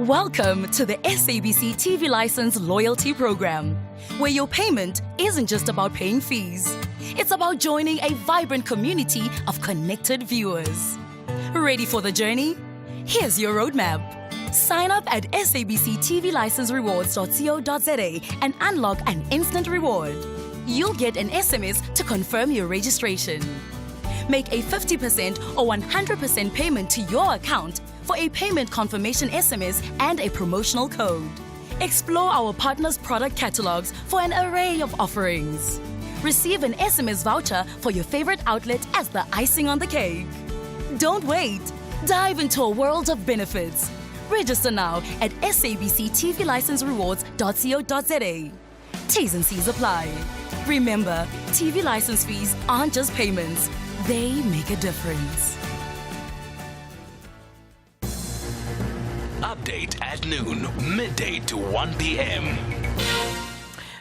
Welcome to the SABC TV License Loyalty Program, where your payment isn't just about paying fees. It's about joining a vibrant community of connected viewers. Ready for the journey? Here's your roadmap. Sign up at sabctvlicenserewards.co.za and unlock an instant reward. You'll get an SMS to confirm your registration. Make a 50% or 100% payment to your account for a payment confirmation SMS and a promotional code. Explore our partners' product catalogs for an array of offerings. Receive an SMS voucher for your favorite outlet as the icing on the cake. Don't wait. Dive into a world of benefits. Register now at sabctvlicenserewards.co.za. T's and C's apply. Remember, TV license fees aren't just payments. They make a difference. Update at noon, midday to 1 p.m.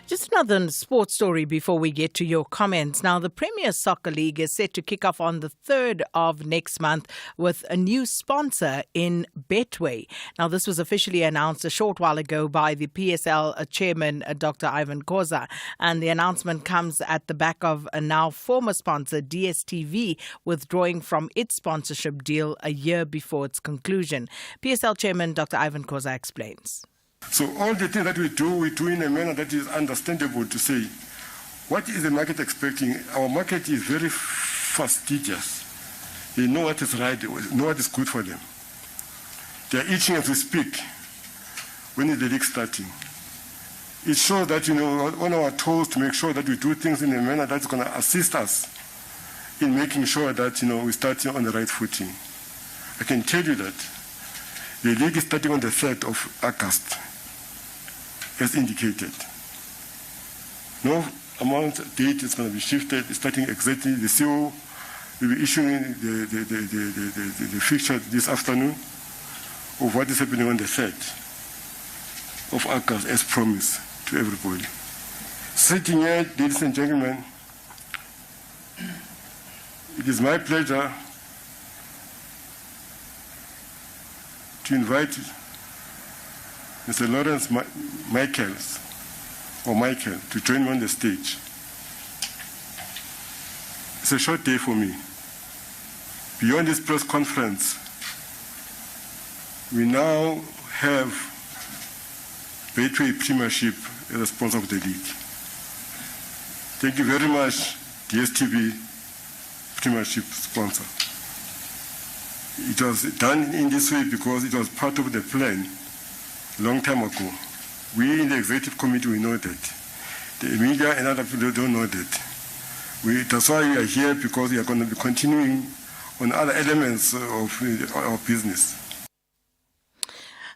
Just another sports story before we get to your comments. Now, the Premier Soccer League is set to kick off on the 3rd of next month with a new sponsor in Betway. Now, this was officially announced a short while ago by the PSL chairman, Dr. Ivan Khoza. And the announcement comes at the back of a now former sponsor, DStv, withdrawing from its sponsorship deal a year before its conclusion. PSL chairman, Dr. Ivan Khoza explains. So all the things that we do in a manner that is understandable to say, what is the market expecting? Our market is very fastidious. They know what is right, they know what is good for them. They are itching as we speak. When is the league starting? It shows that, on our toes to make sure that we do things in a manner that's going to assist us in making sure that, we start on the right footing. I can tell you that the league is starting on the 3rd of August. As indicated. No amount date is going to be shifted. It's starting exactly. The CEO will be issuing the fixture this afternoon of what is happening on the 3rd of August as promised to everybody. Sitting here, ladies and gentlemen, it is my pleasure to invite Mr. Lawrence Michael to join me on the stage. It's a short day for me. Beyond this press conference, we now have Betway Premiership as a sponsor of the league. Thank you very much, DStv Premiership sponsor. It was done in this way because it was part of the plan long time ago. We in the executive committee, we know that. The media and other people don't know that. That's why we are here, because we are going to be continuing on other elements of our business.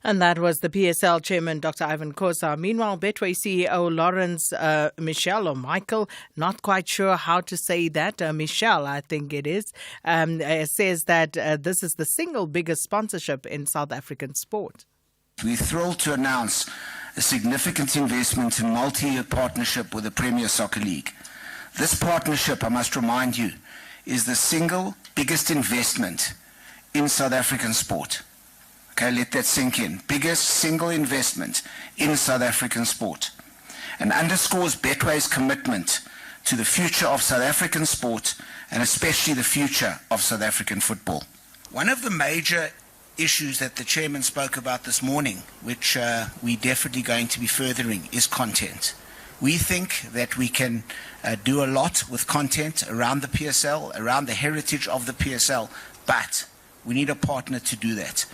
And that was the PSL chairman, Dr. Ivan Khoza. Meanwhile, Betway CEO Lawrence Michael, not quite sure how to say that, Michelle, I think it is, says that this is the single biggest sponsorship in South African sport. We're thrilled to announce a significant investment in multi-year partnership with the Premier Soccer League. This partnership, I must remind you, is the single biggest investment in South African sport. Okay, let that sink in. Biggest single investment in South African sport. And underscores Betway's commitment to the future of South African sport, and especially the future of South African football. One of the major issues that the chairman spoke about this morning, which we're definitely going to be furthering, is content. We think that we can do a lot with content around the PSL, around the heritage of the PSL, but we need a partner to do that.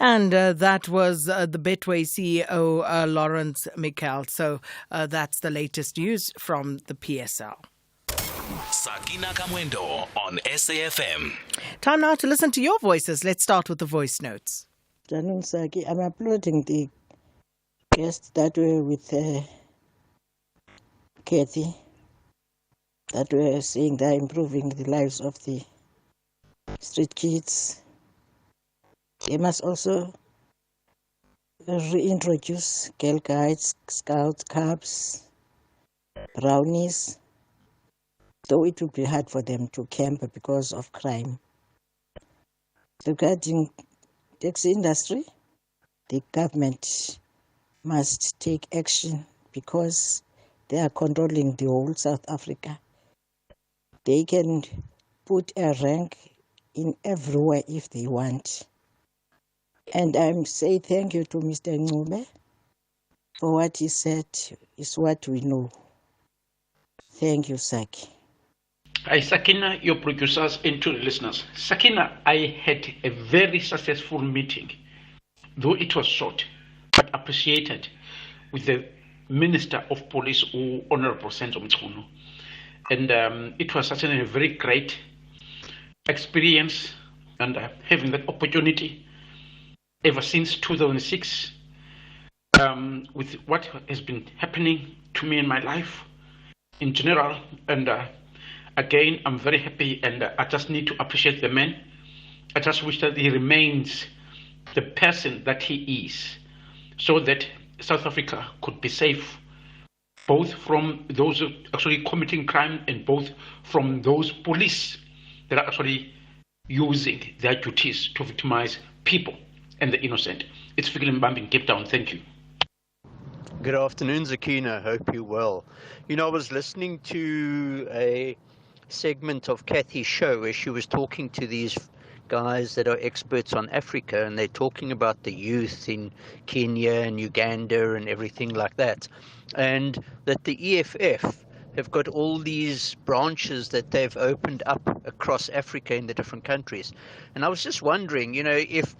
And that was the Betway CEO, Lawrence Michael. So that's the latest news from the PSL. Sakina Kamwendo on SAFM. Time now to listen to your voices. Let's start with the voice notes. Janine Saki, I'm applauding the guests that were with Kathy, that were saying they're improving the lives of the street kids. They must also reintroduce Girl Guides, Scouts, Cubs, Brownies, though it would be hard for them to camp because of crime. Regarding taxi industry, the government must take action because they are controlling the whole South Africa. They can put a rank in everywhere if they want. And I'm saying thank you to Mr. Ncube for what he said is what we know. Thank you, Saki. Hi, Sakina, your producers, and to the listeners. Sakina, I had a very successful meeting, though it was short, but appreciated, with the Minister of Police, Honorable Senzo Mchunu. And it was certainly a very great experience, and having that opportunity ever since 2006, with what has been happening to me in my life in general. And again, I'm very happy, and I just need to appreciate the man. I just wish that he remains the person that he is, so that South Africa could be safe, both from those actually committing crime and both from those police that are actually using their duties to victimize people and the innocent. It's Fikile Mbambi in Cape Town. Thank you. Good afternoon, Zakina. Hope you're well. You know, I was listening to a segment of Kathy's show where she was talking to these guys that are experts on Africa, and they're talking about the youth in Kenya and Uganda and everything like that, and that the EFF have got all these branches that they've opened up across Africa in the different countries. And I was just wondering, you know, if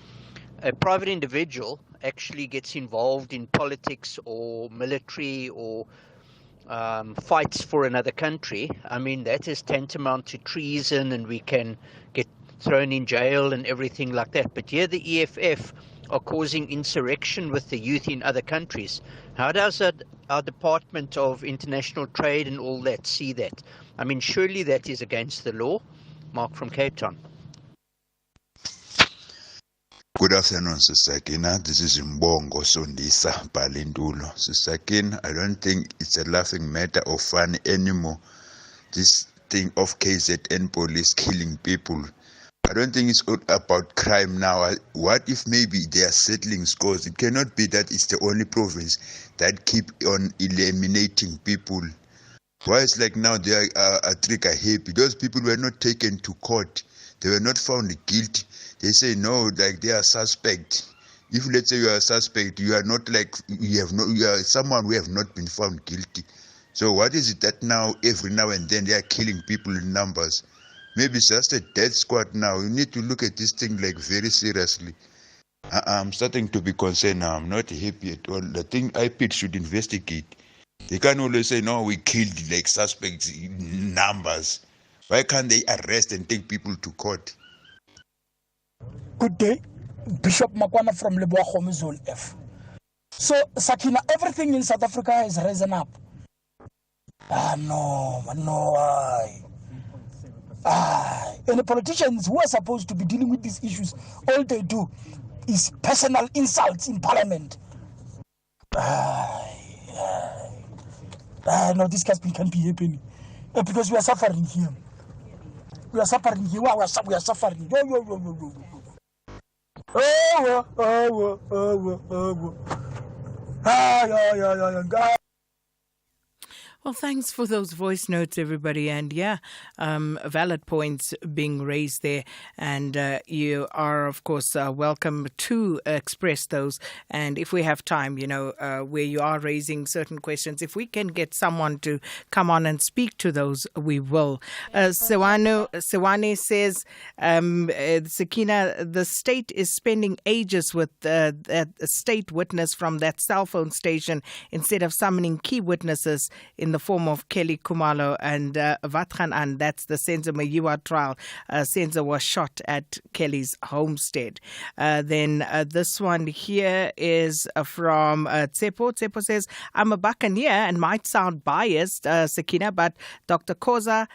a private individual actually gets involved in politics or military or fights for another country, I mean, that is tantamount to treason, and we can get thrown in jail and everything like that. But here the EFF are causing insurrection with the youth in other countries. How does our Department of International Trade and all that see that? I mean, surely that is against the law. Mark from Cape Town. Good afternoon, Sister Sakina. This is Mbongo Sondisa Palindulo. Sister Sakina, I don't think it's a laughing matter or fun anymore. This thing of KZN police killing people. I don't think it's all about crime now. What if maybe they are settling scores? It cannot be that it's the only province that keep on eliminating people. Why it's like now they are a trigger happy? Those people were not taken to court. They were not found guilty. They say no, like they are suspect. If let's say you are a suspect, you are not like you are someone who have not been found guilty. So what is it that now every now and then they are killing people in numbers? Maybe it's just a death squad now. You need to look at this thing like very seriously. I'm starting to be concerned now. I'm not happy at all. I think IPID should investigate. They can't always say, no, we killed like suspects in numbers. Why can't they arrest and take people to court? Good day. Bishop Makwana from Leboa Zone F. So, Sakina, everything in South Africa has risen up. No, and the politicians who are supposed to be dealing with these issues, all they do is personal insults in parliament. No, this can't be happening. Because we are suffering here. We are suffering here. We are suffering. Yo. Well, thanks for those voice notes, everybody. And yeah, valid points being raised there. And you are, of course, welcome to express those. And if we have time, where you are raising certain questions, if we can get someone to come on and speak to those, we will. Sewane says, Sakina, the state is spending ages with that state witness from that cell phone station instead of summoning key witnesses in the form of Kelly Kumalo and Vatran, and that's the Senzo Mayiwa trial. Senzo was shot at Kelly's homestead. Then this one here is from Tsepo. Tsepo says, I'm a buccaneer and might sound biased, Sakina, but Dr. Koza,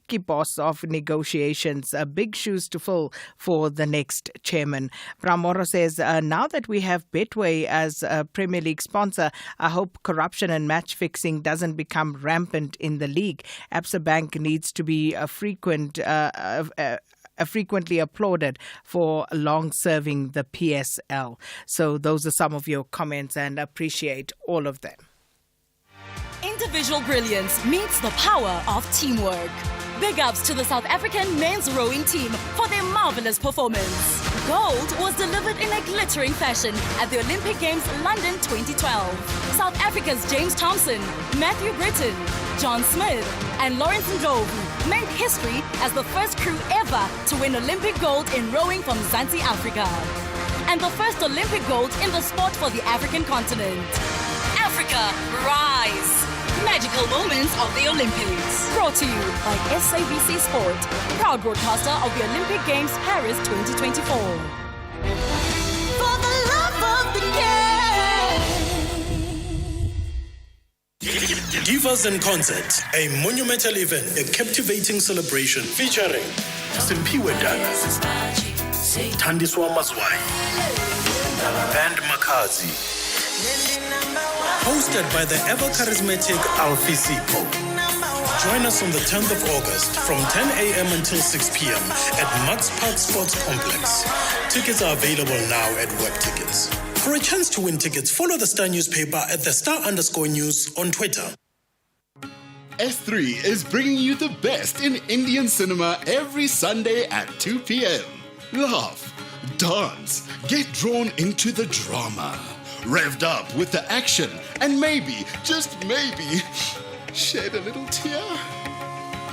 key boss of negotiations, big shoes to fill for the next chairman. Bramoro says, now that we have Betway as a Premier League sponsor, I hope corruption and match fixing doesn't become rampant in the league. Absa Bank needs to be frequent frequently applauded for long serving the PSL. So those are some of your comments, and appreciate all of them. Individual brilliance meets the power of teamwork. Big ups to the South African men's rowing team for their marvelous performance. Gold was delivered in a glittering fashion at the Olympic Games London 2012. South Africa's James Thompson, Matthew Britton, John Smith, and Lawrence Ndlovu made history as the first crew ever to win Olympic gold in rowing from Mzansi, Africa. And the first Olympic gold in the sport for the African continent. Africa, rise! Magical moments of the Olympics. Brought to you by SABC Sport, proud broadcaster of the Olympic Games Paris 2024. For the love of the game. Divas in Concert, a monumental event, a captivating celebration featuring Simpiwe Dana, Thandiswa Mazwai, and Makazi. Hosted by the ever-charismatic Alfie Sipho. Join us on the 10th of August from 10 a.m. until 6 p.m. at Max Park Sports Complex. Tickets are available now at Web Tickets. For a chance to win tickets, follow the Star newspaper at @the_Star_News on Twitter. S3 is bringing you the best in Indian cinema every Sunday at 2 p.m. Laugh, dance, get drawn into the drama. Revved up with the action, and maybe, just maybe, shed a little tear.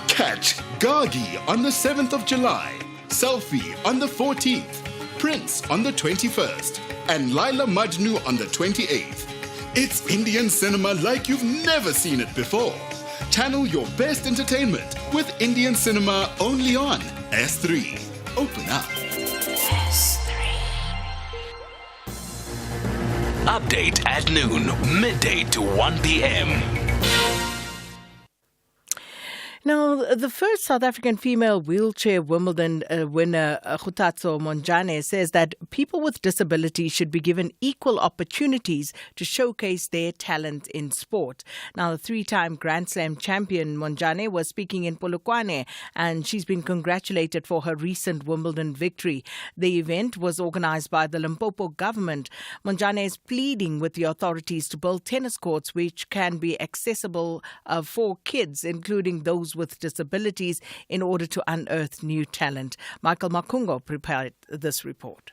Catch Gagi on the 7th of July, Selfie on the 14th, Prince on the 21st, and Laila Majnu on the 28th. It's Indian cinema like you've never seen it before. Channel your best entertainment with Indian cinema only on S3. Open up. Update at noon, midday to 1 p.m. Now, the first South African female wheelchair Wimbledon winner, Khutatso Monjane, says that people with disabilities should be given equal opportunities to showcase their talent in sport. Now, the three-time Grand Slam champion Monjane was speaking in Polokwane, and she's been congratulated for her recent Wimbledon victory. The event was organized by the Limpopo government. Monjane is pleading with the authorities to build tennis courts which can be accessible for kids, including those with disabilities, in order to unearth new talent. Michael Makungo prepared this report.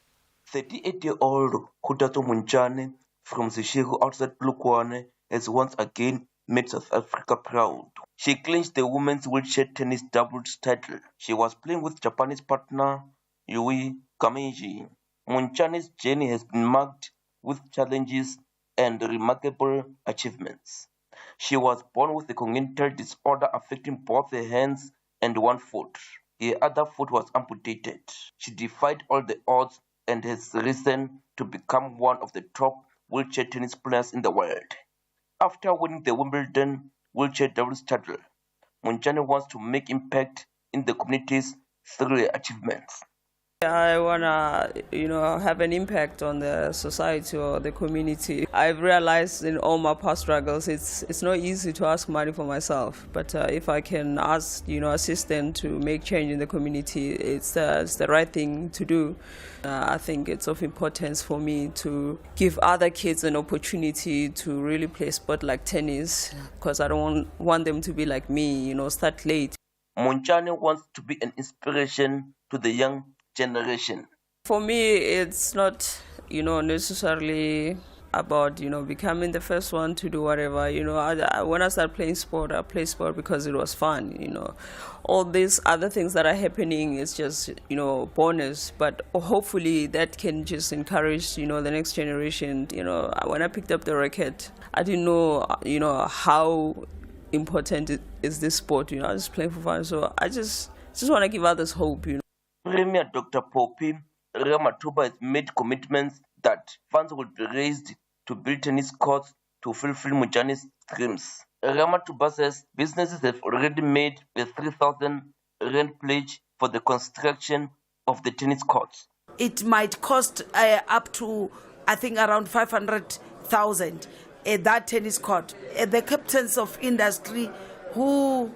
38-year-old Khutatso Monjane from Seshego outside Polokwane has once again made South Africa proud. She clinched the women's wheelchair tennis doubles title. She was playing with Japanese partner Yui Kameji. Monjane's journey has been marked with challenges and remarkable achievements. She was born with a congenital disorder affecting both her hands and one foot. Her other foot was amputated. She defied all the odds and has risen to become one of the top wheelchair tennis players in the world. After winning the Wimbledon wheelchair doubles title, Monjane wants to make impact in the communities through her achievements. I want to, have an impact on the society or the community. I've realized in all my past struggles, it's not easy to ask money for myself. But if I can ask, assistance to make change in the community, it's the right thing to do. I think it's of importance for me to give other kids an opportunity to really play sport like tennis, because I don't want them to be like me, start late. Monjane wants to be an inspiration to the young generation. For me, it's not, necessarily about, becoming the first one to do whatever. When I started playing sport, I played sport because it was fun, All these other things that are happening is just, bonus. But hopefully that can just encourage, the next generation. When I picked up the racket, I didn't know, how important is this sport. I was playing for fun. So I just want to give others hope, Premier Dr. Poppy Ramatuba has made commitments that funds will be raised to build tennis courts to fulfill Monjane's dreams. Ramatuba says businesses have already made a 3,000 rand pledge for the construction of the tennis courts. It might cost up to, I think, around 500,000 that tennis court. The captains of industry who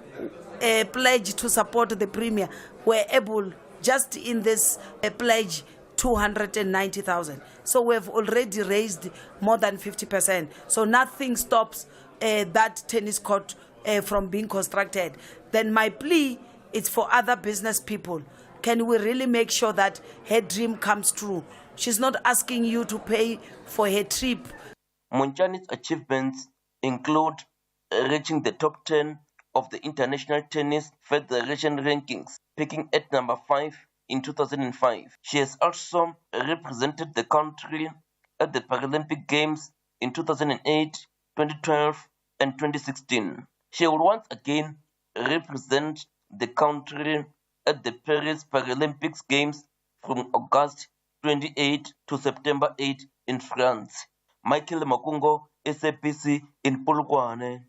pledged to support the Premier were able just in this pledge 290,000. So we've already raised more than 50%. So nothing stops that tennis court from being constructed. Then my plea is for other business people. Can we really make sure that her dream comes true? She's not asking you to pay for her trip. Munchani's achievements include reaching the top 10 of the International Tennis Federation rankings, peaking at number 5 in 2005. She has also represented the country at the Paralympic Games in 2008, 2012, and 2016. She will once again represent the country at the Paris Paralympics Games from August 28 to September 8 in France. Michael Makungo, SAPC in Polokwane.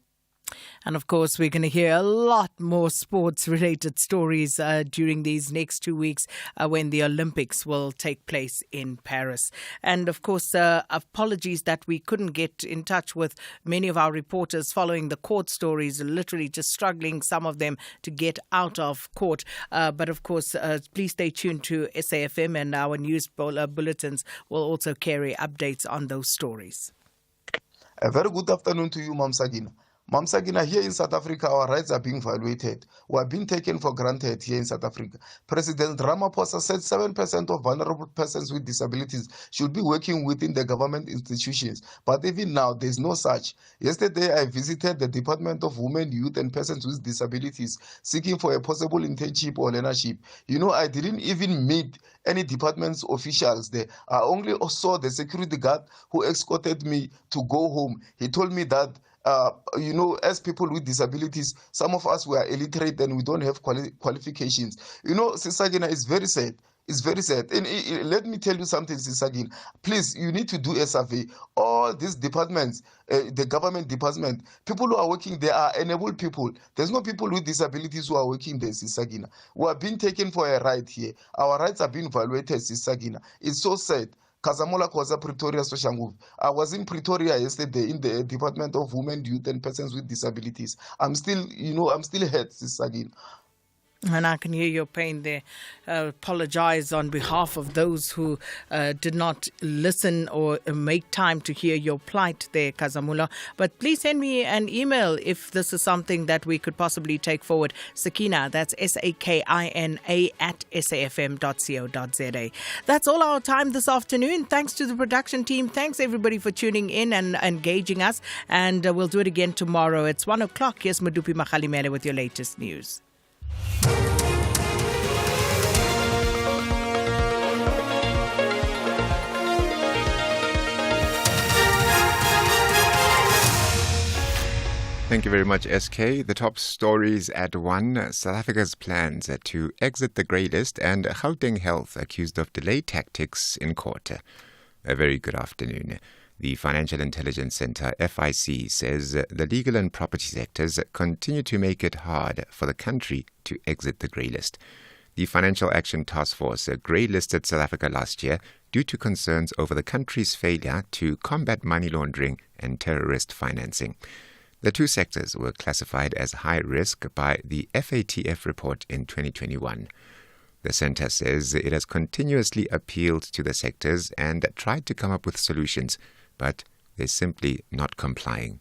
And of course, we're going to hear a lot more sports-related stories during these next 2 weeks when the Olympics will take place in Paris. And of course, apologies that we couldn't get in touch with many of our reporters following the court stories, literally just struggling, some of them, to get out of court. But of course, please stay tuned to SAFM, and our news bulletins will also carry updates on those stories. A very good afternoon to you, Mam Sagina. Mam Sagina, here in South Africa, our rights are being violated. We are being taken for granted here in South Africa. President Ramaphosa said 7% of vulnerable persons with disabilities should be working within the government institutions. But even now, there is no such. Yesterday, I visited the Department of Women, Youth and Persons with Disabilities, seeking for a possible internship or learnership. You know, I didn't even meet any department's officials there. I only saw the security guard who escorted me to go home. He told me that as people with disabilities, some of us were illiterate and we don't have qualifications. Sisagina, is very sad. It's very sad. And let me tell you something, Sisagina. Please, you need to do a survey. All these departments, the government department, people who are working there are enabled people. There's no people with disabilities who are working there, Sisagina. We are being taken for a ride here. Our rights are being violated, Sisagina. It's so sad. Kazamola Koza, Pretoria, Soshanguve. I was in Pretoria yesterday in the Department of Women, Youth and Persons with Disabilities. I'm still hurt, Sisagina. And I can hear your pain there. Apologize on behalf of those who did not listen or make time to hear your plight there, Kazamula. But please send me an email if this is something that we could possibly take forward. Sakina, that's SAKINA @safm.co.za. That's all our time this afternoon. Thanks to the production team. Thanks everybody for tuning in and engaging us. And we'll do it again tomorrow. It's 1 o'clock. Here's Madupi Makhalimele with your latest news. Thank you very much, SK. The top stories at 1, South Africa's plans to exit the grey list, and Gauteng Health accused of delay tactics in court. A very good afternoon. The Financial Intelligence Centre, FIC, says the legal and property sectors continue to make it hard for the country to exit the grey list. The Financial Action Task Force grey-listed South Africa last year due to concerns over the country's failure to combat money laundering and terrorist financing. The two sectors were classified as high risk by the FATF report in 2021. The centre says it has continuously appealed to the sectors and tried to come up with solutions, but they're simply not complying.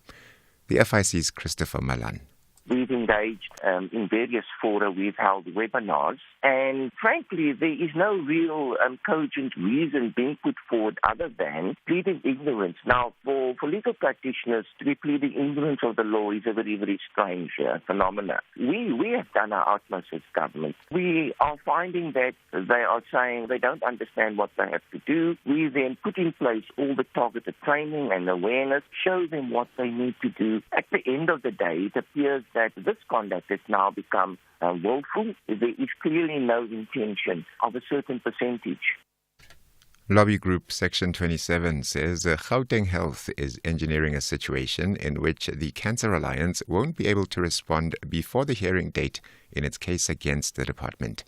The FIC's Christopher Malan. We've engaged in various fora. We've held webinars. And frankly, there is no real cogent reason being put forward other than pleading ignorance. Now, for legal practitioners to be pleading ignorance of the law is a very, very strange phenomenon. We have done our utmost as government. We are finding that they are saying they don't understand what they have to do. We then put in place all the targeted training and awareness, show them what they need to do. At the end of the day, it appears that this conduct has now become willful. There is clearly no intention of a certain percentage. Lobby group Section 27 says Gauteng Health is engineering a situation in which the Cancer Alliance won't be able to respond before the hearing date in its case against the department.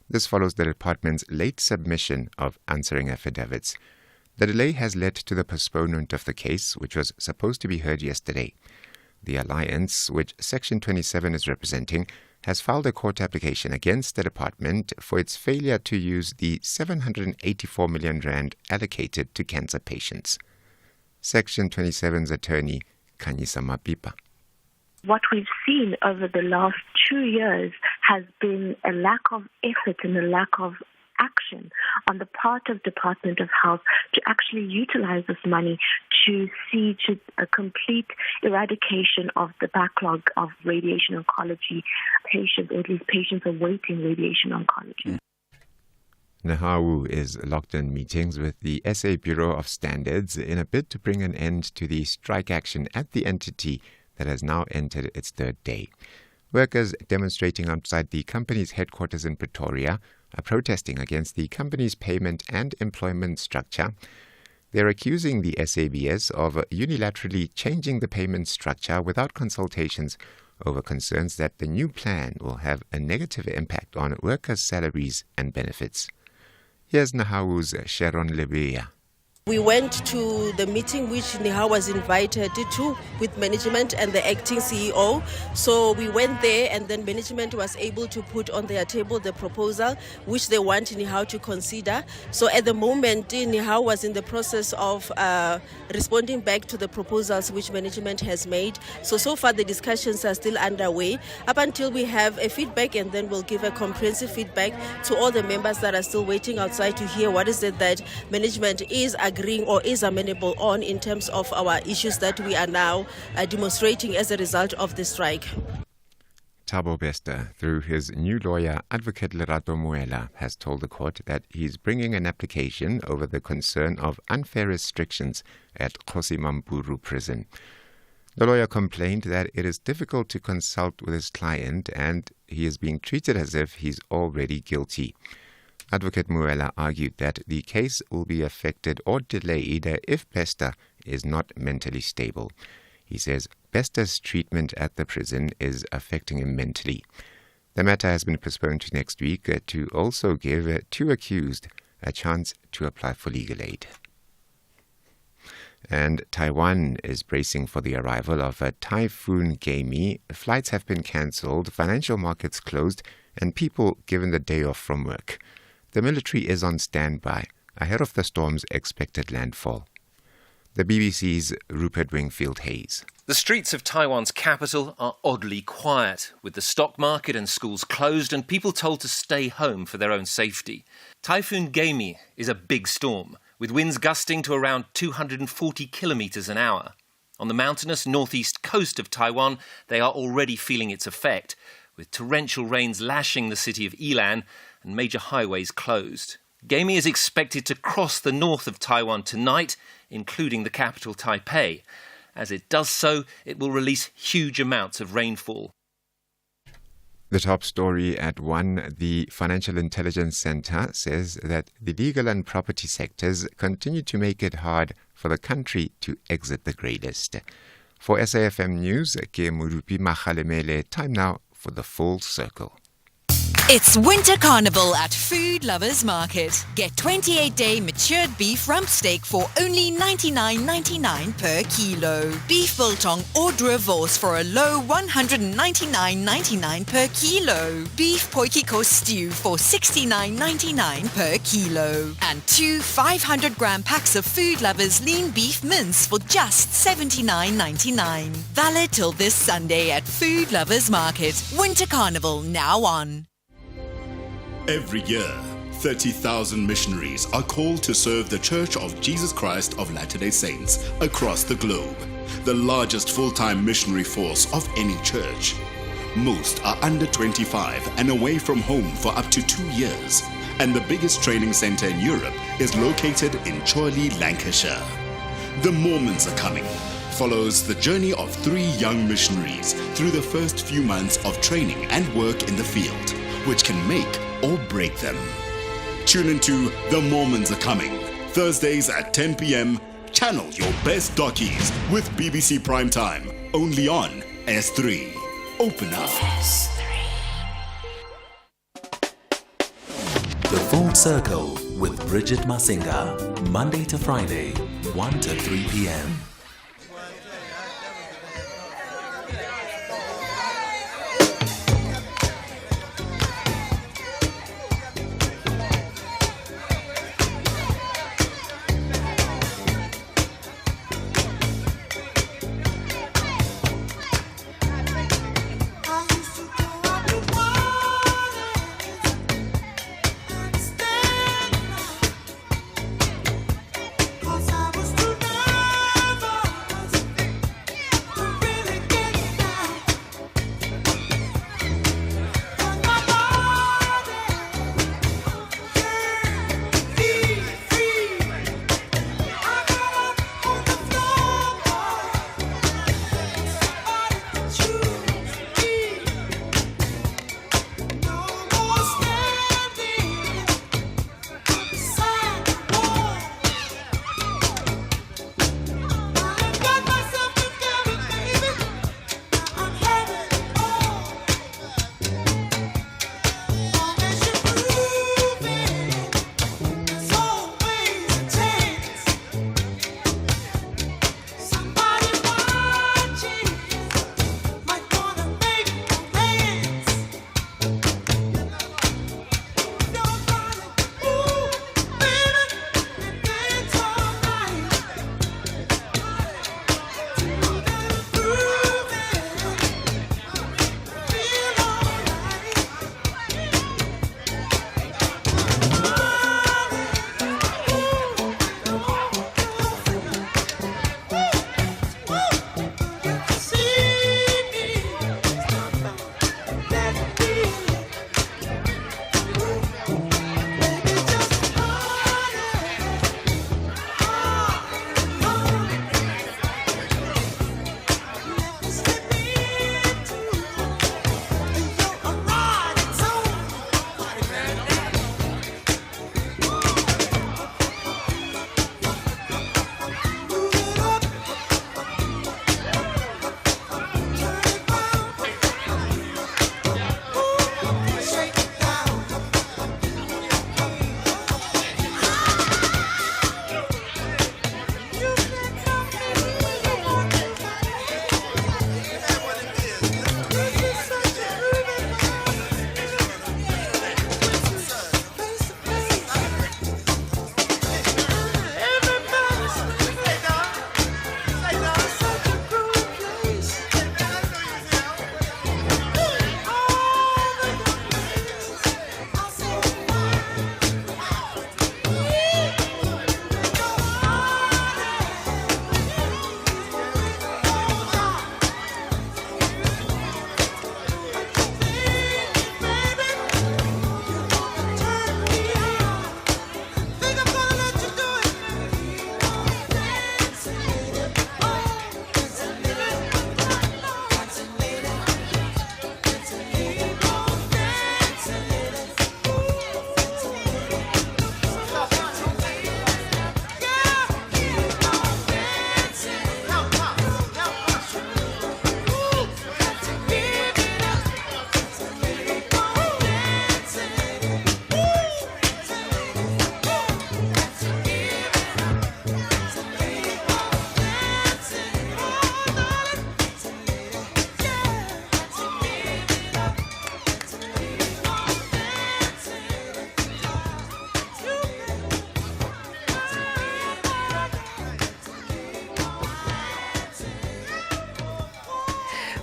This follows the department's late submission of answering affidavits. The delay has led to the postponement of the case, which was supposed to be heard yesterday. The alliance, which Section 27 is representing, has filed a court application against the department for its failure to use the 784 million rand allocated to cancer patients. Section 27's attorney, Khanyisa Mapipa. What we've seen over the last 2 years has been a lack of effort and a lack of action on the part of Department of Health to actually utilize this money to see to a complete eradication of the backlog of radiation oncology patients, or at least patients awaiting radiation oncology. Nahawu is locked in meetings with the SA Bureau of Standards in a bid to bring an end to the strike action at the entity that has now entered its third day. Workers demonstrating outside the company's headquarters in Pretoria are protesting against the company's payment and employment structure. They're accusing the SABS of unilaterally changing the payment structure without consultations over concerns that the new plan will have a negative impact on workers' salaries and benefits. Here's Nahawu's Sharon Lebeya. We went to the meeting which Niha was invited to with management and the acting CEO. So we went there, and then management was able to put on their table the proposal which they want Niha to consider. So at the moment, Niha was in the process of responding back to the proposals which management has made. So far the discussions are still underway up until we have a feedback, and then we'll give a comprehensive feedback to all the members that are still waiting outside to hear what is it that management is agreeing or is amenable on in terms of our issues that we are now demonstrating as a result of the strike. Thabo Bester, through his new lawyer, Advocate Lerato Muela, has told the court that he's bringing an application over the concern of unfair restrictions at Kgosi Mampuru prison. The lawyer complained that it is difficult to consult with his client and he is being treated as if he's already guilty. Advocate Muela argued that the case will be affected or delayed if Bester is not mentally stable. He says Bester's treatment at the prison is affecting him mentally. The matter has been postponed to next week to also give two accused a chance to apply for legal aid. And Taiwan is bracing for the arrival of a Typhoon Gamy. Flights have been cancelled, financial markets closed, and people given the day off from work. The military is on standby ahead of the storm's expected landfall. The BBC's Rupert Wingfield-Hayes. The streets of Taiwan's capital are oddly quiet, with the stock market and schools closed and people told to stay home for their own safety. Typhoon Gamy is a big storm, with winds gusting to around 240 kilometres an hour. On the mountainous northeast coast of Taiwan, they are already feeling its effect, with torrential rains lashing the city of Ilan and major highways closed. Gamy is expected to cross the north of Taiwan tonight, including the capital Taipei. As it does so, it will release huge amounts of rainfall. The top story at 1, the Financial Intelligence Center says that the legal and property sectors continue to make it hard for the country to exit the grey list. For SAFM News, Ke Murupi Makhalemele, time now for the full circle. It's Winter Carnival at Food Lovers Market. Get 28-day matured beef rump steak for only $99.99 per kilo. Beef biltong or Dravos for a low $199.99 per kilo. Beef poikiko stew for $69.99 per kilo. And 2 500-gram packs of Food Lovers lean beef mince for just $79.99. Valid till this Sunday at Food Lovers Market. Winter Carnival now on. Every year, 30,000 missionaries are called to serve the Church of Jesus Christ of Latter-day Saints across the globe, the largest full-time missionary force of any church. Most are under 25 and away from home for up to 2 years, and the biggest training center in Europe is located in Chorley, Lancashire. The Mormons Are Coming follows the journey of 3 young missionaries through the first few months of training and work in the field, which can make or break them. Tune into The Mormons Are Coming, Thursdays at 10 p.m. Channel your best dockies with BBC Primetime, only on S3. Open up. The Full Circle with Bridget Masinga, Monday to Friday, 1 to 3 p.m.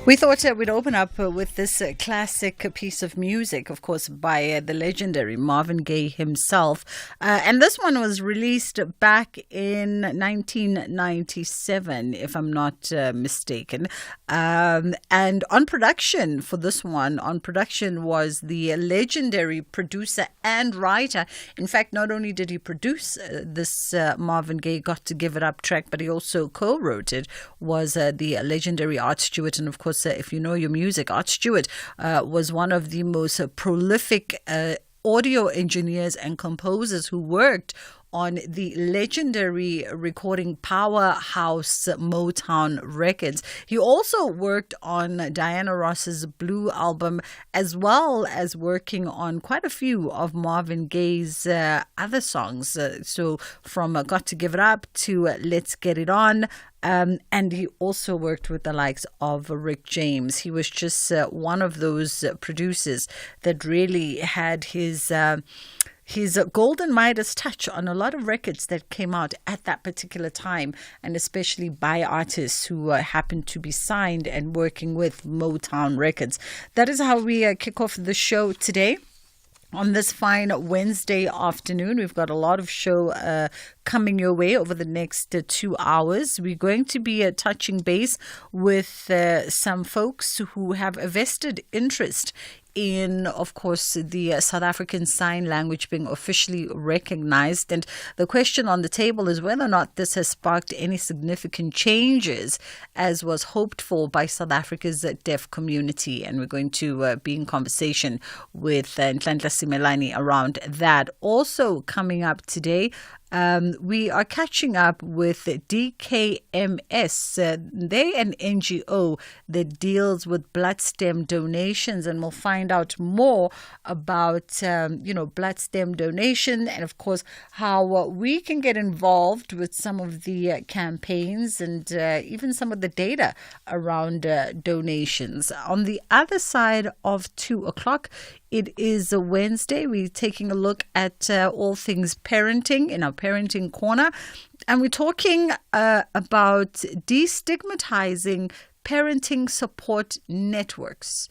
We thought we'd open up with this classic piece of music, of course, by the legendary Marvin Gaye himself. And this one was released back in 1997, if I'm not mistaken. And on production for this one, was the legendary producer and writer. In fact, not only did he produce this Marvin Gaye Got to Give It Up track, but he also co-wrote it, was the legendary Art Stewart. And of course, if you know your music, Art Stewart was one of the most prolific audio engineers and composers who worked on the legendary recording powerhouse Motown Records. He also worked on Diana Ross's Blue album, as well as working on quite a few of Marvin Gaye's other songs. So from Got to Give It Up to Let's Get It On. And he also worked with the likes of Rick James. He was just one of those producers that really had his golden Midas touch on a lot of records that came out at that particular time, and especially by artists who happened to be signed and working with Motown Records. That is how we kick off the show today. On this fine Wednesday afternoon, we've got a lot of show coming your way over the next 2 hours. We're going to be touching base with some folks who have a vested interest in, of course, the South African Sign Language being officially recognized. And the question on the table is whether or not this has sparked any significant changes as was hoped for by South Africa's deaf community. And we're going to be in conversation with Nhlanhla Simelane around that. Also coming up today, we are catching up with DKMS. They're an NGO that deals with blood stem donations, and we'll find out more about, blood stem donation, and of course how we can get involved with some of the campaigns and even some of the data around donations. On the other side of 2 o'clock, it is a Wednesday. We're taking a look at all things parenting in our Parenting Corner. And we're talking about destigmatizing parenting support networks.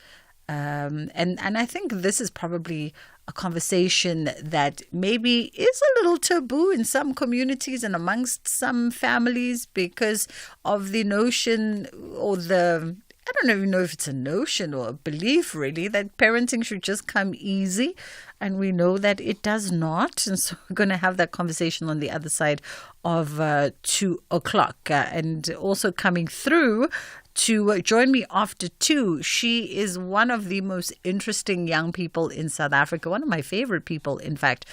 And I think this is probably a conversation that maybe is a little taboo in some communities and amongst some families because of the notion or I don't even know if it's a notion or a belief, really, that parenting should just come easy. And we know that it does not. And so we're going to have that conversation on the other side of 2 o'clock. And also coming through to join me after 2. She is one of the most interesting young people in South Africa, one of my favorite people, in fact.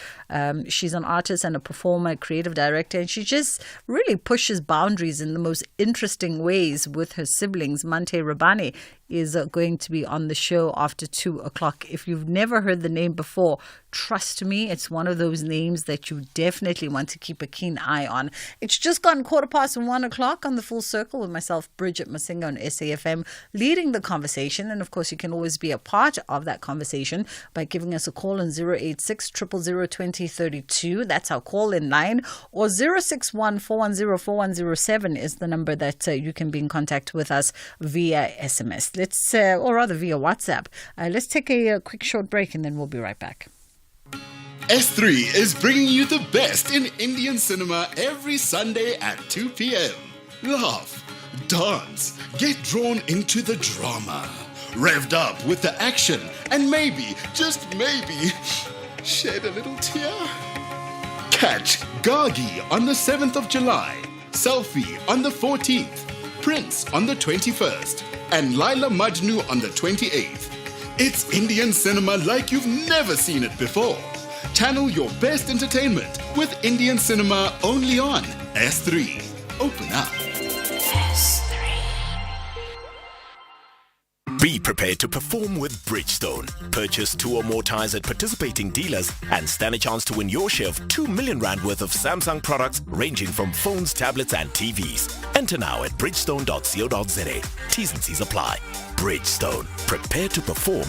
She's an artist and a performer, creative director, and she just really pushes boundaries in the most interesting ways with her siblings. Mante Rabane is going to be on the show after 2 o'clock. If you've never heard the name before, trust me, it's one of those names that you definitely want to keep a keen eye on. It's just gone 1:15 o'clock on the Full Circle with myself, Bridget Masinga on SAFM, leading the conversation. And of course, you can always be a part of that conversation by giving us a call on 086 000 2032. That's our call-in line. Or 061 410 4107 is the number that you can be in contact with us via SMS. Or rather via WhatsApp. Let's take a quick short break and then we'll be right back. S3 is bringing you the best in Indian cinema every Sunday at 2 p.m. Laugh, dance, get drawn into the drama, revved up with the action, and maybe, just maybe, shed a little tear. Catch Gagi on the 7th of July, Selfie on the 14th, Prince on the 21st, and Laila Majnu on the 28th. It's Indian cinema like you've never seen it before. Channel your best entertainment with Indian cinema only on S3. Open up. S3. Be prepared to perform with Bridgestone. Purchase 2 or more tires at participating dealers and stand a chance to win your share of 2 million rand worth of Samsung products ranging from phones, tablets and TVs. Enter now at bridgestone.co.za. T's and C's apply. Bridgestone. Prepare to perform.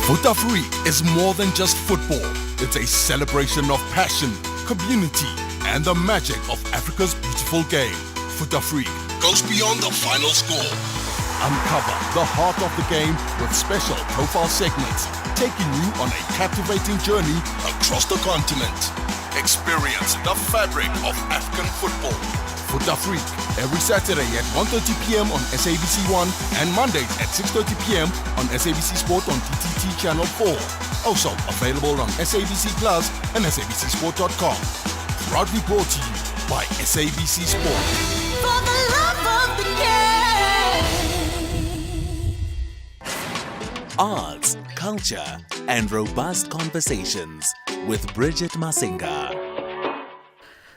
Futafree is more than just football. It's a celebration of passion, community, and the magic of Africa's beautiful game. Futafree, goes beyond the final score. Uncover the heart of the game with special profile segments, taking you on a captivating journey across the continent. Experience the fabric of African football. Foot Afrique, every Saturday at 1:30 p.m. on SABC1 and Mondays at 6:30 p.m. on SABC Sport on DTT Channel 4. Also available on SABC Plus and SABCSport.com. Proudly brought to you by SABC Sport. For the love of the game. Arts, culture, and robust conversations with Bridget Masinga.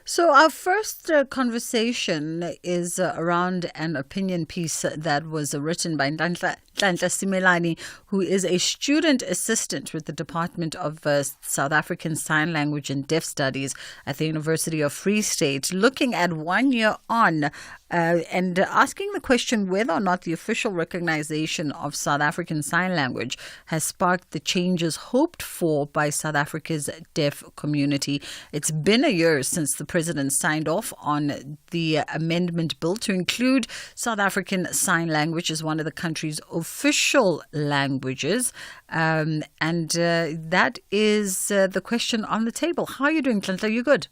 So our first conversation is around an opinion piece that was written by Nhlanhla Simelane, who is a student assistant with the Department of South African Sign Language and Deaf Studies at the University of Free State, looking at 1 year on and asking the question whether or not the official recognition of South African Sign Language has sparked the changes hoped for by South Africa's deaf community. It's been a year since the President signed off on the amendment bill to include South African Sign Language as one of the country's official languages. That is the question on the table. How are you doing, Nhlanhla? Are you good?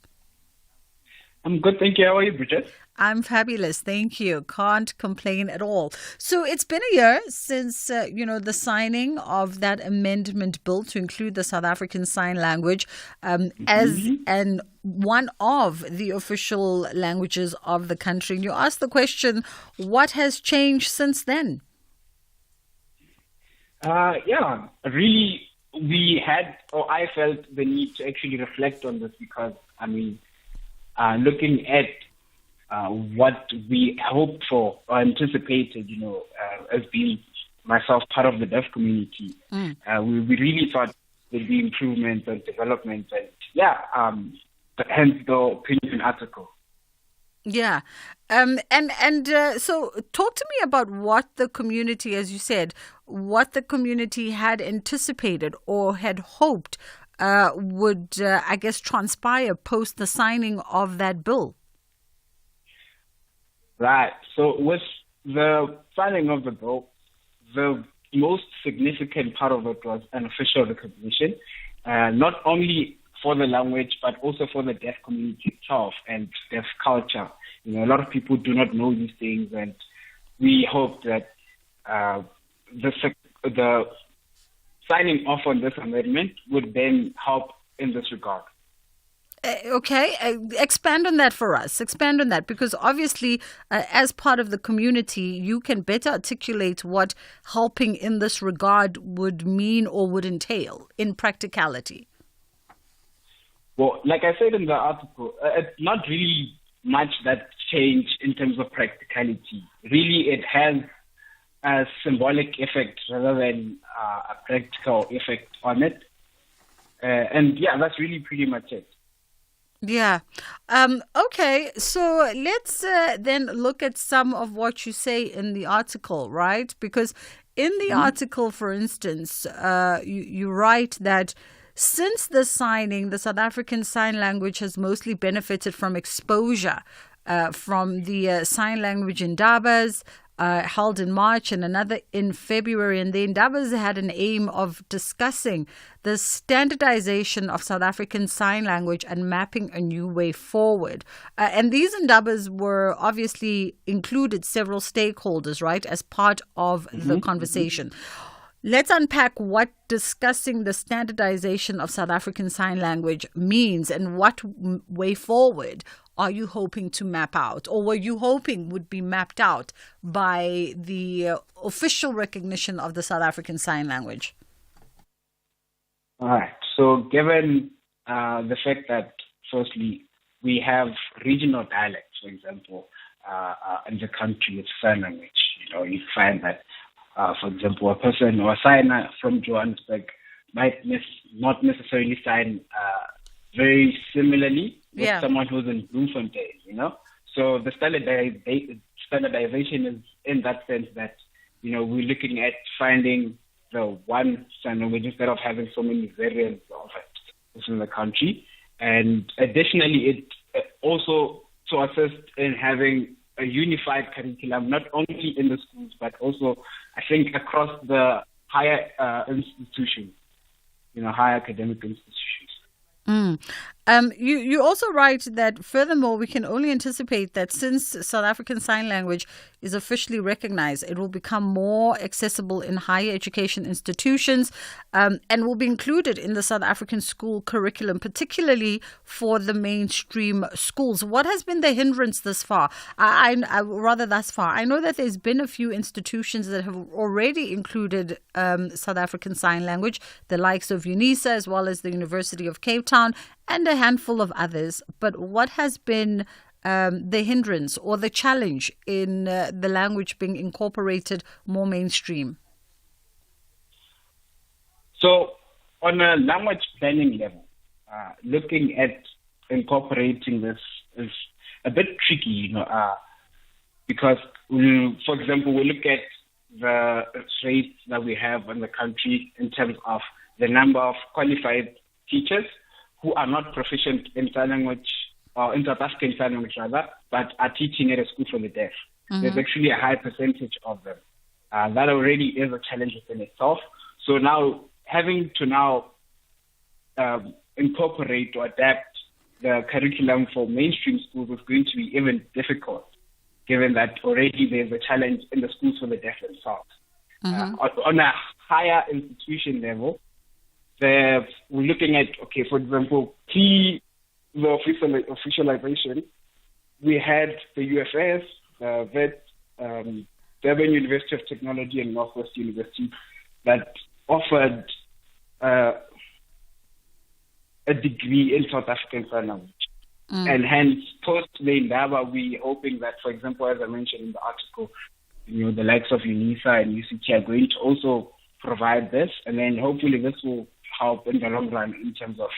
I'm good, thank you. How are you, Bridget? I'm fabulous, thank you. Can't complain at all. So it's been a year since, the signing of that amendment bill to include the South African Sign Language as one of the official languages of the country. And you ask the question, what has changed since then? Really, I felt the need to actually reflect on this because, looking at what we hoped for or anticipated, as being myself part of the deaf community, we really thought there'd be improvements and developments, and hence the opinion article. Yeah. So talk to me about what the community, as you said, what the community had anticipated or had hoped would, transpire post the signing of that bill. Right. So with the signing of the bill, the most significant part of it was an official recognition, not only for the language, but also for the deaf community itself and deaf culture. A lot of people do not know these things, and we hope that the signing off on this amendment would then help in this regard. Expand on that for us. Expand on that, because obviously, as part of the community, you can better articulate what helping in this regard would mean or would entail in practicality. Well, like I said in the article, it's not really much that change in terms of practicality. Really, it has a symbolic effect rather than a practical effect on it. That's really pretty much it. Yeah. Okay. So let's then look at some of what you say in the article, right? Because in the article, for instance, you write that since the signing, the South African Sign Language has mostly benefited from exposure from the sign language indabas held in March and another in February. And the indabas had an aim of discussing the standardization of South African Sign Language and mapping a new way forward. And these indabas were obviously included several stakeholders, right, as part of the conversation. Let's unpack what discussing the standardization of South African Sign Language means and what way forward are you hoping to map out, or were you hoping would be mapped out by the official recognition of the South African Sign Language? All right. So given the fact that, firstly, we have regional dialects, for example, in the country, it's sign language. You find that, for example, a person or a signer from Johannesburg might not necessarily sign very similarly with someone who's in Bloemfontein, So the standardization is in that sense that, we're looking at finding the one sign language instead of having so many variants of it within the country. And additionally, it also to assist in having a unified curriculum, not only in the schools, but also, I think, across the higher institutions, higher academic institutions. You also write that furthermore, we can only anticipate that since South African Sign Language is officially recognized, it will become more accessible in higher education institutions and will be included in the South African school curriculum, particularly for the mainstream schools. What has been the hindrance thus far? Thus far. I know that there's been a few institutions that have already included South African Sign Language, the likes of UNISA as well as the University of Cape Town, and a handful of others. But what has been the hindrance or the challenge in the language being incorporated more mainstream? So on a language planning level, looking at incorporating this is a bit tricky, because, for example, we look at the rates that we have in the country in terms of the number of qualified teachers who are not proficient in sign language, or in South African Sign Language rather, but are teaching at a school for the deaf. Mm-hmm. There's actually a high percentage of them. That already is a challenge within itself. So now, having to incorporate or adapt the curriculum for mainstream schools is going to be even difficult, given that already there's a challenge in the schools for the deaf themselves. Mm-hmm. On a higher institution level, we're looking at, for example, the officialization, we had the UFS, VET, Durban University of Technology and Northwest University that offered a degree in South African Sign Language. And hence, post the Indaba, we're hoping that, for example, as I mentioned in the article, the likes of UNISA and UCT are going to also provide this, and then hopefully this will help in the long run in terms of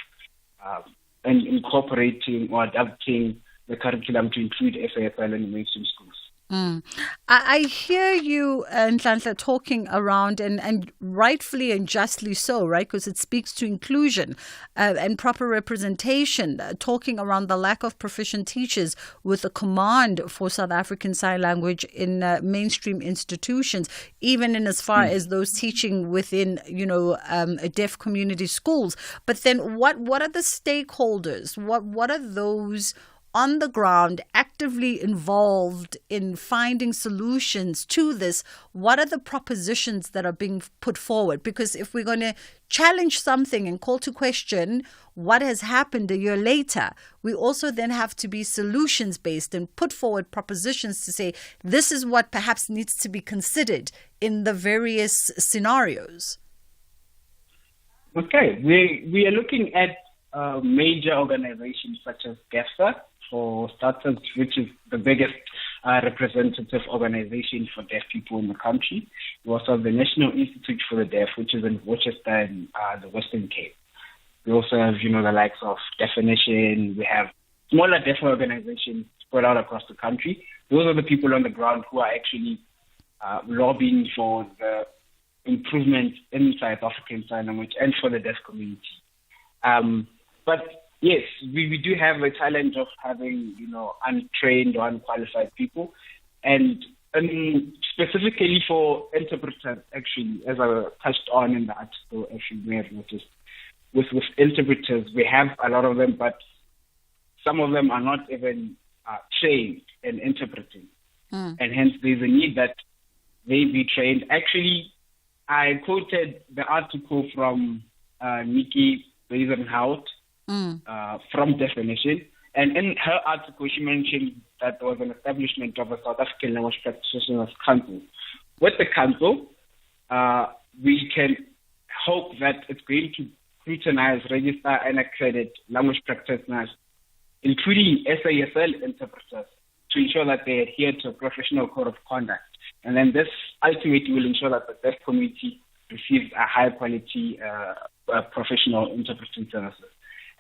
incorporating or adapting the curriculum to include SASL in mainstream schools. I hear you, Nhlanhla, talking around, and rightfully and justly so, right? Because it speaks to inclusion and proper representation, talking around the lack of proficient teachers with a command for South African Sign Language in mainstream institutions, even in as far as those teaching within, deaf community schools. But then what are the stakeholders? What are those on the ground, actively involved in finding solutions to this? What are the propositions that are being put forward? Because if we're going to challenge something and call to question what has happened a year later, we also then have to be solutions-based and put forward propositions to say, this is what perhaps needs to be considered in the various scenarios. Okay, we are looking at major organizations such as GEFSA, for starters, which is the biggest representative organization for deaf people in the country. We also have the National Institute for the Deaf, which is in Worcester in the Western Cape. We also have, the likes of Definition. We have smaller deaf organizations spread out across the country. Those are the people on the ground who are actually lobbying for the improvement in South African Sign Language and for the deaf community. But yes, we do have a challenge of having, untrained or unqualified people. And specifically for interpreters, actually, as I touched on in the article, actually, you may have noticed, with interpreters, we have a lot of them, but some of them are not even trained in interpreting. And hence there's a need that they be trained. Actually, I quoted the article from Nikki Weisenhout, from Definition, and in her article she mentioned that there was an establishment of a South African Language Practitioners Council. With the council, we can hope that it's going to scrutinize, register and accredit language practitioners, including SASL interpreters, to ensure that they adhere to a professional code of conduct. And then this ultimately will ensure that the deaf community receives a high quality professional interpreting services.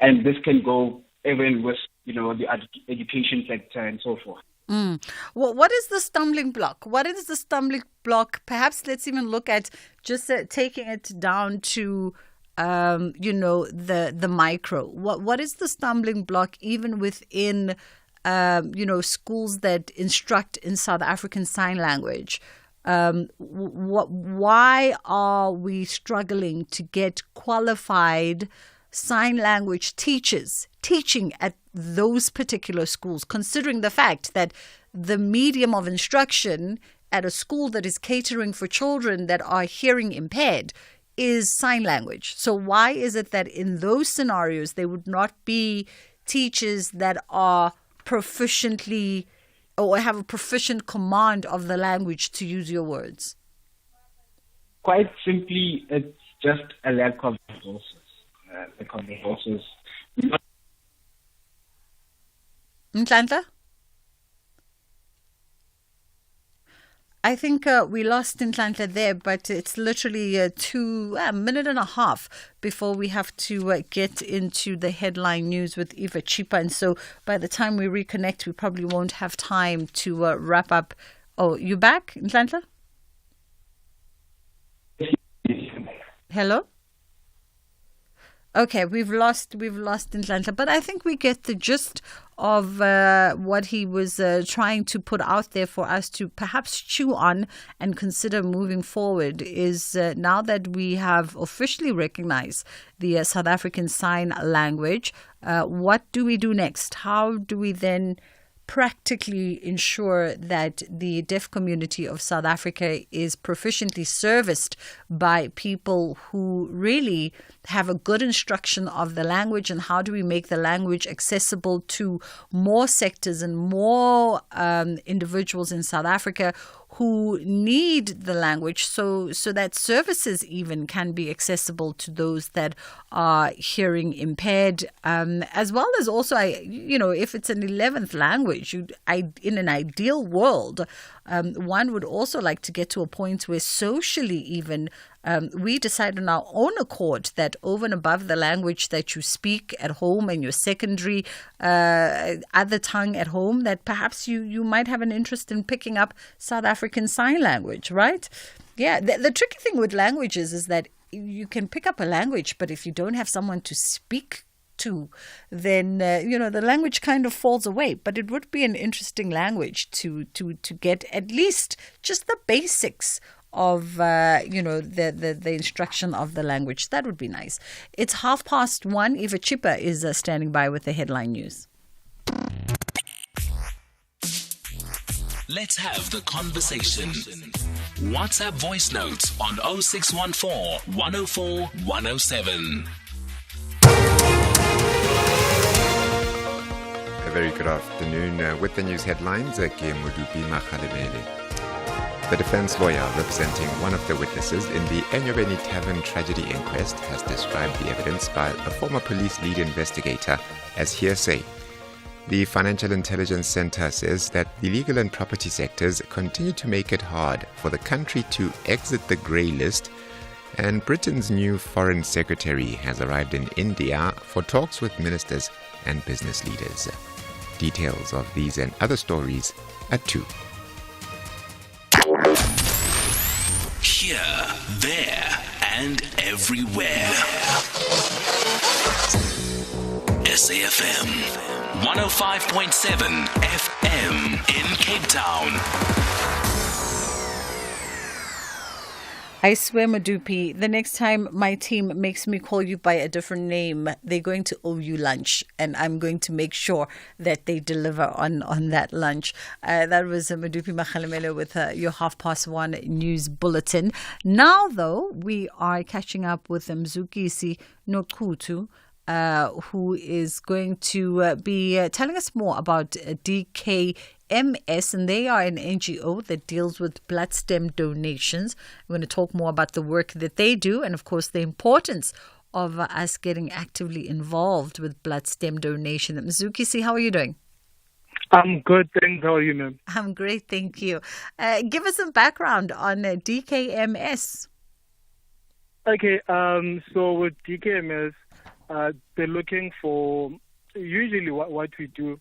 And this can go even with, the education sector and so forth. Well, what is the stumbling block? What is the stumbling block? Perhaps let's even look at just taking it down to, the micro. What is the stumbling block even within schools that instruct in South African Sign Language. Why are we struggling to get qualified sign language teachers teaching at those particular schools, considering the fact that the medium of instruction at a school that is catering for children that are hearing impaired is sign language? So why is it that in those scenarios there would not be teachers that are proficiently or have a proficient command of the language, to use your words? Quite simply, it's just a lack of resources. Nhlanhla? I think we lost Nhlanhla there, but it's literally a minute and a half before we have to get into the headline news with Eva Chipa. And so by the time we reconnect, we probably won't have time to wrap up. Oh, you back, Nhlanhla? Hello? Okay, we've lost Nhlanhla, but I think we get the gist of what he was trying to put out there for us to perhaps chew on and consider moving forward. Is now that we have officially recognized the South African Sign Language, what do we do next? How do we then practically ensure that the deaf community of South Africa is proficiently serviced by people who really have a good instruction of the language, and how do we make the language accessible to more sectors and more individuals in South Africa who need the language so that services even can be accessible to those that are hearing impaired, as well as also, if it's an 11th language, in an ideal world, one would also like to get to a point where socially even we decide on our own accord that over and above the language that you speak at home and your secondary other tongue at home, that perhaps you might have an interest in picking up South African Sign Language, right? Yeah, the tricky thing with languages is that you can pick up a language, but if you don't have someone to speak to, then the language kind of falls away. But it would be an interesting language to get at least just the basics of the instruction of the language. That would be nice. It's 1:30. Eva Chipa is standing by with the headline news. Let's have the conversation. WhatsApp voice notes on 0614 104 107. A very good afternoon. With the news headlines, Ke Modupi Makgalemele. The defense lawyer representing one of the witnesses in the Enyobeni Tavern tragedy inquest has described the evidence by a former police lead investigator as hearsay. The Financial Intelligence Center says that the legal and property sectors continue to make it hard for the country to exit the grey list, and Britain's new foreign secretary has arrived in India for talks with ministers and business leaders. Details of these and other stories at 2. Here, there, and everywhere. SAFM 105.7 FM in Cape Town. I swear, Madupi, the next time my team makes me call you by a different name, they're going to owe you lunch, and I'm going to make sure that they deliver on that lunch. That was Madupi Makgalemele with your 1:30 news bulletin. Now, though, we are catching up with Mzukisi Nokutu, who is going to be telling us more about DKMS, and they are an NGO that deals with blood stem donations. We're going to talk more about the work that they do and, of course, the importance of us getting actively involved with blood stem donation. Mzukisi, how are you doing? I'm good, thanks. How are you, ma'am? I'm great, thank you. Give us some background on DKMS. Okay, so with DKMS, they're looking for, usually what we do,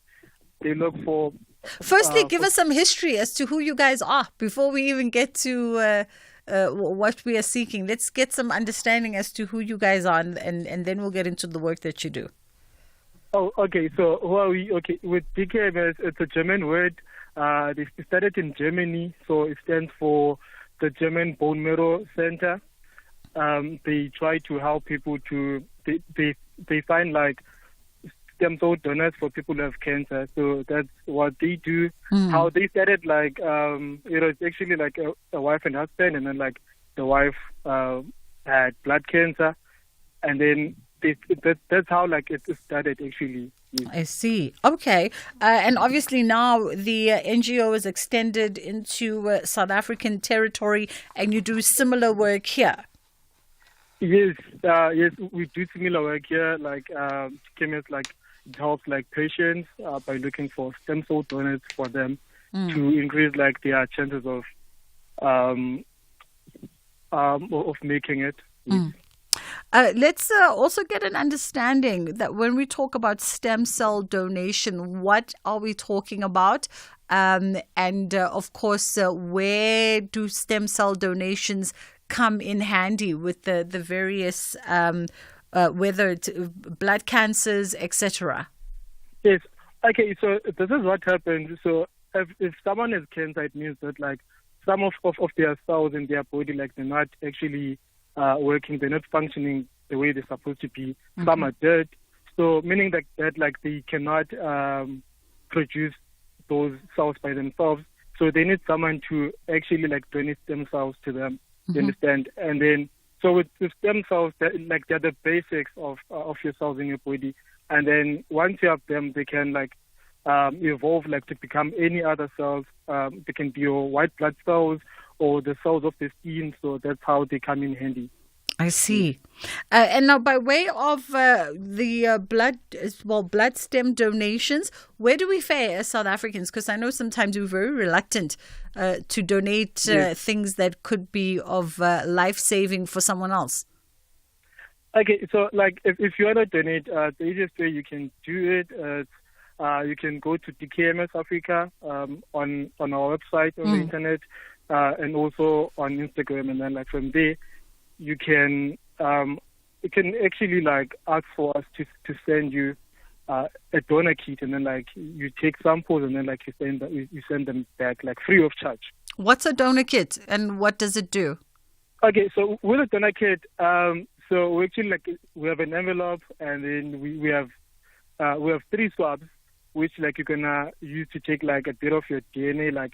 they look for... Firstly, give us some history as to who you guys are before we even get to what we are seeking. Let's get some understanding as to who you guys are, and then we'll get into the work that you do. Oh, okay. So who are we? Okay, with DKMS, it's a German word. They started in Germany, so it stands for the German Bone Marrow Center. They try to help people to they find like stem cell donors for people who have cancer. So that's what they do. How they started, like it's actually like a wife and husband, and then like the wife had blood cancer, and then that's how like it started actually. I see. Okay. And obviously now the NGO is extended into South African territory, and you do similar work here. Yes, yes, we do similar work here. Like chemists, like it helps like patients by looking for stem cell donors for them to increase like their chances of making it. Let's also get an understanding that when we talk about stem cell donation, what are we talking about? And of course, where do stem cell donations come in handy with the various, whether it's blood cancers, etc.? Yes. Okay, so this is what happens. So if someone has cancer, it means that like some of their cells in their body, like they're not actually working, they're not functioning the way they're supposed to be. Some are dead. So meaning that like they cannot produce those cells by themselves. So they need someone to actually like donate stem cells to them. You understand? And then so with stem cells, they're the basics of your cells in your body. And then once you have them, they can like evolve like to become any other cells. They can be your white blood cells or the cells of the skin. So that's how they come in handy. I see. And now, by way of the blood stem donations, where do we fare as South Africans? Because I know sometimes we're very reluctant to donate things that could be of life-saving for someone else. Okay, so like if you want to donate, the easiest way you can do it is you can go to DKMS Africa on our website on the internet and also on Instagram, and then like from there you can actually like ask for us to send you a donor kit, and then like you take samples, and then like you send them back like free of charge. What's a donor kit and what does it do? Okay, so with a donor kit, so we actually like we have an envelope, and then we have 3 swabs, which like you're gonna use to take like a bit of your DNA like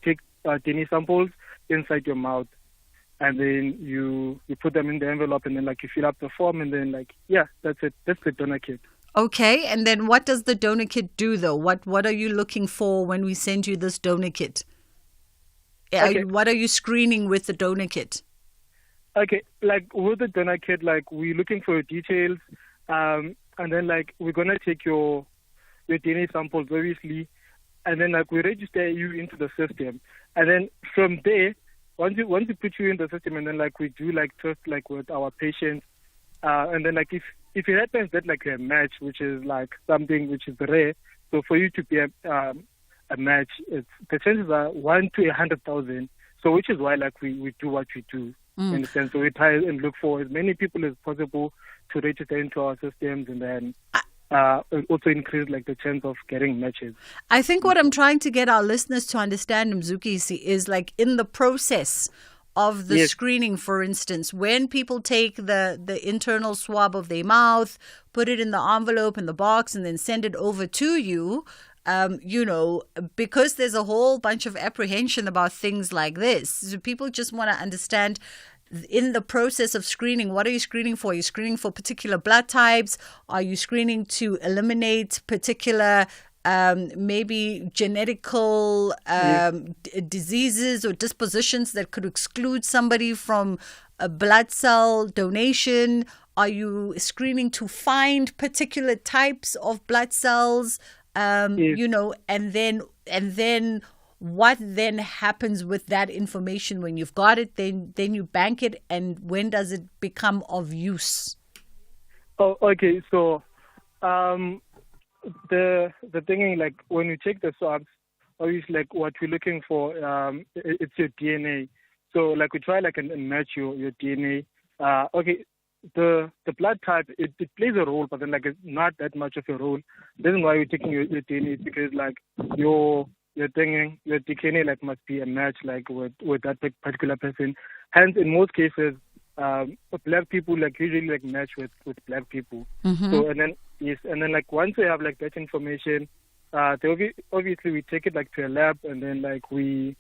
take DNA samples inside your mouth. And then you put them in the envelope, and then like you fill up the form, and then like that's it. That's the donor kit. Okay, and then what does the donor kit do though? What are you looking for when we send you this donor kit? Okay. What are you screening with the donor kit? Okay, like with the donor kit, like we're looking for your details, and then like we're gonna take your DNA samples obviously, and then like we register you into the system, and then from there. Once we put you in the system, and then like we do like tests like with our patients, and then like if it happens that like a match, which is like something which is rare, so for you to be a match, the chances are 1 to 100,000. So which is why like we do what we do. In a sense, so we try and look for as many people as possible to register into our systems, and then also increase like the chance of getting matches. I think what I'm trying to get our listeners to understand, Mzuki, is like in the process of the screening, for instance, when people take the internal swab of their mouth, put it in the envelope in the box, and then send it over to you, because there's a whole bunch of apprehension about things like this. So people just want to understand in the process of screening, what are you screening for? Are you screening for particular blood types? Are you screening to eliminate particular maybe genetical diseases or dispositions that could exclude somebody from a blood cell donation? Are you screening to find particular types of blood cells? And then what then happens with that information when you've got it? Then you bank it, and when does it become of use? Oh, okay. So the thing is, like when you take the swabs, obviously like what we're looking for, it's your DNA. So like we try like and match your DNA. Okay. the blood type, it plays a role, but then like it's not that much of a role. The reason why you're taking your DNA is because like your DNA like must be a match like with that particular person. Hence, in most cases, black people like usually like match with black people. Mm-hmm. So and then like once we have like that information, obviously we take it like to a lab, and then like we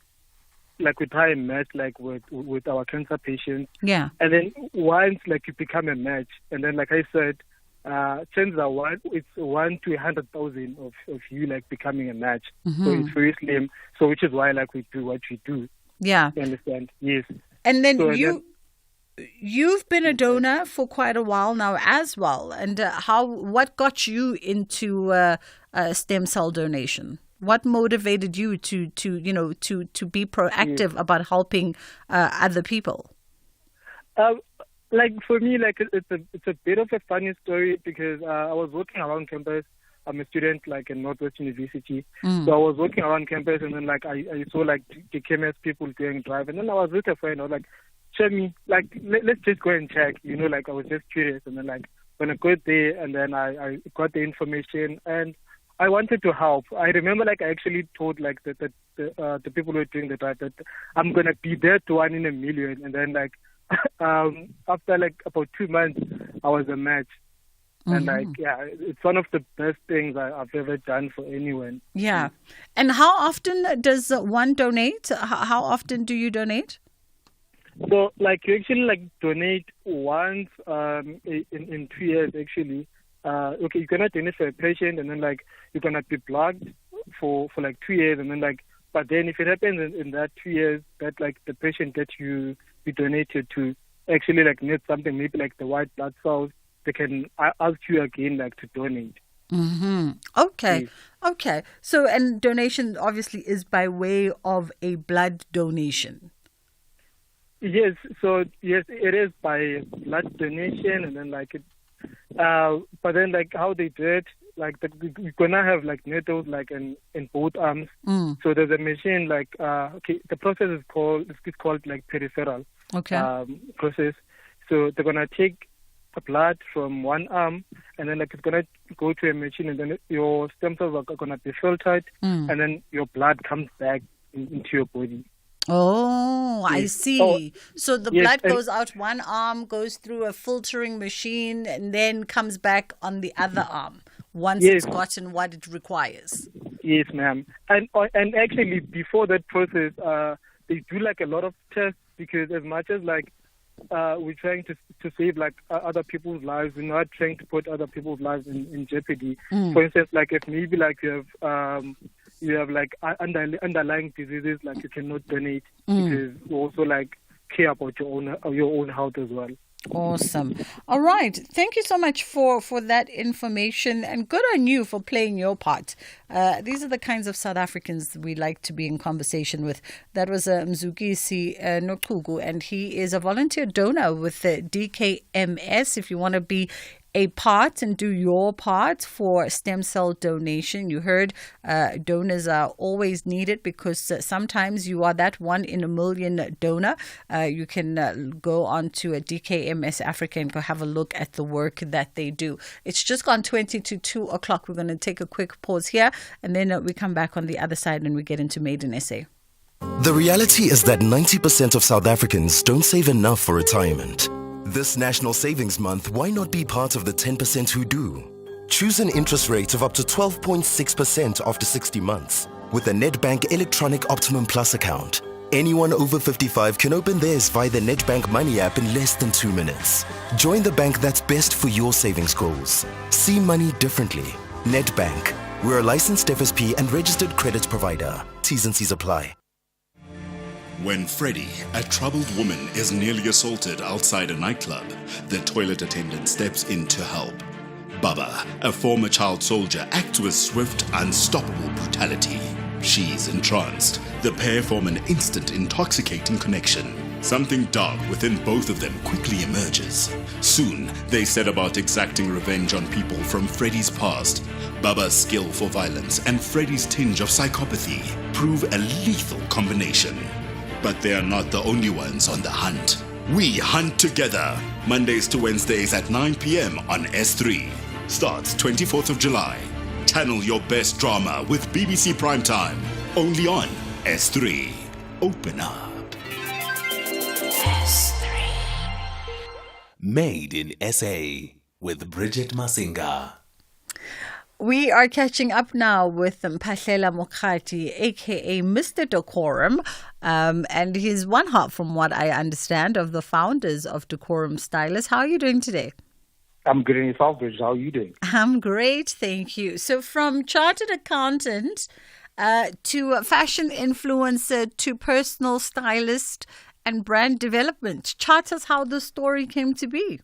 try and match like with our cancer patients. Yeah. And then once like you become a match, and then like I said, chances are it's 1 to 100,000 of you like becoming a match. Mm-hmm. So it's very slim. So which is why like we do what we do. Yeah. You understand? Yes. And then you've been a donor for quite a while now as well. And what got you into stem cell donation? What motivated you to be proactive about helping other people? Like for me, like it's a bit of a funny story because I was working around campus. I'm a student like in Northwest University, so I was working around campus, and then like I saw like the KMS people doing drive, and then I was with a friend. I was like, "Show me, like let's just go and check." Like I was just curious, and then like when I got there, and then I got the information, and I wanted to help. I remember like I actually told like the people who were doing the drive that I'm gonna be there to 1 in a million, and then like after like about 2 months, I was a match. And like, yeah, it's one of the best things I've ever done for anyone. Yeah. And how often does one donate? How often do you donate? So like you actually like donate once in 2 years actually. Okay, you're gonna donate for a patient, and then like you're gonna be blocked for like 2 years, and then like, but then if it happens in that 2 years that like the patient that you donated to actually like needs something, maybe like the white blood cells, they can ask you again like to donate. Mm-hmm. Okay. Yes. Okay. So, and donation obviously is by way of a blood donation. Yes. So yes, it is by blood donation, and then like it. But then like how they do it, like you're gonna have like needles like in both arms. So there's a machine like the process is called like peripheral. Okay. Process. So they're gonna take the blood from one arm, and then like it's gonna go to a machine, and then your stem cells are gonna be filtered, and then your blood comes back into your body. Oh, I see. So the blood goes out one arm, goes through a filtering machine, and then comes back on the other arm once it's gotten what it requires. Yes, ma'am. And actually, before that process, they do like a lot of tests, because as much as like we're trying to save like other people's lives, we're not trying to put other people's lives in jeopardy. For instance, like if maybe like you have like underlying diseases, like you cannot donate because you also like care about your own health as well. Awesome. All right. Thank you so much for that information, and good on you for playing your part. These are the kinds of South Africans we like to be in conversation with. That was Mzukisi Nokugu, and he is a volunteer donor with the DKMS. If you want to be a part and do your part for stem cell donation. You heard donors are always needed, because sometimes you are that 1 in a million donor. You can go on to a DKMS Africa and go have a look at the work that they do. It's just gone 20 to 2 o'clock. We're going to take a quick pause here, and then we come back on the other side and we get into Maiden SA. The reality is that 90% of South Africans don't save enough for retirement. This National Savings Month, why not be part of the 10% who do? Choose an interest rate of up to 12.6% after 60 months with the Nedbank Electronic Optimum Plus account. Anyone over 55 can open theirs via the Nedbank Money app in less than 2 minutes. Join the bank that's best for your savings goals. See money differently. Nedbank. We're a licensed FSP and registered credit provider. T's and C's apply. When Freddie, a troubled woman, is nearly assaulted outside a nightclub, the toilet attendant steps in to help. Baba, a former child soldier, acts with swift, unstoppable brutality. She's entranced. The pair form an instant, intoxicating connection. Something dark within both of them quickly emerges. Soon, they set about exacting revenge on people from Freddie's past. Baba's skill for violence and Freddie's tinge of psychopathy prove a lethal combination. But they are not the only ones on the hunt. We hunt together. Mondays to Wednesdays at 9 p.m. on S3. Starts 24th of July. Channel your best drama with BBC Primetime. Only on S3. Open up. S3. Made in SA with Bridget Masinga. We are catching up now with Mpahlela Mokhati, a.k.a. Mr. Decorum, and he's one half, from what I understand, of the founders of Decorum Stylists. How are you doing today? I'm good in yourself, Bridget. How are you doing? I'm great, thank you. So from chartered accountant to fashion influencer to personal stylist and brand development, chart us how the story came to be.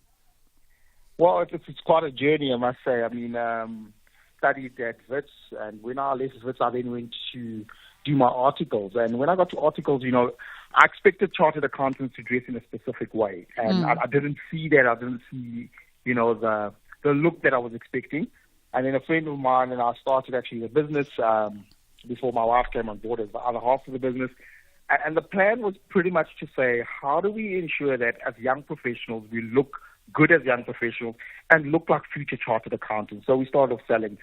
Well, it's quite a journey, I must say. I mean, studied at Wits, and when I left Wits, I then went to do my articles. And when I got to articles, I expected chartered accountants to dress in a specific way. And I didn't see that. I didn't see, the look that I was expecting. And then a friend of mine and I started actually the business before my wife came on board as the other half of the business. And the plan was pretty much to say, how do we ensure that as young professionals, we look good as young professionals and look like future chartered accountants? So we started off selling,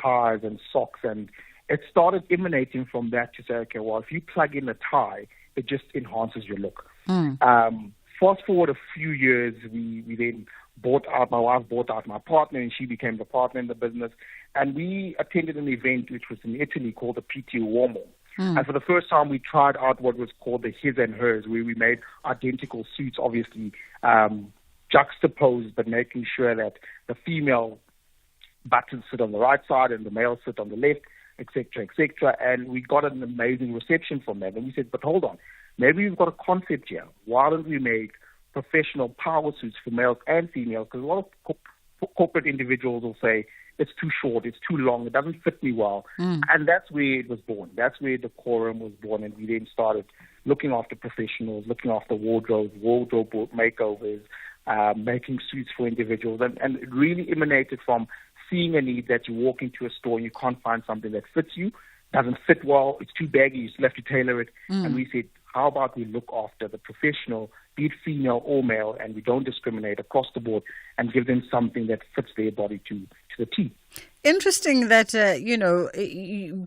ties and socks, and it started emanating from that to say, okay, well, if you plug in a tie, it just enhances your look. Fast forward a few years, we then my wife bought out my partner, and she became the partner in the business. And we attended an event which was in Italy called the PT Uomo. And for the first time, we tried out what was called the his and hers, where we made identical suits, obviously juxtaposed, but making sure that the female buttons sit on the right side and the male sit on the left, etc., etc. And we got an amazing reception from that. And we said, but hold on, maybe we've got a concept here. Why don't we make professional power suits for males and females? Because a lot of corporate individuals will say, it's too short, it's too long, it doesn't fit me well. And that's where it was born. That's where Decorum was born. And we then started looking after professionals, looking after wardrobe makeovers, making suits for individuals. And it really emanated from seeing a need that you walk into a store and you can't find something that fits you, doesn't fit well, it's too baggy, you still have to tailor it. And we said, how about we look after the professional, be it female or male, and we don't discriminate across the board and give them something that fits their body to the T. Interesting that,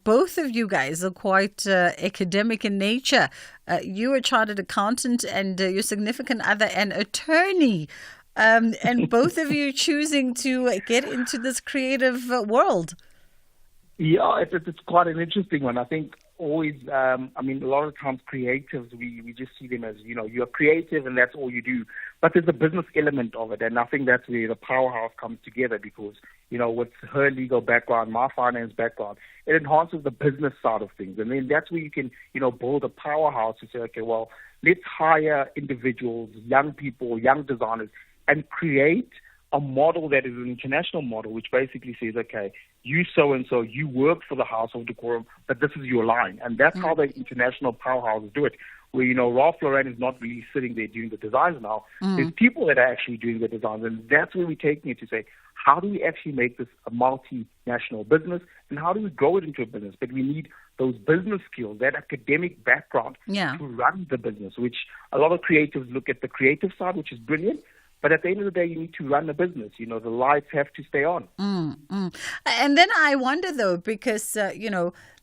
both of you guys are quite academic in nature. You're a chartered accountant and your significant other an attorney. And both of you choosing to get into this creative world. Yeah, it's quite an interesting one. I think always, a lot of times creatives, we just see them as, you're creative and that's all you do. But there's a business element of it. And I think that's where the powerhouse comes together because, with her legal background, my finance background, it enhances the business side of things. And then that's where you can, build a powerhouse to say, okay, well, let's hire individuals, young people, young designers, and create a model that is an international model, which basically says, okay, you so-and-so, you work for the House of Decorum, but this is your line. And that's how the international powerhouses do it, where, Ralph Lauren is not really sitting there doing the designs now. There's people that are actually doing the designs, and that's where we're taking it to say, how do we actually make this a multinational business, and how do we grow it into a business? But we need those business skills, that academic background to run the business, which a lot of creatives look at the creative side, which is brilliant. But at the end of the day, you need to run a business. The lights have to stay on. And then I wonder, though, because,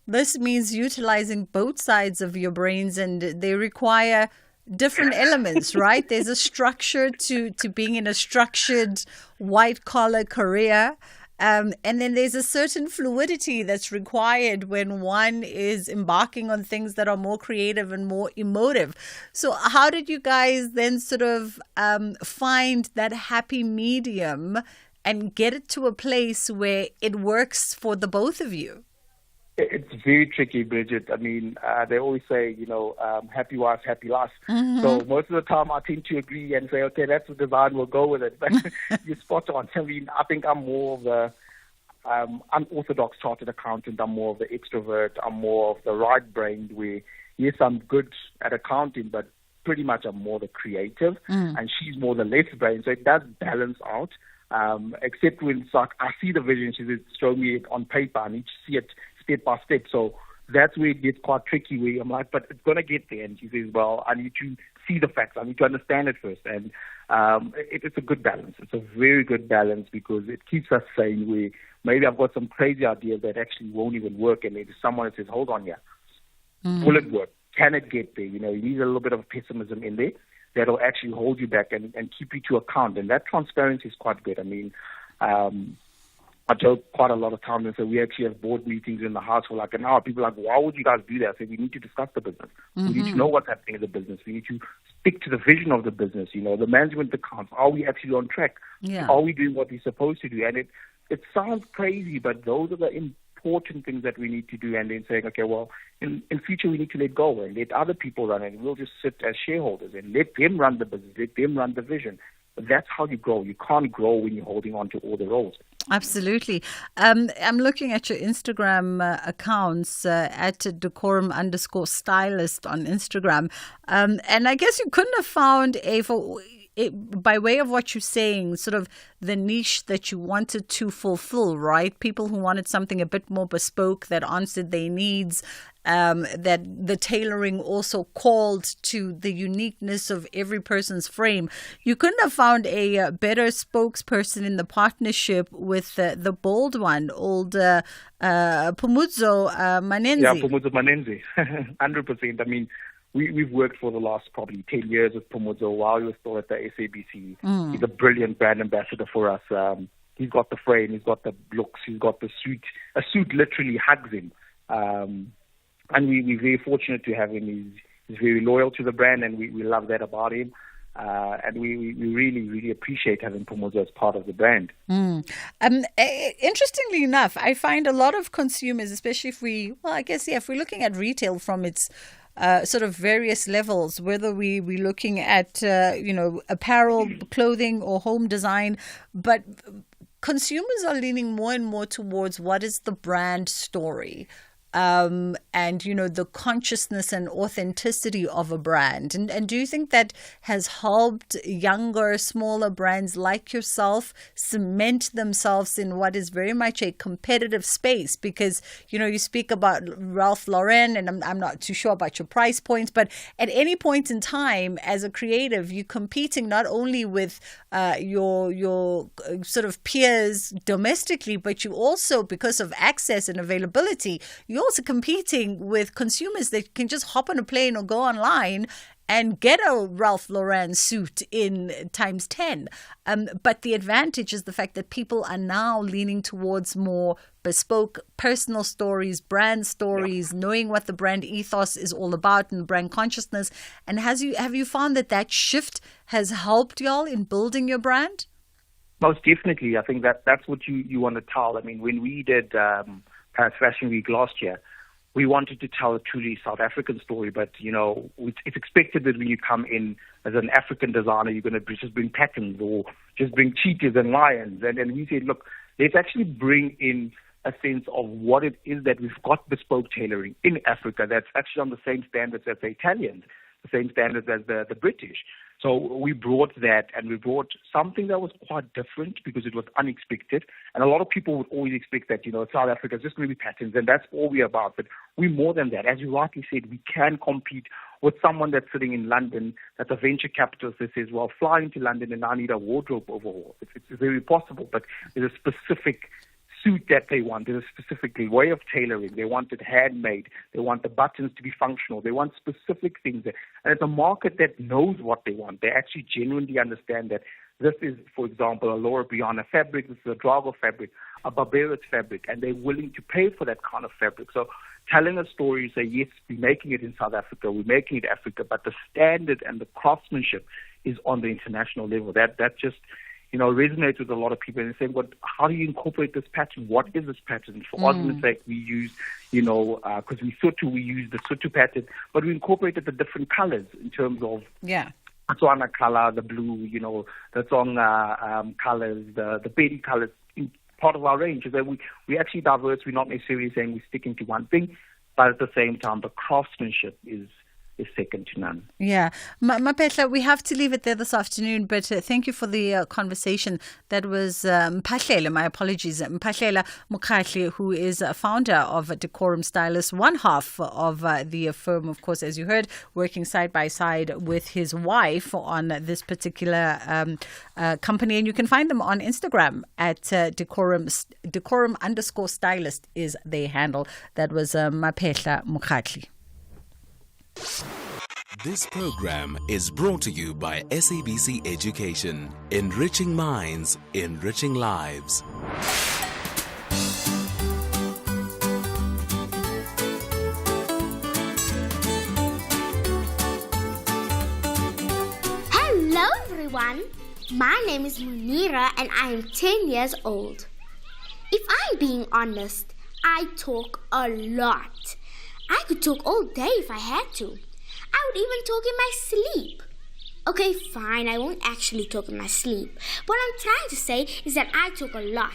this means utilizing both sides of your brains and they require different elements, right? There's a structure to being in a structured white-collar career. And then there's a certain fluidity that's required when one is embarking on things that are more creative and more emotive. So how did you guys then sort of find that happy medium and get it to a place where it works for the both of you? It's very tricky, Bridget. They always say, happy wife, happy life. So most of the time I tend to agree and say, okay, that's the design, we'll go with it. But you're spot on. I think I'm more of the unorthodox chartered accountant. I'm more of the extrovert. I'm more of the right-brained where, yes, I'm good at accounting, but pretty much I'm more the creative. And she's more the left-brained. So it does balance out. Except when it's like, I see the vision, she says, show me it on paper. I need to see it step by step. So that's where it gets quite tricky, where I'm like, but it's going to get there. And she says, well, I need to see the facts. I need to understand it first. And it's a good balance. It's a very good balance because it keeps us sane where maybe I've got some crazy ideas that actually won't even work. And there's someone that says, hold on here. Will it work? Can it get there? You need a little bit of pessimism in there that'll actually hold you back and keep you to account. And that transparency is quite good. I mean, I joke quite a lot of times and say we actually have board meetings in the house for like an hour. People are like, why would you guys do that? I say we need to discuss the business. We need to know what's happening in the business. We need to stick to the vision of the business, the management accounts. Are we actually on track? Yeah. Are we doing what we're supposed to do? And it sounds crazy, but those are the important things that we need to do. And then saying, okay, well, in future we need to let go and let other people run it. And we'll just sit as shareholders and let them run the business, let them run the vision. But that's how you grow. You can't grow when you're holding on to all the roles. Absolutely. I'm looking at your Instagram accounts at decorum_stylist on Instagram. And I guess you couldn't have found by way of what you're saying, sort of the niche that you wanted to fulfill, right? People who wanted something a bit more bespoke that answered their needs, that the tailoring also called to the uniqueness of every person's frame. You couldn't have found a better spokesperson in the partnership with the bold one, old Phumudzo Manenzi. Yeah, Phumudzo Manenzi, 100%. I mean, we've worked for the last probably 10 years with Phumudzo while he was still at the SABC. He's a brilliant brand ambassador for us. He's got the frame, he's got the looks, he's got the suit. A suit literally hugs him. And we're very fortunate to have him. He's very loyal to the brand, and we love that about him. And we really, really appreciate having Phumudzo as part of the brand. Interestingly enough, I find a lot of consumers, especially if we're looking at retail from its sort of various levels, whether we're looking at, apparel, clothing, or home design, but consumers are leaning more and more towards what is the brand story. And, the consciousness and authenticity of a brand. And do you think that has helped younger, smaller brands like yourself cement themselves in what is very much a competitive space? Because, you speak about Ralph Lauren, and I'm not too sure about your price points, but at any point in time as a creative, you're competing not only with your sort of peers domestically, but you also, because of access and availability, you're also competing with consumers that can just hop on a plane or go online and get a Ralph Lauren suit in times 10. But the advantage is the fact that people are now leaning towards more bespoke personal stories, brand stories, knowing what the brand ethos is all about and brand consciousness. And have you found that shift has helped y'all in building your brand? Most definitely. I think that's what you want to tell. I mean, when we did Paris Fashion Week last year, we wanted to tell a truly South African story, but, it's expected that when you come in as an African designer, you're going to just bring patterns or just bring cheetahs and lions. And we said, look, let's actually bring in a sense of what it is that we've got bespoke tailoring in Africa that's actually on the same standards as the Italians, the same standards as the British. So we brought that, and we brought something that was quite different because it was unexpected. And a lot of people would always expect that, South Africa is just going to be patterns, and that's all we're about. But we're more than that. As you rightly said, we can compete with someone that's sitting in London, that's a venture capitalist that says, well, fly into London and I need a wardrobe overhaul. It's very possible, but there's a specific suit that they want. There's a specific way of tailoring. They want it handmade. They want the buttons to be functional. They want specific things. And it's a market that knows what they want. They actually genuinely understand that this is, for example, a Laura Brianna fabric. This is a Drago fabric, a Barbados fabric, and they're willing to pay for that kind of fabric. So telling a story, say, yes, we're making it in South Africa, we're making it in Africa, but the standard and the craftsmanship is on the international level. That just resonates with a lot of people, and they say, "What? How do you incorporate this pattern? What is this pattern?" For argument's sake, we use, because we use the Sotho pattern, but we incorporated the different colors in terms of Botswana color, the blue, the Tsonga colors, the berry colors in part of our range. Is that we actually diverse. We're not necessarily saying we're sticking to one thing, but at the same time, the craftsmanship is is second to none. Yeah. Mapehla, we have to leave it there this afternoon, but thank you for the conversation. That was Mpahlela, my apologies, Mpahlela Mokhatli, who is a founder of Decorum Stylist, one half of the firm, of course, as you heard, working side by side with his wife on this particular company. And you can find them on Instagram at Decorum_Stylist is their handle. That was Mapehla Mokhatli. This program is brought to you by SABC Education, enriching minds, enriching lives. Hello everyone, my name is Munira and I am 10 years old. If I'm being honest, I talk a lot. I could talk all day if I had to. I would even talk in my sleep. Okay, fine, I won't actually talk in my sleep. What I'm trying to say is that I talk a lot.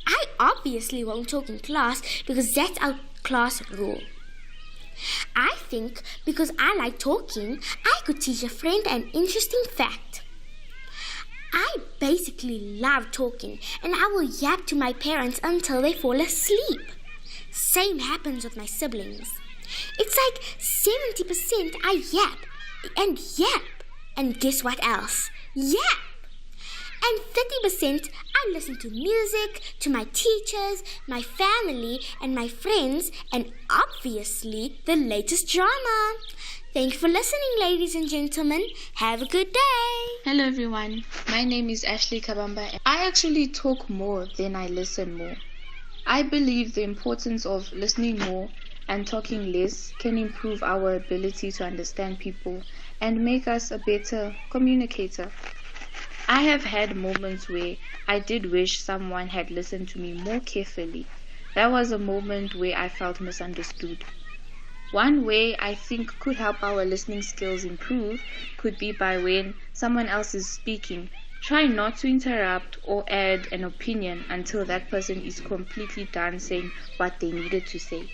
I obviously won't talk in class because that's our class rule. I think because I like talking, I could teach a friend an interesting fact. I basically love talking and I will yap to my parents until they fall asleep. Same happens with my siblings. It's like 70% I yap. And guess what else? Yap! And 30% I listen to music, to my teachers, my family, and my friends, and obviously the latest drama. Thank you for listening, ladies and gentlemen. Have a good day. Hello, everyone. My name is Ashley Kabamba. I actually talk more than I listen more. I believe the importance of listening more and talking less can improve our ability to understand people and make us a better communicator. I have had moments where I did wish someone had listened to me more carefully. That was a moment where I felt misunderstood. One way I think could help our listening skills improve could be by when someone else is speaking, try not to interrupt or add an opinion until that person is completely done saying what they needed to say.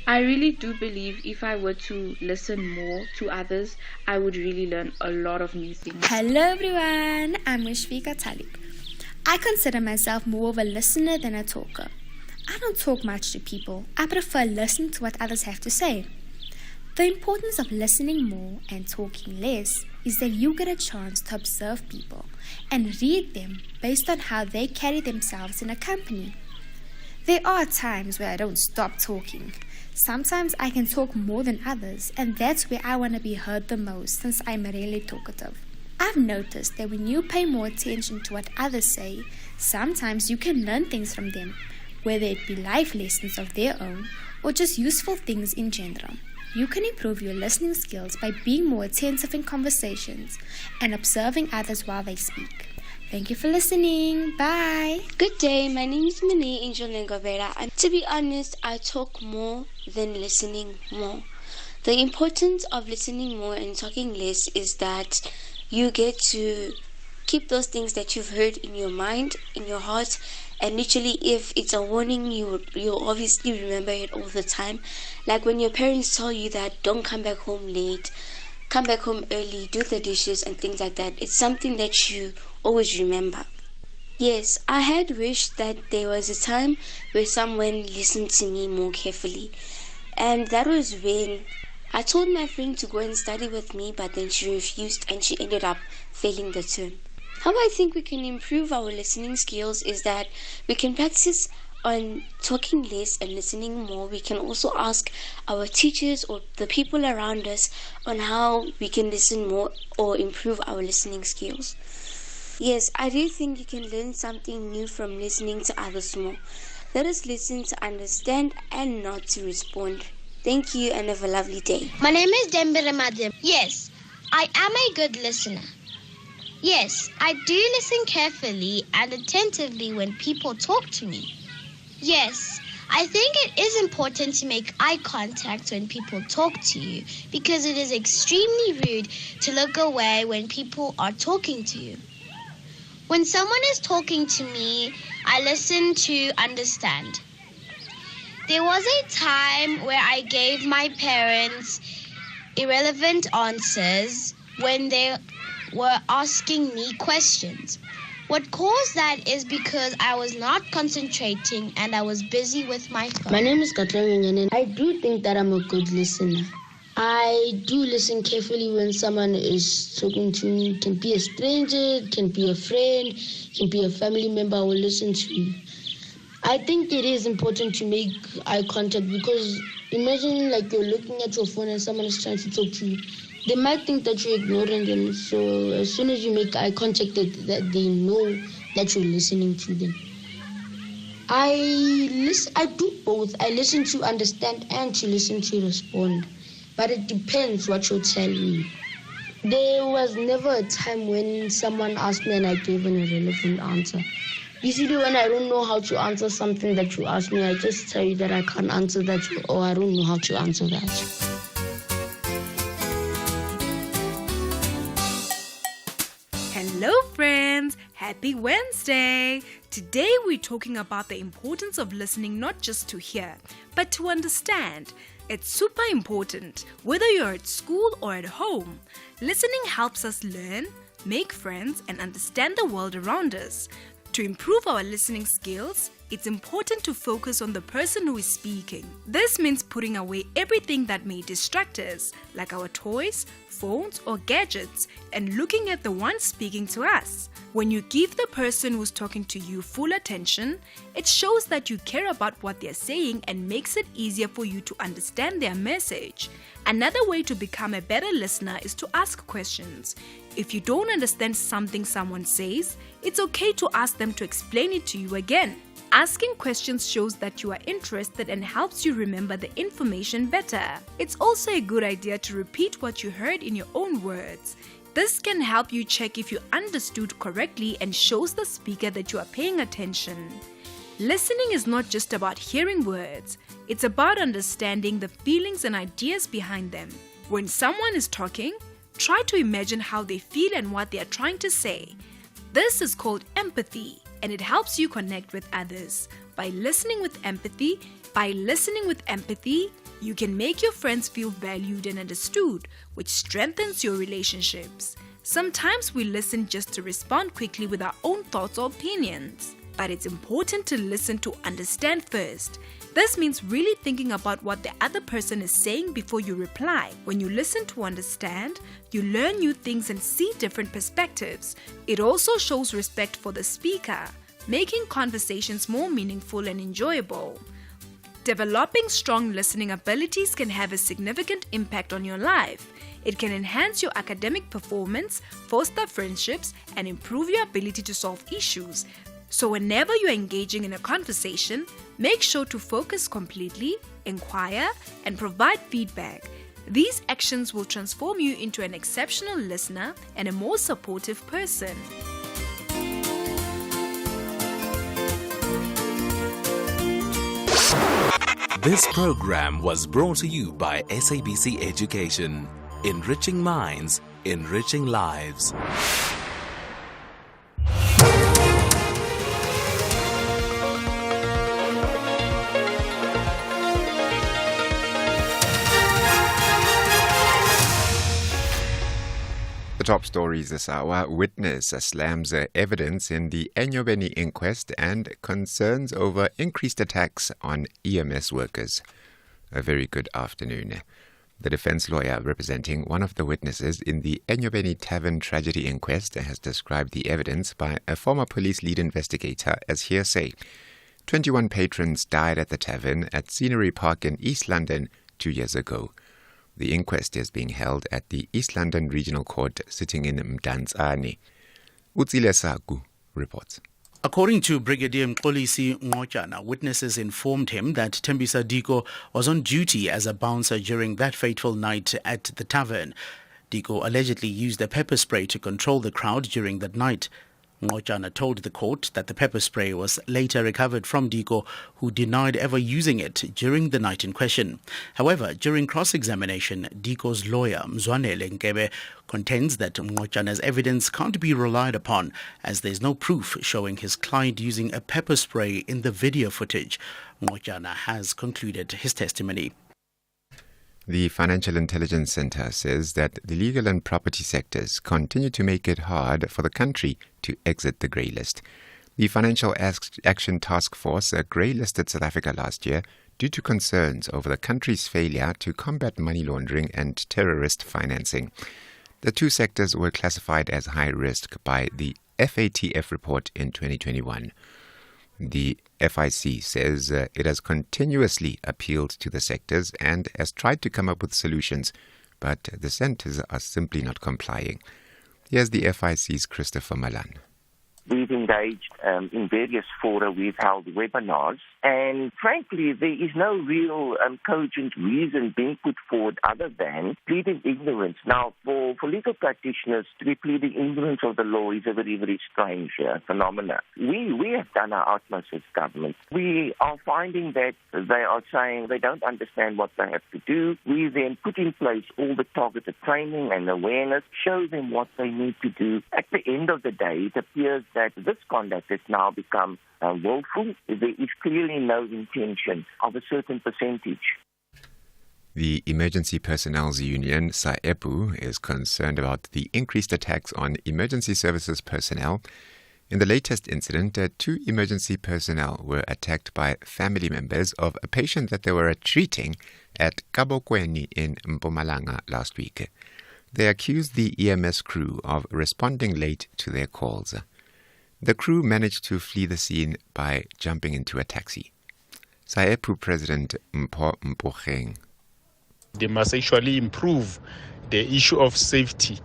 I really do believe if I were to listen more to others, I would really learn a lot of new things. Hello everyone, I'm Rishvika Talib. I consider myself more of a listener than a talker. I don't talk much to people. I prefer listening to what others have to say. The importance of listening more and talking less is that you get a chance to observe people and read them based on how they carry themselves in a company. There are times where I don't stop talking. Sometimes I can talk more than others, and that's where I want to be heard the most since I'm really talkative. I've noticed that when you pay more attention to what others say, sometimes you can learn things from them, whether it be life lessons of their own or just useful things in general. You can improve your listening skills by being more attentive in conversations and observing others while they speak. Thank you for listening. Bye. Good day. My name is Mene Angel Ngavera. And to be honest, I talk more than listening more. The importance of listening more and talking less is that you get to keep those things that you've heard in your mind, in your heart, and literally if it's a warning, you'll obviously remember it all the time. Like when your parents tell you that don't come back home late, come back home early, do the dishes and things like that. It's something that you always remember. Yes, I had wished that there was a time where someone listened to me more carefully. And that was when I told my friend to go and study with me, but then she refused and she ended up failing the term. How I think we can improve our listening skills is that we can practice on talking less and listening more. We can also ask our teachers or the people around us on how we can listen more or improve our listening skills. Yes, I do think you can learn something new from listening to others more. Let us listen to understand and not to respond. Thank you and have a lovely day. My name is Dembele Madem. Yes, I am a good listener. Yes, I do listen carefully and attentively when people talk to me. Yes, I think it is important to make eye contact when people talk to you because it is extremely rude to look away when people are talking to you. When someone is talking to me, I listen to understand. There was a time where I gave my parents irrelevant answers when they were asking me questions. What caused that is because I was not concentrating and I was busy with my phone. My name is Katlawinyane and I do think that I'm a good listener. I do listen carefully when someone is talking to me. It can be a stranger, it can be a friend, it can be a family member. I will listen to you. I think it is important to make eye contact because imagine like you're looking at your phone and someone is trying to talk to you. They might think that you're ignoring them. So as soon as you make eye contact, that they know that you're listening to them. I do both. I listen to understand and to listen to respond. But it depends what you're telling me. There was never a time when someone asked me and I gave an irrelevant answer. Usually when I don't know how to answer something that you ask me, I just tell you that I can't answer that or I don't know how to answer that. Hello friends, happy Wednesday! Today we're talking about the importance of listening not just to hear, but to understand. It's super important, whether you're at school or at home. Listening helps us learn, make friends, and understand the world around us. To improve our listening skills, it's important to focus on the person who is speaking. This means putting away everything that may distract us, like our toys, phones, or gadgets, and looking at the one speaking to us. When you give the person who's talking to you full attention, it shows that you care about what they're saying and makes it easier for you to understand their message. Another way to become a better listener is to ask questions. If you don't understand something someone says, it's okay to ask them to explain it to you again. Asking questions shows that you are interested and helps you remember the information better. It's also a good idea to repeat what you heard in your own words. This can help you check if you understood correctly and shows the speaker that you are paying attention. Listening is not just about hearing words, it's about understanding the feelings and ideas behind them. When someone is talking, try to imagine how they feel and what they are trying to say. This is called empathy, and it helps you connect with others. By listening with empathy, you can make your friends feel valued and understood, which strengthens your relationships. Sometimes we listen just to respond quickly with our own thoughts or opinions. But it's important to listen to understand first. This means really thinking about what the other person is saying before you reply. When you listen to understand, you learn new things and see different perspectives. It also shows respect for the speaker, making conversations more meaningful and enjoyable. Developing strong listening abilities can have a significant impact on your life. It can enhance your academic performance, foster friendships, and improve your ability to solve issues. So whenever you're engaging in a conversation, make sure to focus completely, inquire, and provide feedback. These actions will transform you into an exceptional listener and a more supportive person. This program was brought to you by SABC Education. Enriching minds, enriching lives. The top stories this hour: witness slams evidence in the Enyobeni inquest and concerns over increased attacks on EMS workers. A very good afternoon. The defense lawyer representing one of the witnesses in the Enyobeni Tavern tragedy inquest has described the evidence by a former police lead investigator as hearsay. 21 patrons died at the tavern at Scenery Park in East London 2 years ago. The inquest is being held at the East London Regional Court sitting in Mdantsane. Utsile Saku reports. According to Brigadier Mxolisi Ngojana, witnesses informed him that Tembisa Diko was on duty as a bouncer during that fateful night at the tavern. Diko allegedly used a pepper spray to control the crowd during that night. Ngojana told the court that the pepper spray was later recovered from Diko, who denied ever using it during the night in question. However, during cross-examination, Diko's lawyer, Mzwanele Nkebe, contends that Ngojana's evidence can't be relied upon as there's no proof showing his client using a pepper spray in the video footage. Ngojana has concluded his testimony. The Financial Intelligence Center says that the legal and property sectors continue to make it hard for the country to exit the grey list. The Financial Action Task Force grey-listed South Africa last year due to concerns over the country's failure to combat money laundering and terrorist financing. The two sectors were classified as high risk by the FATF report in 2021. The FIC says it has continuously appealed to the sectors and has tried to come up with solutions, but the centers are simply not complying. Here's the FIC's Christopher Malan. We've engaged in various fora, we've held webinars, and frankly, there is no real cogent reason being put forward other than pleading ignorance. Now, for legal practitioners to be pleading ignorance of the law is a very, very strange phenomenon. We have done our utmost as government. We are finding that they are saying they don't understand what they have to do. We then put in place all the targeted training and awareness, show them what they need to do. At the end of the day, it appears that this conduct has now become willful. There is clearly no intention of a certain percentage. The Emergency Personnel's Union, SAEPU, is concerned about the increased attacks on emergency services personnel. In the latest incident, 2 emergency personnel were attacked by family members of a patient that they were treating at Kabokweni in Mpumalanga last week. They accused the EMS crew of responding late to their calls. The crew managed to flee the scene by jumping into a taxi. SAEPU President Mpho Mpocheng. They must actually improve the issue of safety.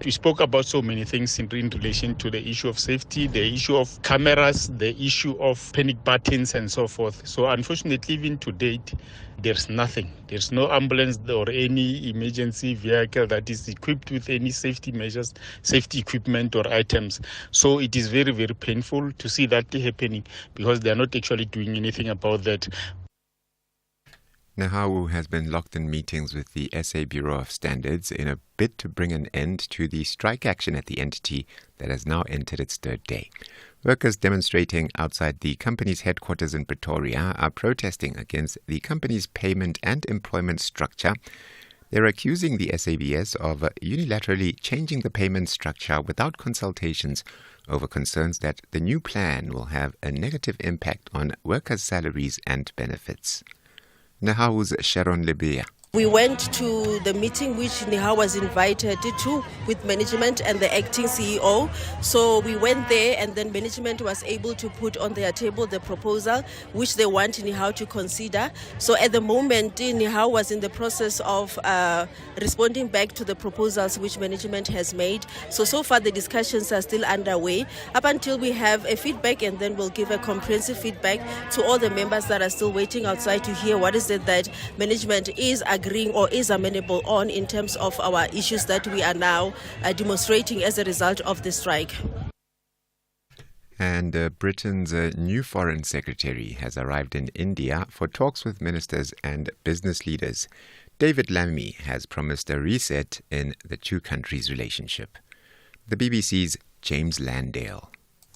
We spoke about so many things in relation to the issue of safety, the issue of cameras, the issue of panic buttons and so forth. So unfortunately, even to date, there's nothing. There's no ambulance or any emergency vehicle that is equipped with any safety measures, safety equipment or items. So it is very, very painful to see that happening because they're not actually doing anything about that. Nehawu has been locked in meetings with the SA Bureau of Standards in a bid to bring an end to the strike action at the entity that has now entered its third day. Workers demonstrating outside the company's headquarters in Pretoria are protesting against the company's payment and employment structure. They're accusing the SABS of unilaterally changing the payment structure without consultations over concerns that the new plan will have a negative impact on workers' salaries and benefits. Nehawu's Sharon Lebea. We went to the meeting which Neha was invited to with management and the acting CEO. So we went there and then management was able to put on their table the proposal which they want Neha to consider. So at the moment, Neha was in the process of responding back to the proposals which management has made. So far the discussions are still underway up until we have a feedback, and then we'll give a comprehensive feedback to all the members that are still waiting outside to hear what is it that management is agreeing or is amenable on in terms of our issues that we are now demonstrating as a result of the strike. And Britain's new Foreign Secretary has arrived in India for talks with ministers and business leaders. David Lammy has promised a reset in the two countries' relationship. The BBC's James Landale.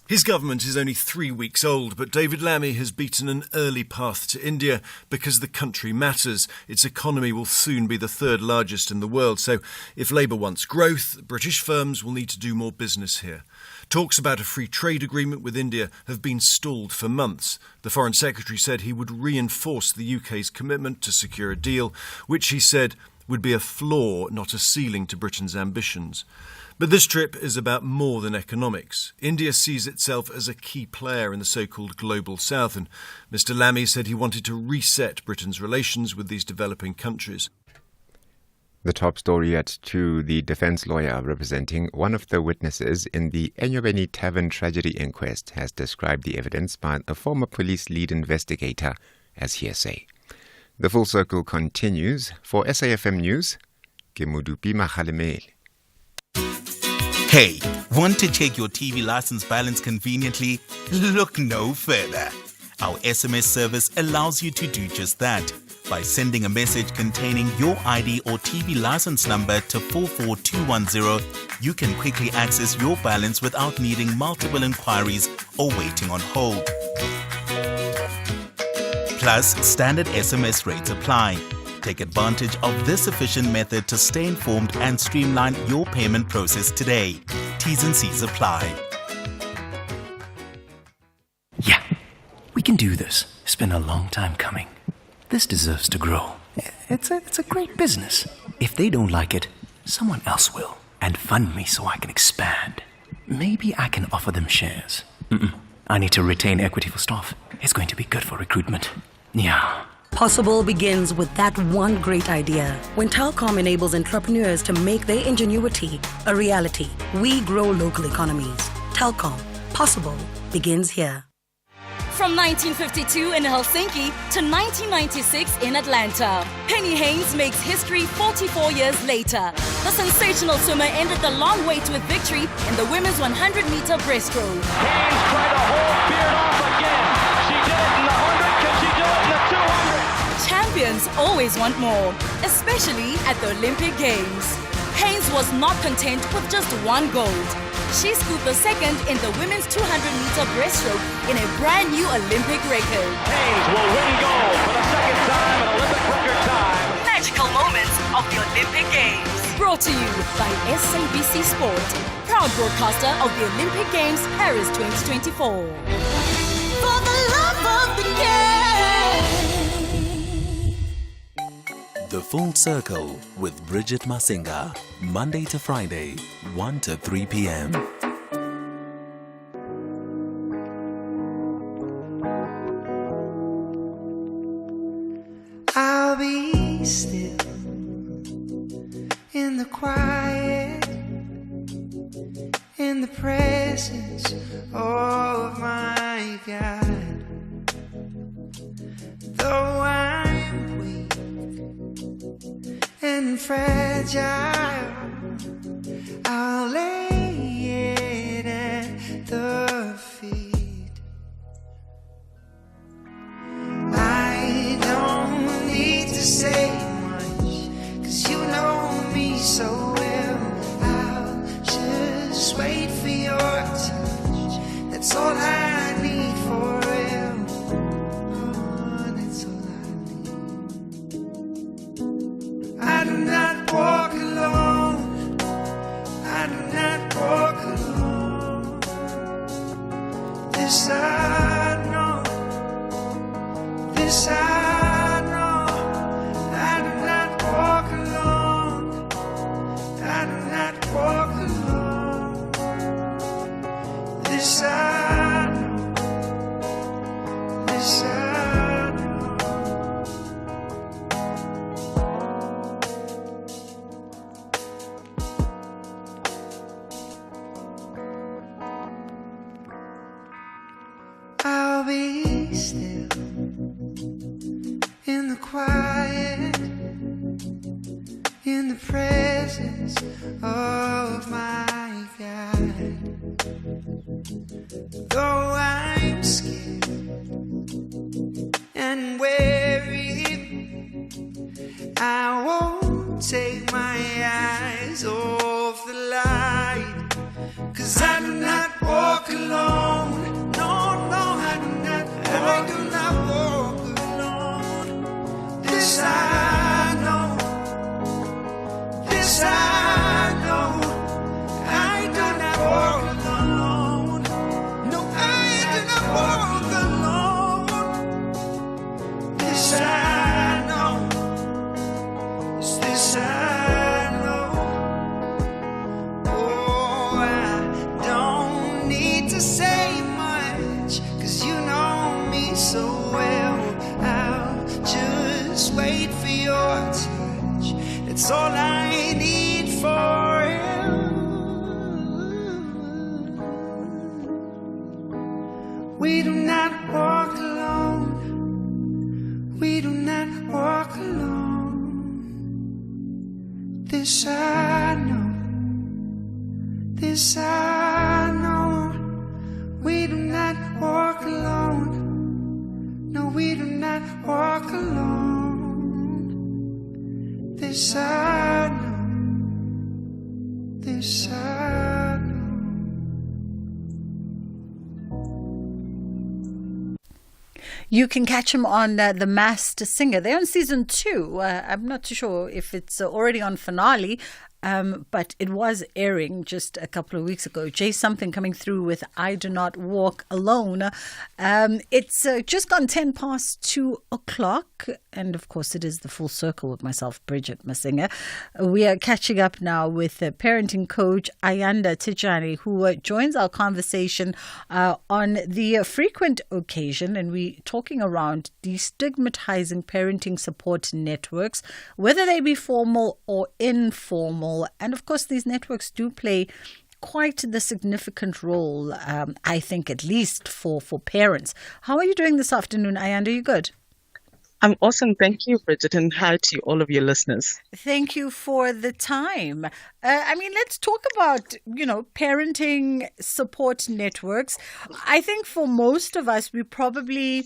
His government is only 3 weeks old, but David Lammy has beaten an early path to India because the country matters. Its economy will soon be the third largest in the world, so if Labour wants growth, British firms will need to do more business here. Talks about a free trade agreement with India have been stalled for months. The Foreign Secretary said he would reinforce the UK's commitment to secure a deal, which he said would be a floor, not a ceiling to Britain's ambitions. But this trip is about more than economics. India sees itself as a key player in the so-called global south, and Mr. Lammy said he wanted to reset Britain's relations with these developing countries. The top story at 2, the defence lawyer representing one of the witnesses in the Enyobeni Tavern tragedy inquest has described the evidence by a former police lead investigator as hearsay. The Full Circle continues. For SAFM News, Kemudupi Mahalemele. Hey, want to check your TV license balance conveniently? Look no further. Our SMS service allows you to do just that. By sending a message containing your ID or TV license number to 44210, you can quickly access your balance without needing multiple inquiries or waiting on hold. Plus, standard SMS rates apply. Take advantage of this efficient method to stay informed and streamline your payment process today. T's and C's apply. Yeah, we can do this. It's been a long time coming. This deserves to grow. It's a great business. If they don't like it, someone else will. And fund me so I can expand. Maybe I can offer them shares. I need to retain equity for staff. It's going to be good for recruitment. Yeah. Possible begins with that one great idea. When Telkom enables entrepreneurs to make their ingenuity a reality, we grow local economies. Telkom. Possible begins here. From 1952 in Helsinki to 1996 in Atlanta, Penny Haynes makes history 44 years later. The sensational swimmer ended the long wait with victory in the women's 100-meter breaststroke. Haynes tried to hold Beard off again. She did it in the 100. Can she do it in the 200? Champions always want more, especially at the Olympic Games. Haynes was not content with just one gold. She scooped the second in the women's 200-meter breaststroke in a brand new Olympic record. Haynes will win gold for the second time, an Olympic record time. Magical moments of the Olympic Games. Brought to you by SABC Sport, proud broadcaster of the Olympic Games Paris 2024. For the love of the game. The Full Circle with Bridget Masinga, Monday to Friday, 1 to 3 p.m. I'll be still in the quiet, in the presence of my God. Though I'm weak and fragile, I'll lay it at the feet. I don't need to say much, 'cause you know me so well. I'll just wait for your touch. That's all I need forever. Oh, that's all I do not walk alone. I do not walk alone. This I know. This I know. I do not walk alone. I do not walk alone. This I know. This I know. I'll be still in the quiet, in the presence of my God. Though I'm scared and weary, I won't take my eyes off the light, 'cause I do not walk alone. No, I do not walk alone. This I know. This I know. I do not walk alone. No, I do not walk alone. This I know. This I know. Oh, I don't need to say much, 'cause you know me so well. I'll just wait for your touch. It's all I need forever. We do not walk alone. We do not walk alone. This I know. This I know. We do not walk alone. No, we do not walk alone. This I know. This I know. You can catch him on The Masked Singer. They're on season 2. I'm not too sure if it's already on finale. But it was airing just a couple of weeks ago. Jay Something coming through with I Do Not Walk Alone. It's just gone 10 past 2 o'clock. And of course, it is the full circle with myself, Bridget Masinga. We are catching up now with parenting coach Ayanda Tijani, who joins our conversation on the frequent occasion. And we're talking around destigmatizing parenting support networks, whether they be formal or informal. And of course, these networks do play quite the significant role, I think, at least for parents. How are you doing this afternoon, Ayanda? Are you good? I'm awesome. Thank you, Bridget, and hi to all of your listeners. Thank you for the time. Let's talk about, parenting support networks. I think for most of us, we probably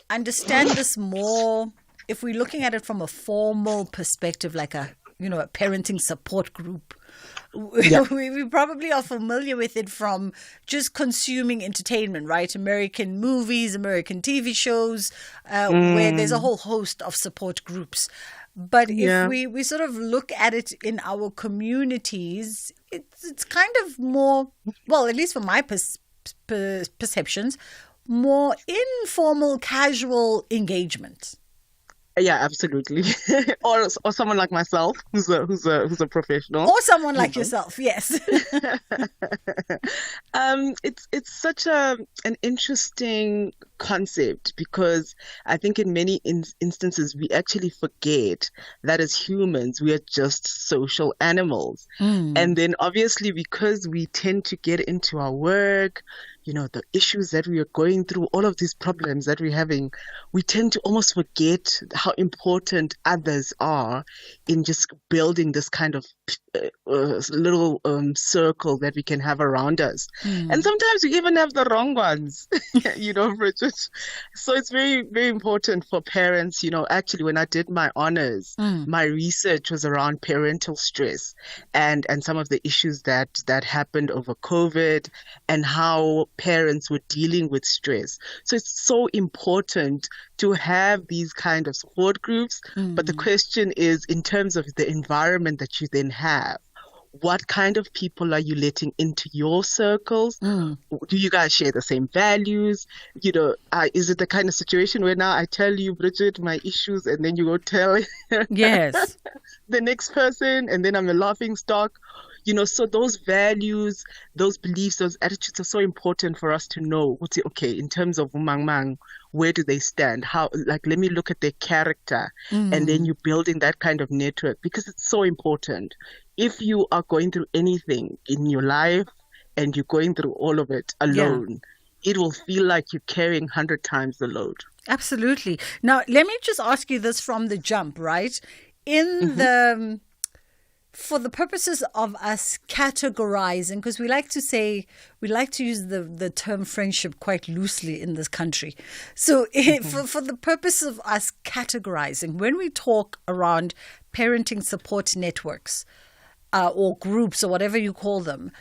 understand this more if we're looking at it from a formal perspective, like a parenting support group. Yeah. We probably are familiar with it from just consuming entertainment, right? American movies, American TV shows, where there's a whole host of support groups. But if we sort of look at it in our communities, it's kind of more, well, at least from my perceptions, more informal, casual engagement. Yeah, absolutely. or someone like myself, who's a professional, or someone like yourself. Yes. It's such an interesting concept, because I think in many instances we actually forget that as humans we are just social animals, and then obviously because we tend to get into our work, the issues that we are going through, all of these problems that we're having, we tend to almost forget how important others are in just building this kind of little circle that we can have around us. And sometimes we even have the wrong ones, Bridget. So it's very, very important for parents. Actually, when I did my honors, my research was around parental stress and some of the issues that happened over COVID and how parents were dealing with stress. So it's so important to have these kind of support groups. But the question is, in terms of the environment that you then have, what kind of people are you letting into your circles? Do you guys share the same values? Is it the kind of situation where now I tell you, Bridget, my issues, and then you go tell yes the next person, and then I'm a laughing stock? So those values, those beliefs, those attitudes are so important for us to know. Okay, in terms of Mang, where do they stand? Let me look at their character, and then you building that kind of network, because it's so important. If you are going through anything in your life and you're going through all of it alone, it will feel like you're carrying 100 times the load. Absolutely. Now, let me just ask you this from the jump, right? For the purposes of us categorizing, because we like to use the term friendship quite loosely in this country. So for the purpose of us categorizing, when we talk around parenting support networks or groups or whatever you call them,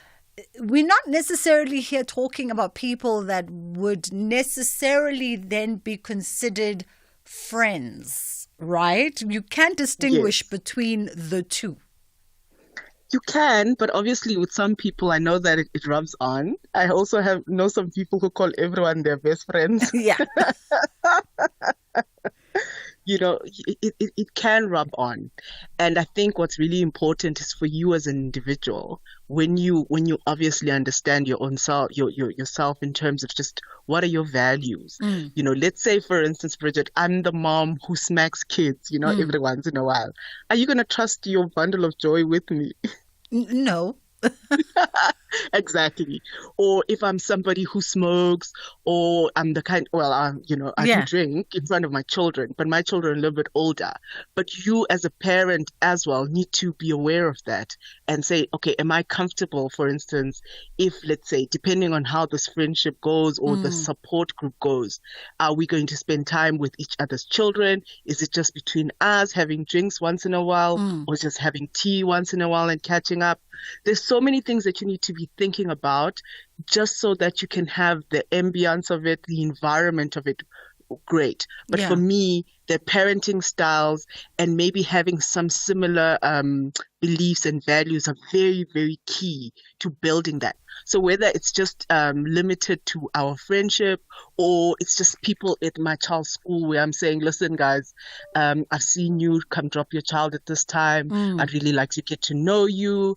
we're not necessarily here talking about people that would necessarily then be considered friends, right? You can't distinguish between the two. You can, but obviously with some people, I know that it rubs on. I also know some people who call everyone their best friends. Yeah. It can rub on. And I think what's really important is for you as an individual, when you obviously understand your own self, yourself in terms of just what are your values. Let's say, for instance, Bridget, I'm the mom who smacks kids, every once in a while. Are you going to trust your bundle of joy with me? No. Exactly. Or if I'm somebody who smokes, or I'm the kind, I do drink in front of my children, but my children are a little bit older. But you as a parent as well need to be aware of that and say, okay, am I comfortable, for instance, if, let's say, depending on how this friendship goes or the support group goes, are we going to spend time with each other's children? Is it just between us having drinks once in a while, or just having tea once in a while and catching up? There's so many things that you need to be thinking about, just so that you can have the ambience of it, the environment of it, great. But for me, their parenting styles and maybe having some similar beliefs and values are very, very key to building that. So whether it's just limited to our friendship, or it's just people at my child's school where I'm saying, listen, guys, I've seen you, come drop your child at this time. I'd really like to get to know you,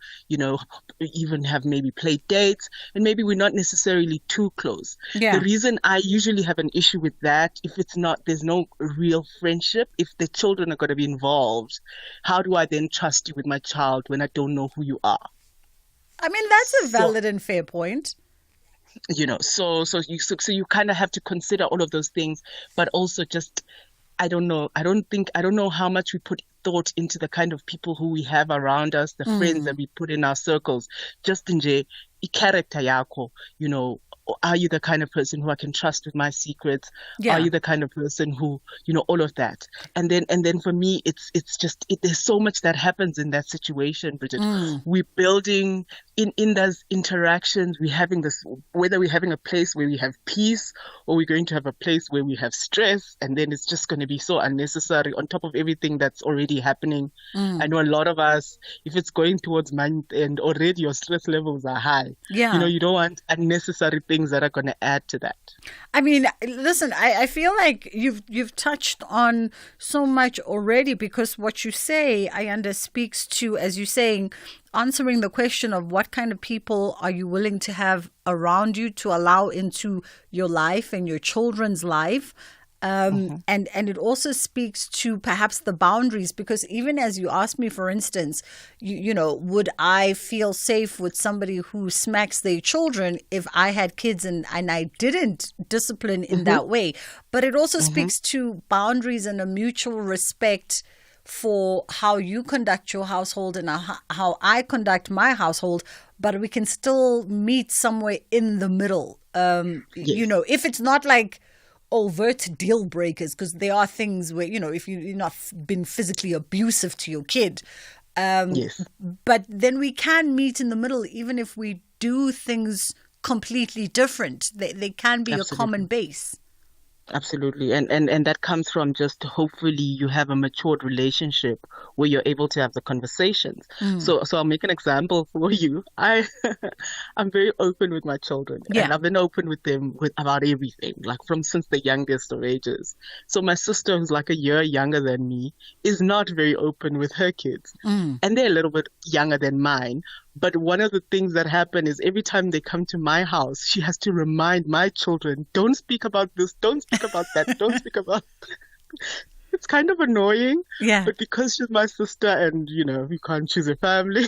even have maybe play dates. And maybe we're not necessarily too close. Yeah. The reason I usually have an issue with that, if it's not, there's no real friendship, if the children are going to be involved, how do I then trust you with my child when I don't know who you are? I mean, that's a valid and fair point. So you kind of have to consider all of those things, but also just, I don't know how much we put thought into the kind of people who we have around us, the friends that we put in our circles. Just in character yako, are you the kind of person who I can trust with my secrets? Yeah. Are you the kind of person who, all of that? And then for me, it's just, there's so much that happens in that situation, Bridget. We're building in those interactions, we're having this, whether we're having a place where we have peace or we're going to have a place where we have stress, and then it's just going to be so unnecessary on top of everything that's already happening. I know a lot of us, if it's going towards month end, already your stress levels are high. Yeah. You don't want unnecessary things that are going to add to that. I mean, listen, I feel like you've touched on so much already, because what you say, speaks to, as you're saying, answering the question of what kind of people are you willing to have around you to allow into your life and your children's life. And it also speaks to perhaps the boundaries, because even as you asked me, for instance, would I feel safe with somebody who smacks their children if I had kids and I didn't discipline in that way? But it also speaks to boundaries and a mutual respect for how you conduct your household and how I conduct my household, but we can still meet somewhere in the middle. If it's not like overt deal breakers, because there are things where, if you've not been physically abusive to your kid, but then we can meet in the middle, even if we do things completely different. They can be a common base. Absolutely. And that comes from just, hopefully you have a matured relationship where you're able to have the conversations. So I'll make an example for you. I'm very open with my children, and I've been open with them about everything, like since the youngest of ages. So my sister, who's like a year younger than me, is not very open with her kids, and they're a little bit younger than mine. But one of the things that happen is every time they come to my house, she has to remind my children, don't speak about this, don't speak about that, don't speak about... It's kind of annoying. Yeah. But because she's my sister and, we can't choose a family.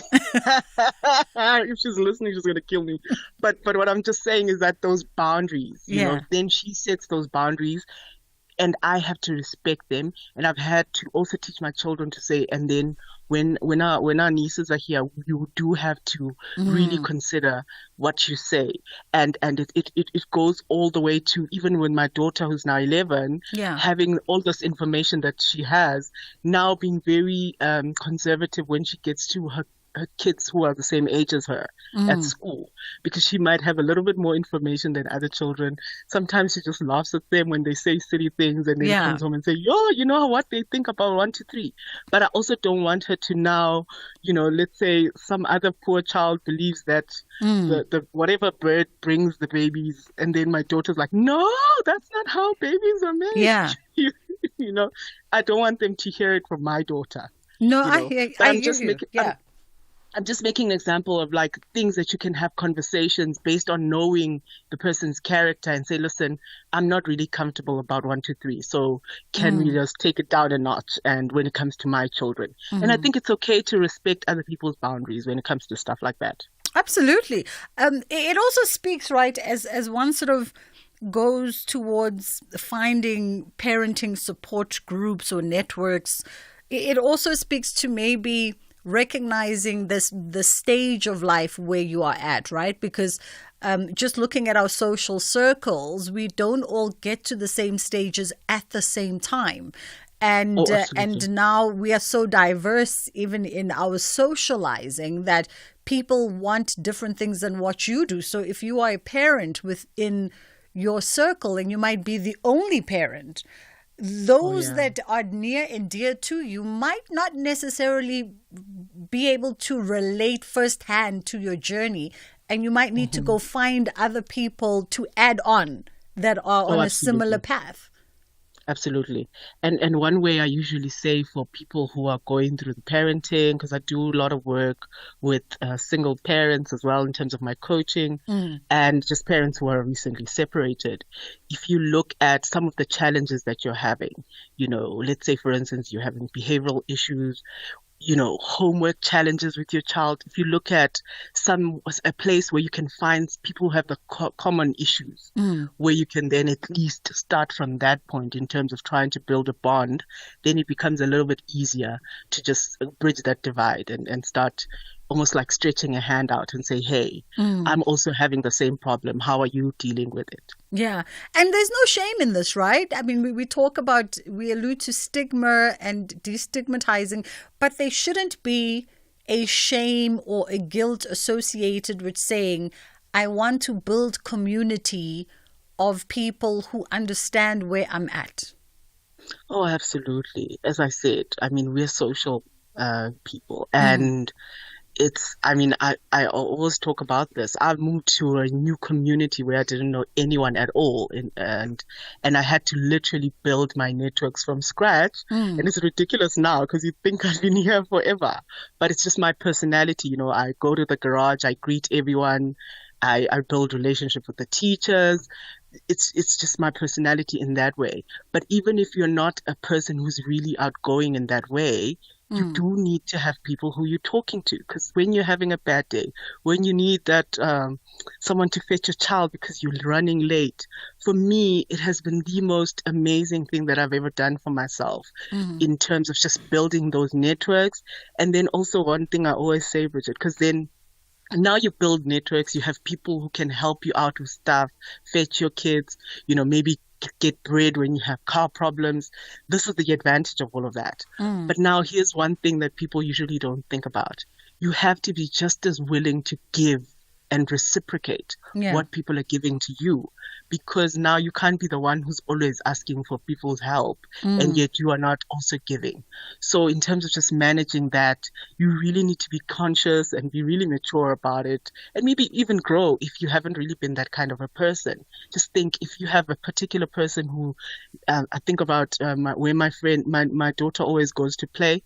If she's listening, she's going to kill me. But what I'm just saying is that those boundaries, then she sets those boundaries, and I have to respect them. And I've had to also teach my children to say, and then when our nieces are here, you do have to really consider what you say. And it goes all the way to even when my daughter, who's now 11, having all this information that she has, now being very conservative when she gets to her kids who are the same age as her at school, because she might have a little bit more information than other children. Sometimes she just laughs at them when they say silly things, and then comes home and say, you know what they think about 1, 2, 3. But I also don't want her to now, let's say some other poor child believes that the whatever bird brings the babies, and then my daughter's like, no, that's not how babies are made. Yeah. I don't want them to hear it from my daughter. No, I hear you. I'm just making an example of like things that you can have conversations based on knowing the person's character and say, listen, I'm not really comfortable about 1, 2, 3. So can we just take it down a notch? And when it comes to my children, and I think it's okay to respect other people's boundaries when it comes to stuff like that. Absolutely. It also speaks, right, as one sort of goes towards finding parenting support groups or networks. It also speaks to maybe recognizing the stage of life where you are at, right? Because just looking at our social circles, we don't all get to the same stages at the same time. And and now we are so diverse even in our socializing that people want different things than what you do. So if you are a parent within your circle and you might be the only parent, those that are near and dear to you might not necessarily be able to relate firsthand to your journey, and you might need to go find other people to add on that are on a similar path. Absolutely. And one way I usually say for people who are going through the parenting, because I do a lot of work with single parents as well in terms of my coaching, and just parents who are recently separated. If you look at some of the challenges that you're having, let's say, for instance, you're having behavioral issues, homework challenges with your child. If you look at a place where you can find people who have the common issues, where you can then at least start from that point in terms of trying to build a bond, then it becomes a little bit easier to just bridge that divide and start almost like stretching a hand out and say, hey, I'm also having the same problem. How are you dealing with it? Yeah. And there's no shame in this, right? I mean, we allude to stigma and destigmatizing, but there shouldn't be a shame or a guilt associated with saying, I want to build community of people who understand where I'm at. Oh, absolutely. As I said, I mean, we're social people, and I always talk about this. I've moved to a new community where I didn't know anyone at all. And I had to literally build my networks from scratch. And it's ridiculous now because you think I've been here forever. But it's just my personality. I go to the garage, I greet everyone, I build relationships with the teachers. It's just my personality in that way. But even if you're not a person who's really outgoing in that way, you do need to have people who you're talking to, because when you're having a bad day, when you need that someone to fetch your child because you're running late, for me, it has been the most amazing thing that I've ever done for myself in terms of just building those networks. And then also one thing I always say, Bridget, because then now you build networks, you have people who can help you out with stuff, fetch your kids, maybe get bread when you have car problems. This is the advantage of all of that. But now here's one thing that people usually don't think about. You have to be just as willing to give and reciprocate what people are giving to you, because now you can't be the one who's always asking for people's help and yet you are not also giving. So in terms of just managing that, you really need to be conscious and be really mature about it, and maybe even grow if you haven't really been that kind of a person. Just think, if you have a particular person who I think about where my daughter always goes to play,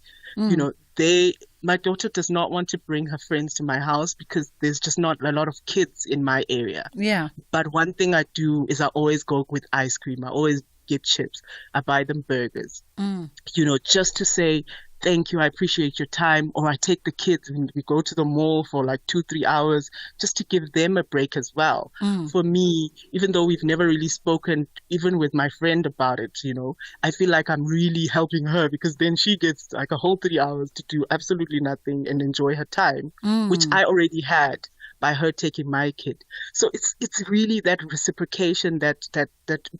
my daughter does not want to bring her friends to my house because there's just not a lot of kids in my area. Yeah. But one thing I do is I always go with ice cream. I always get chips. I buy them burgers, just to say, thank you, I appreciate your time. Or I take the kids and we go to the mall for like 2-3 hours just to give them a break as well. For me, even though we've never really spoken, even with my friend about it, I feel like I'm really helping her, because then she gets like a whole 3 hours to do absolutely nothing and enjoy her time, which I already had by her taking my kid. So it's really that reciprocation, that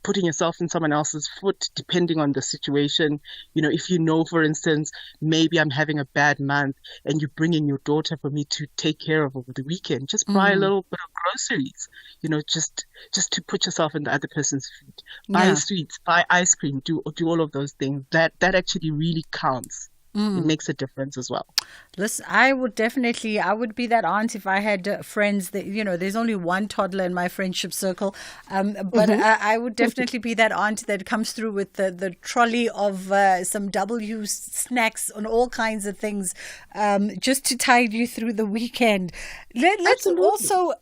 putting yourself in someone else's foot, depending on the situation. If for instance, maybe I'm having a bad month and you bring in your daughter for me to take care of over the weekend, just buy a little bit of groceries, just to put yourself in the other person's feet. Buy sweets, buy ice cream, do all of those things. That actually really counts. It makes a difference as well. Listen, I would be that aunt if I had friends that, there's only one toddler in my friendship circle. But I would definitely be that aunt that comes through with the trolley of some W snacks and all kinds of things, just to tide you through the weekend. Let's also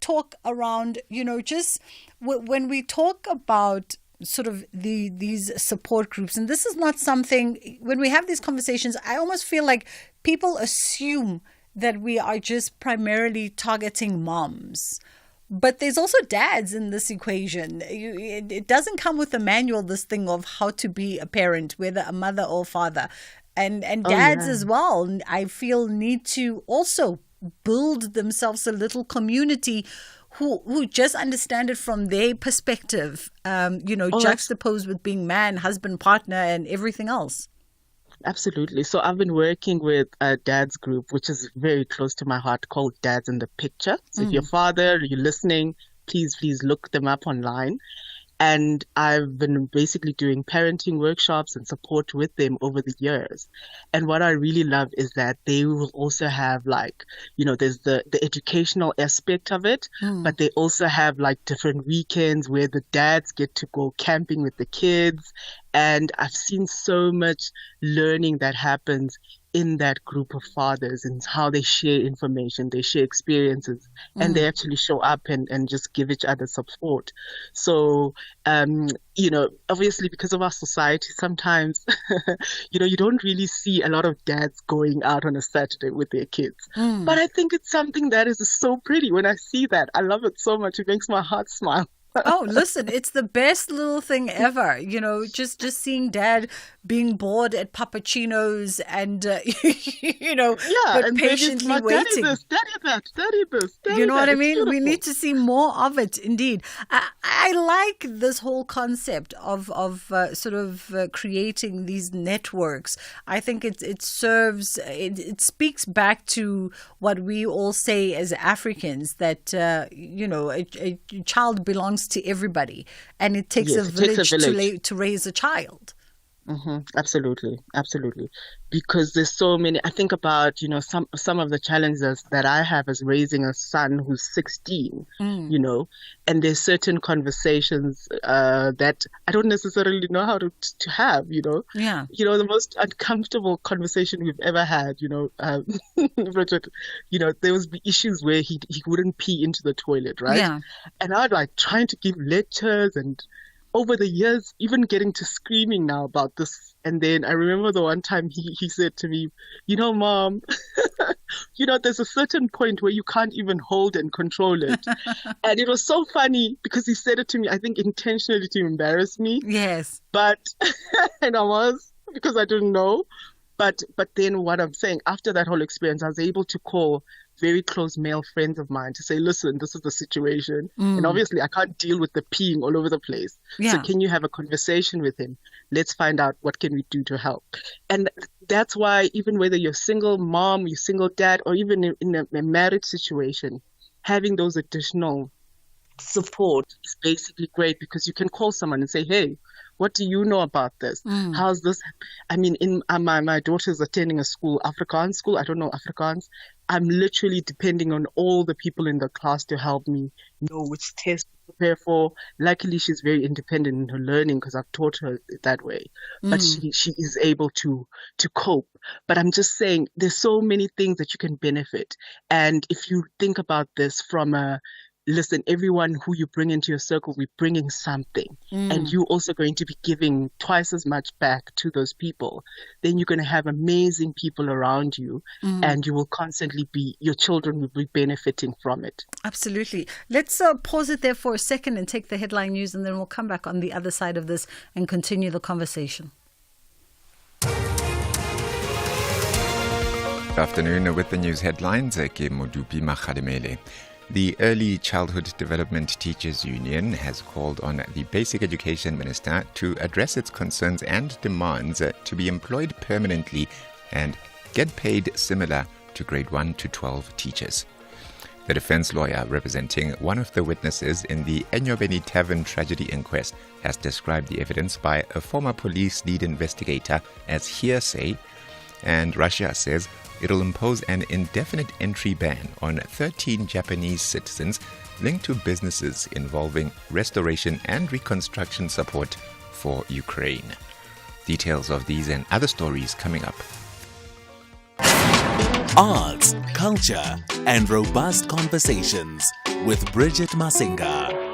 talk around, just when we talk about sort of these support groups, and this is not something, when we have these conversations, I almost feel like people assume that we are just primarily targeting moms, but there's also dads in this equation. It doesn't come with a manual, this thing of how to be a parent, whether a mother or father, and dads as well, I feel, need to also build themselves a little community who just understand it from their perspective, juxtaposed with being man, husband, partner, and everything else. Absolutely. So I've been working with a dad's group, which is very close to my heart, called Dads in the Picture. So if you're a father, you're listening, please look them up online. And I've been basically doing parenting workshops and support with them over the years. And what I really love is that they will also have there's the educational aspect of it, but they also have like different weekends where the dads get to go camping with the kids. And I've seen so much learning that happens in that group of fathers and how they share information, they share experiences, and they actually show up and just give each other support. So, obviously because of our society, sometimes, you don't really see a lot of dads going out on a Saturday with their kids. But I think it's something that is so pretty. When I see that, I love it so much. It makes my heart smile. Oh, listen, it's the best little thing ever. Just seeing dad being bored at Pappuccino's and, but patiently waiting. Daddy this. You know what I mean? We need to see more of it, indeed. I like this whole concept of creating these networks. I think it serves, it speaks back to what we all say as Africans, that, a child belongs to everybody, and it takes a village to raise a child. Absolutely. Because there's so many. I think about, some of the challenges that I have as raising a son who's 16, and there's certain conversations that I don't necessarily know how to have, Yeah. The most uncomfortable conversation we've ever had, Bridget, there was issues where he wouldn't pee into the toilet, right? Yeah. And I'd like trying to give lectures and over the years, even getting to screaming now about this. And then I remember the one time he said to me, Mom, there's a certain point where you can't even hold and control it. And it was so funny because he said it to me, I think intentionally to embarrass me. Yes. But, and I was, because I didn't know. But then what I'm saying, after that whole experience, I was able to call very close male friends of mine to say, listen, this is the situation. And obviously I can't deal with the peeing all over the place. Yeah. So can you have a conversation with him? Let's find out what can we do to help. And that's why even whether you're single mom, you're single dad, or even in a marriage situation, having those additional support is basically great, because you can call someone and say, hey, what do you know about this? How's this? I mean, my daughter's attending a school, Afrikaans school. I don't know Afrikaans. I'm literally depending on all the people in the class to help me know which test to prepare for. Luckily, she's very independent in her learning because I've taught her that way. But she is able to cope. But I'm just saying, there's so many things that you can benefit. And if you think about this from listen, everyone who you bring into your circle, we're bringing something. And you're also going to be giving twice as much back to those people. Then you're going to have amazing people around you, and you will constantly your children will be benefiting from it. Absolutely. Let's pause it there for a second and take the headline news, and then we'll come back on the other side of this and continue the conversation. Good afternoon with the news headlines. Ke Modupi Makgademele. The Early Childhood Development Teachers Union has called on the Basic Education Minister to address its concerns and demands to be employed permanently and get paid similar to grade 1 to 12 teachers. The defense lawyer representing one of the witnesses in the Enyobeni Tavern tragedy inquest has described the evidence by a former police lead investigator as hearsay, and Russia says it'll impose an indefinite entry ban on 13 Japanese citizens linked to businesses involving restoration and reconstruction support for Ukraine. Details of these and other stories coming up. Arts, culture, and robust conversations with Bridget Masinga.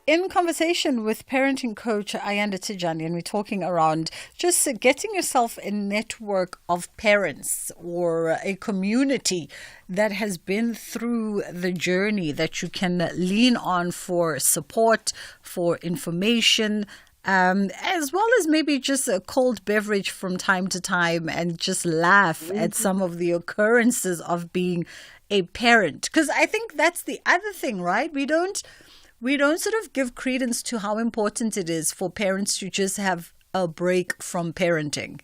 In conversation with parenting coach Ayanda Tijani, and we're talking around just getting yourself a network of parents or a community that has been through the journey that you can lean on for support, for information, as well as maybe just a cold beverage from time to time and just laugh at some of the occurrences of being a parent. Because I think that's the other thing, right? We don't sort of give credence to how important it is for parents to just have a break from parenting,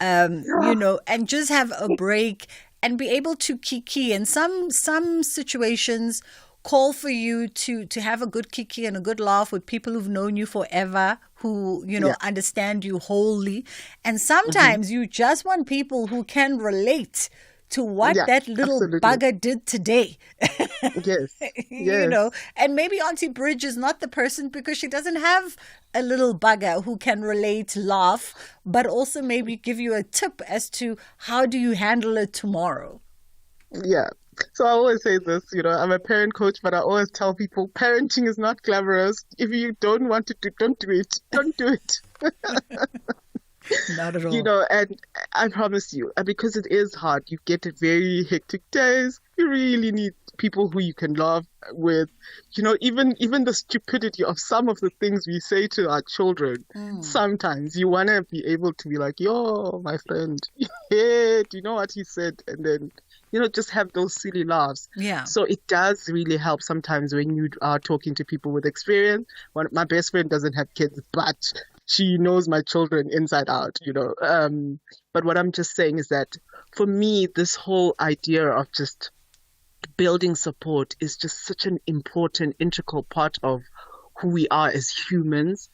and just have a break and be able to kiki. And some situations call for you to have a good kiki and a good laugh with people who've known you forever, who, understand you wholly. And sometimes you just want people who can relate to what that little bugger did today. Yes. And maybe Auntie Bridge is not the person because she doesn't have a little bugger who can relate, laugh, but also maybe give you a tip as to how do you handle it tomorrow. Yeah. So I always say this, I'm a parent coach, but I always tell people parenting is not glamorous. If you don't want to do, don't do it. Don't do it. Not at all. And I promise you, because it is hard, you get very hectic days. You really need people who you can laugh with. Even the stupidity of some of the things we say to our children. Sometimes you want to be able to be like, yo, my friend, yeah, do you know what he said? And then, just have those silly laughs. Yeah. So it does really help sometimes when you are talking to people with experience. My best friend doesn't have kids, but she knows my children inside out, But what I'm just saying is that for me, this whole idea of just building support is just such an important, integral part of who we are as humans.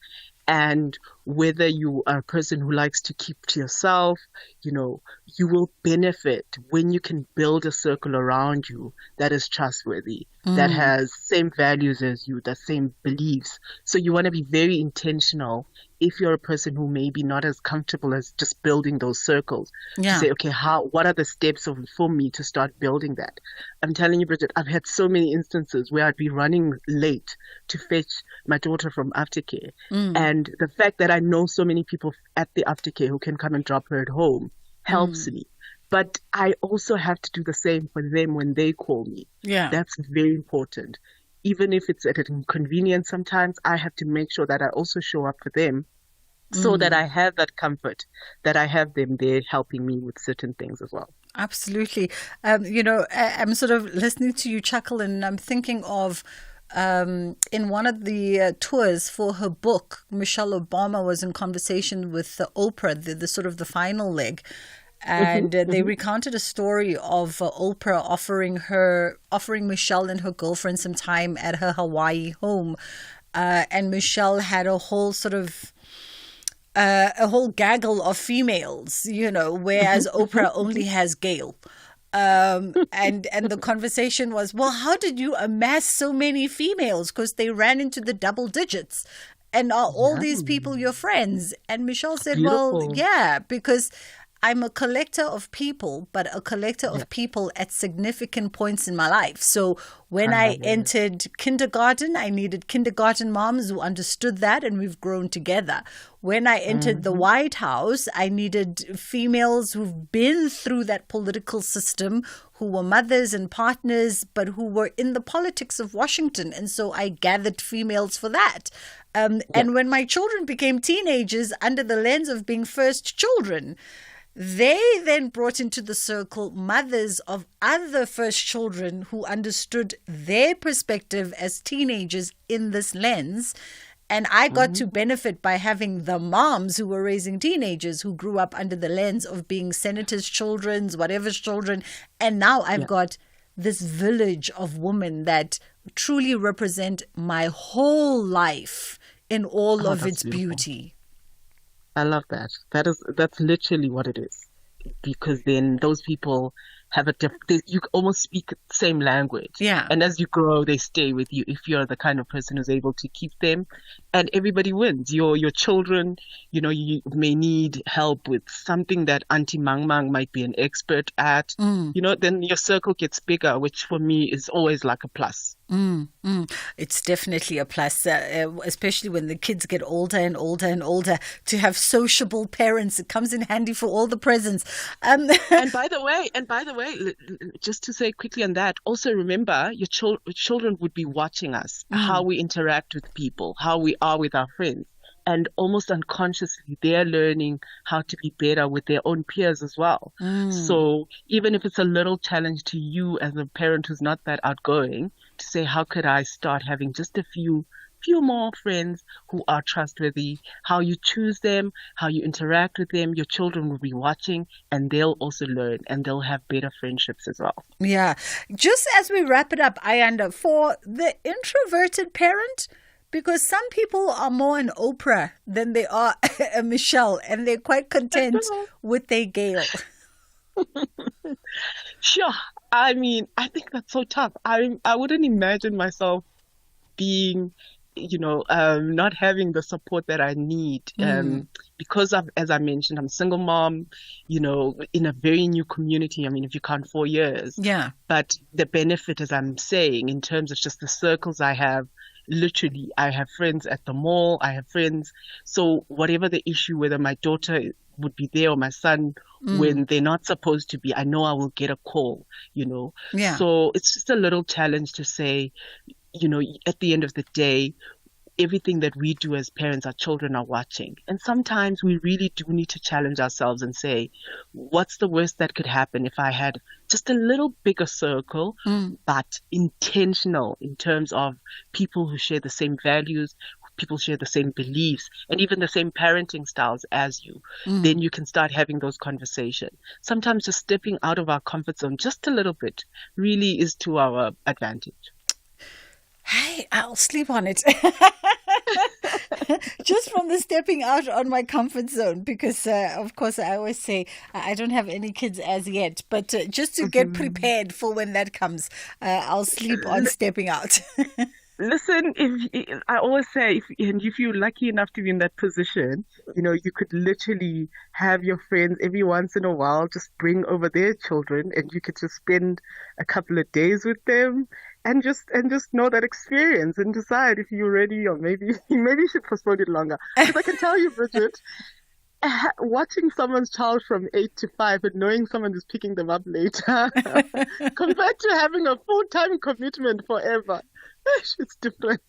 And whether you are a person who likes to keep to yourself, you will benefit when you can build a circle around you that is trustworthy, that has same values as you, the same beliefs. So you want to be very intentional if you're a person who may be not as comfortable as just building those circles. Yeah. To say, okay, what are the steps for me to start building that? I'm telling you, Bridget, I've had so many instances where I'd be running late to fetch my daughter from aftercare. And the fact that I know so many people at the aftercare who can come and drop her at home helps me. But I also have to do the same for them when they call me. Yeah. That's very important. Even if it's at an inconvenience sometimes, I have to make sure that I also show up for them so that I have that comfort, that I have them there helping me with certain things as well. Absolutely. I'm sort of listening to you chuckle, and I'm thinking of in one of the tours for her book, Michelle Obama was in conversation with Oprah, the sort of the final leg. And they recounted a story of Oprah offering Michelle and her girlfriend some time at her Hawaii home. And Michelle had a whole sort of a whole gaggle of females, whereas Oprah only has Gail. And the conversation was, well, how did you amass so many females? Because they ran into the double digits. And are all these people your friends? And Michelle said, well, yeah, because I'm a collector of people, but a collector of people at significant points in my life. So when I entered kindergarten, I needed kindergarten moms who understood that, and we've grown together. When I entered the White House, I needed females who've been through that political system, who were mothers and partners, but who were in the politics of Washington. And so I gathered females for that. And when my children became teenagers under the lens of being first children, they then brought into the circle mothers of other first children who understood their perspective as teenagers in this lens. And I got to benefit by having the moms who were raising teenagers who grew up under the lens of being senators' children, whatever's children. And now I've got this village of women that truly represent my whole life in all of its beauty. I love that. That's literally what it is. Because then those people have you almost speak the same language. Yeah. And as you grow, they stay with you if you're the kind of person who's able to keep them. And everybody wins. Your children, you may need help with something that Auntie Mang Mang might be an expert at. Then your circle gets bigger, which for me is always like a plus. It's definitely a plus, especially when the kids get older and older and older. To have sociable parents, it comes in handy for all the presents. And by the way, just to say quickly on that, also remember your children would be watching us, how we interact with people, how we are with our friends. And almost unconsciously, they're learning how to be better with their own peers as well. So even if it's a little challenge to you as a parent who's not that outgoing, to say, how could I start having just a few few more friends who are trustworthy. How you choose them, how you interact with them, your children will be watching, and they'll also learn, and they'll have better friendships as well. Yeah. Just as we wrap it up, Ayanda, for the introverted parent, because some people are more an Oprah than they are a Michelle, and they're quite content with their Gail. Sure. I mean, I think that's so tough. I wouldn't imagine myself being, not having the support that I need. Because as I mentioned, I'm a single mom, in a very new community. I mean, if you count 4 years. Yeah. But the benefit, as I'm saying, in terms of just the circles I have, literally, I have friends at the mall, I have friends. So whatever the issue, whether my daughter would be there or my son, when they're not supposed to be, I know I will get a call, Yeah. So it's just a little challenge to say, at the end of the day, everything that we do as parents, our children are watching. And sometimes we really do need to challenge ourselves and say, what's the worst that could happen if I had just a little bigger circle, but intentional in terms of people who share the same values, people share the same beliefs, and even the same parenting styles as you. Then you can start having those conversations. Sometimes just stepping out of our comfort zone just a little bit really is to our advantage. Hey, I'll sleep on it. Just from the stepping out on my comfort zone, because of course I always say I don't have any kids as yet, but just to get prepared for when that comes, I'll sleep on stepping out. Listen, I always say, if you're lucky enough to be in that position, you could literally have your friends every once in a while just bring over their children, and you could just spend a couple of days with them. And just know that experience and decide if you're ready, or maybe you should postpone it longer. Because I can tell you, Bridget, watching someone's child from 8 to 5 and knowing someone is picking them up later compared to having a full-time commitment forever, it's different.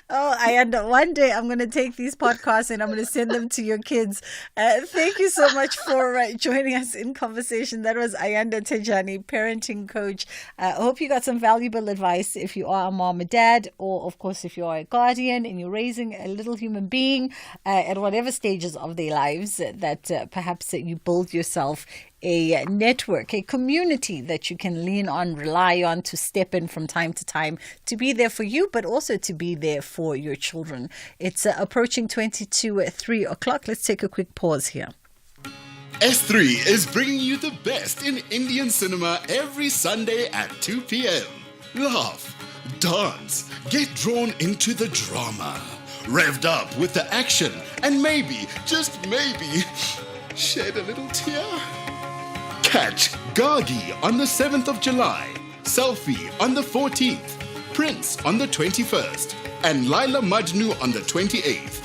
Oh, Ayanda, one day I'm going to take these podcasts and I'm going to send them to your kids. Thank you so much for joining us in conversation. That was Ayanda Tejani, parenting coach. I hope you got some valuable advice if you are a mom or dad, or of course if you are a guardian and you're raising a little human being at whatever stages of their lives, that perhaps you build yourself a network, a community that you can lean on, rely on, to step in from time to time, to be there for you, but also to be there for your children. It's approaching 3 o'clock. Let's take a quick pause here. S3 is bringing you the best in Indian cinema every Sunday at 2 p.m. Laugh, dance, get drawn into the drama, revved up with the action, and maybe, just maybe, shed a little tear. Catch Gagi on the 7th of July, Selfie on the 14th, Prince on the 21st, and Laila Majnu on the 28th.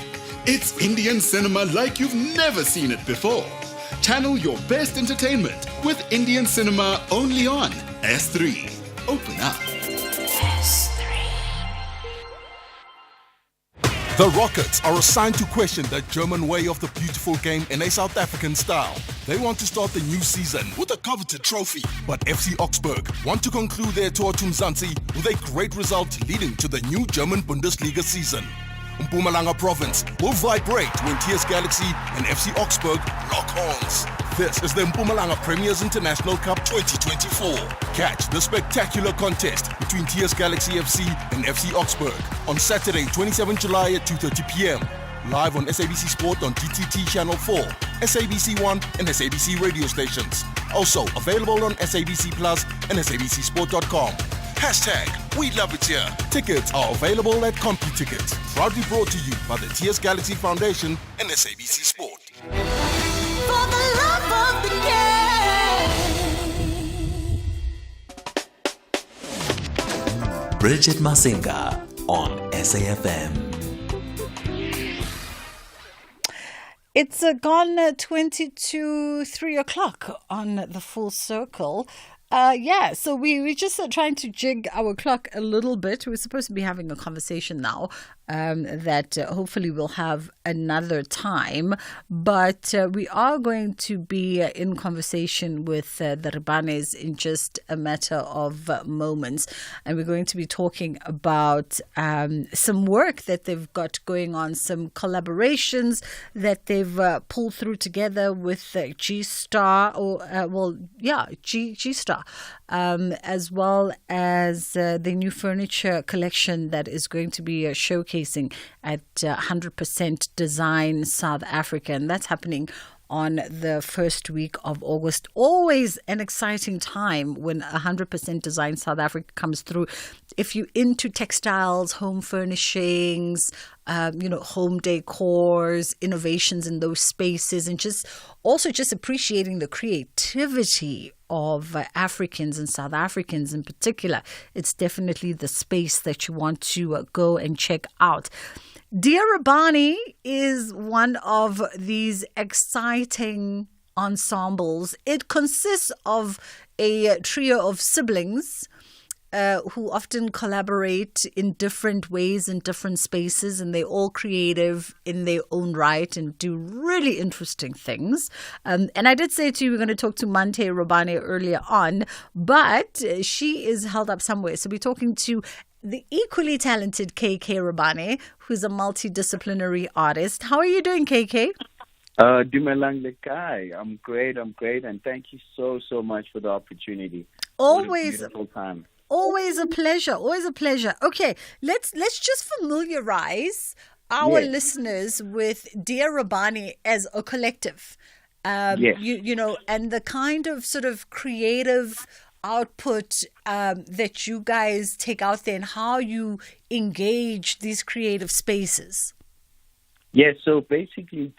It's Indian cinema like you've never seen it before. Channel your best entertainment with Indian cinema only on S3. Open up. The Rockets are assigned to question the German way of the beautiful game in a South African style. They want to start the new season with a coveted trophy, but FC Augsburg want to conclude their tour to Mzansi with a great result leading to the new German Bundesliga season. Mpumalanga province will vibrate when TS Galaxy and FC Augsburg lock horns. This is the Mpumalanga Premiers International Cup 2024. Catch the spectacular contest between TS Galaxy FC and FC Augsburg on Saturday, 27 July at 2:30 p.m. Live on SABC Sport on DTT Channel 4, SABC 1 and SABC radio stations. Also available on SABC Plus and SABCSport.com. Hashtag We Love It Here. Tickets are available at CompuTickets. Proudly brought to you by the TS Galaxy Foundation and SABC Sport. For the love of the game. Bridget Masinga on SAFM. It's gone 3 o'clock on the full circle. So we're just trying to jig our clock a little bit. We're supposed to be having a conversation now that hopefully we'll have another time. But we are going to be in conversation with the Ribanes in just a matter of moments. And we're going to be talking about some work that they've got going on, some collaborations that they've pulled through together with G-Star, G-Star, as well as the new furniture collection that is going to be showcasing at 100% Design South Africa. And that's happening on the first week of August. Always an exciting time when 100% Design South Africa comes through. If you're into textiles, home furnishings, home decors, innovations in those spaces, and just appreciating the creativity of Africans and South Africans in particular, it's definitely the space that you want to go and check out. Dear Rabani is one of these exciting ensembles. It consists of a trio of siblings who often collaborate in different ways in different spaces, and they're all creative in their own right and do really interesting things. And I did say to you, we're going to talk to Mante Rabane earlier on, but she is held up somewhere. So we're talking to the equally talented KK Rabane, who's a multidisciplinary artist. How are you doing, KK? Dumelang Lekai. I'm great, and thank you so much for the opportunity. Always a beautiful time. Always a pleasure. Okay, let's just familiarize our listeners with Dear Rabane as a collective. Yes. And the kind of sort of creative output that you guys take out there and how you engage these creative spaces. Yes, so basically,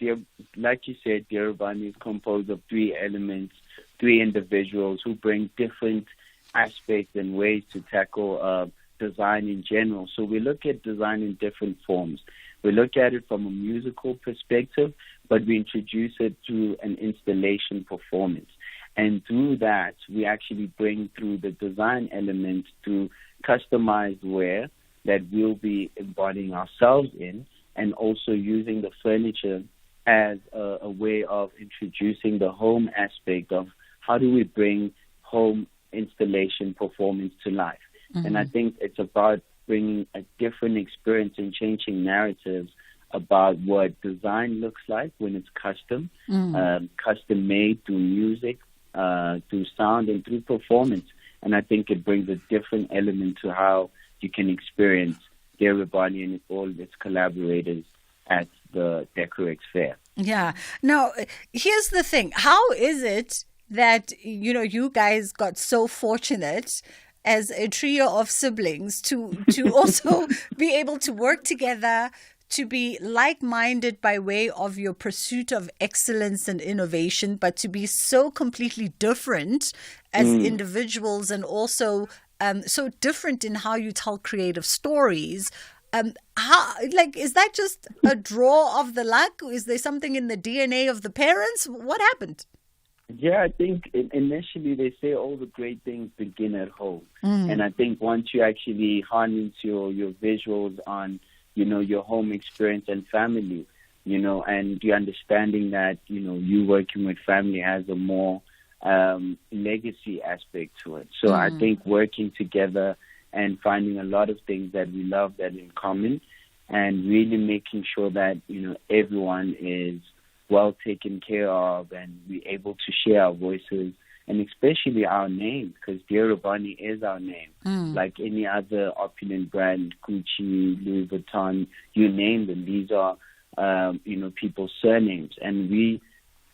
like you said, Dear Rabane is composed of three elements, three individuals who bring different aspects and ways to tackle design in general. So we look at design in different forms. We look at it from a musical perspective, but we introduce it to an installation performance. And through that, we actually bring through the design element to customized wear that we'll be embodying ourselves in, and also using the furniture as a way of introducing the home aspect of how do we bring home installation performance to life. Mm-hmm. And I think it's about bringing a different experience and changing narratives about what design looks like when it's custom, custom made through music, through sound, and through performance. And I think it brings a different element to how you can experience Dear Rabane and all of its collaborators at the Decorex Fair. Yeah. Now, here's the thing. How is it that, you guys got so fortunate as a trio of siblings to also be able to work together, to be like-minded by way of your pursuit of excellence and innovation, but to be so completely different as individuals, and also so different in how you tell creative stories? Is that just a draw of the luck? Is there something in the DNA of the parents? What happened? Yeah, I think initially they say all the great things begin at home. And I think once you actually harness your visuals on, your home experience and family, and you're understanding that, you working with family has a more legacy aspect to it. So I think working together and finding a lot of things that we love that in common, and really making sure that, everyone is well taken care of, and we're able to share our voices, and especially our name, because Dear Rabane is our name. Like any other opulent brand, Gucci, Louis Vuitton, you name them. These are, people's surnames. And we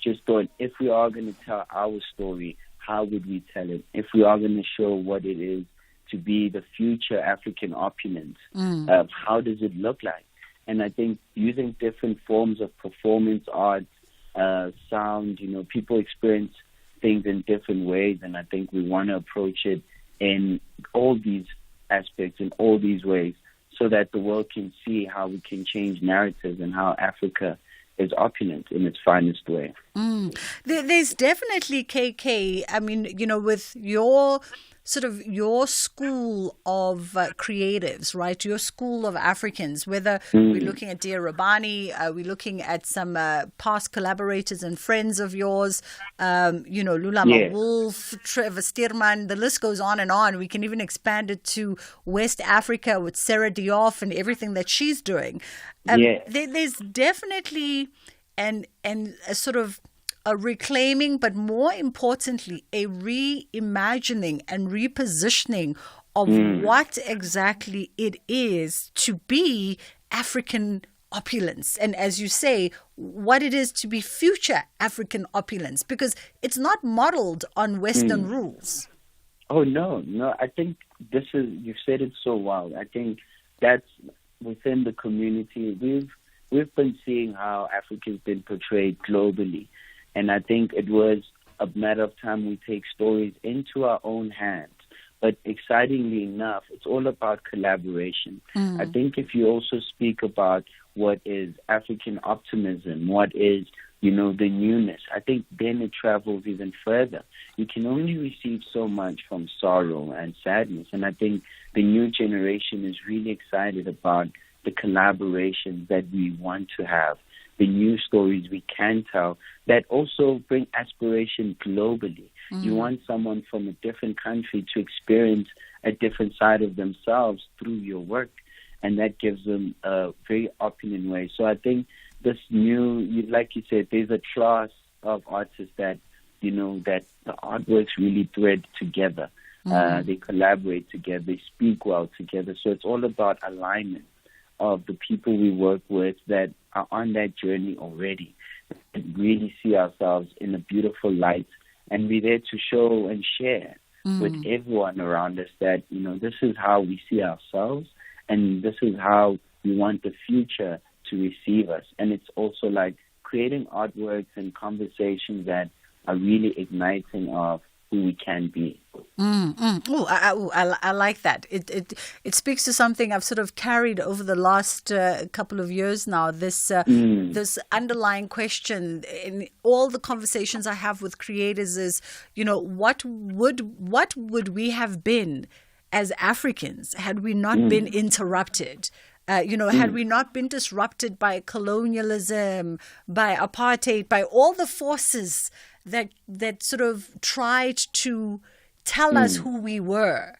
just thought, if we are going to tell our story, how would we tell it? If we are going to show what it is to be the future African opulence, how does it look like? And I think using different forms of performance art, sound, people experience things in different ways. And I think we want to approach it in all these aspects, in all these ways, so that the world can see how we can change narratives and how Africa is opulent in its finest way. There's definitely, KK, I mean, with your sort of your school of creatives, right? Your school of Africans, whether we're looking at Dear Rabani, we're looking at some past collaborators and friends of yours, Lulama Wolf, Trevor Stearman, the list goes on and on. We can even expand it to West Africa with Sarah Diouf and everything that she's doing. There's definitely a sort of a reclaiming, but more importantly, a reimagining and repositioning of what exactly it is to be African opulence. And as you say, what it is to be future African opulence, because it's not modeled on Western rules. Oh, no. I think you've said it so well. I think that's within the community. We've been seeing how Africa's been portrayed globally. And I think it was a matter of time we take stories into our own hands. But excitingly enough, it's all about collaboration. I think if you also speak about what is African optimism, what is, the newness, I think then it travels even further. You can only receive so much from sorrow and sadness. And I think the new generation is really excited about the collaborations that we want to have, the new stories we can tell that also bring aspiration globally. You want someone from a different country to experience a different side of themselves through your work, and that gives them a very opulent way. So I think this new, like you said, there's a class of artists that, that the artworks really thread together. They collaborate together, they speak well together. So it's all about alignment of the people we work with that are on that journey already, and really see ourselves in a beautiful light, and be there to show and share with everyone around us that, this is how we see ourselves, and this is how we want the future to receive us. And it's also like creating artworks and conversations that are really igniting of who we can be. I like that. It speaks to something I've sort of carried over the last couple of years now. This underlying question in all the conversations I have with creators is, what would we have been as Africans had we not been interrupted? Had we not been disrupted by colonialism, by apartheid, by all the forces that sort of tried to tell us who we were,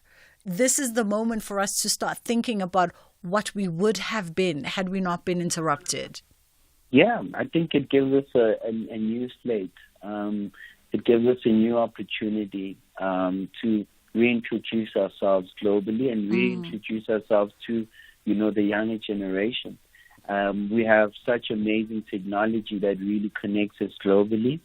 this is the moment for us to start thinking about what we would have been had we not been interrupted. Yeah, I think it gives us a new slate. It gives us a new opportunity to reintroduce ourselves globally and reintroduce ourselves to the younger generation. We have such amazing technology that really connects us globally,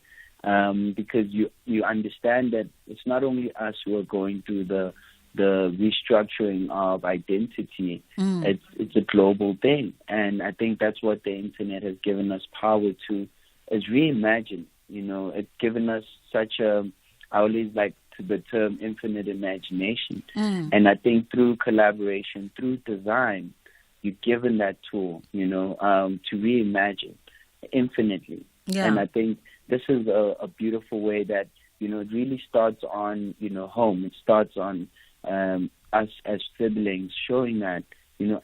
because you understand that it's not only us who are going through the restructuring of identity. It's a global thing, and I think that's what the internet has given us power to, is reimagine. It's given us such a, I always like the term infinite imagination. And I think through collaboration, through design, you're given that tool, to reimagine infinitely. Yeah. And I think this is a beautiful way that, it really starts on, home. It starts on us as siblings, showing that,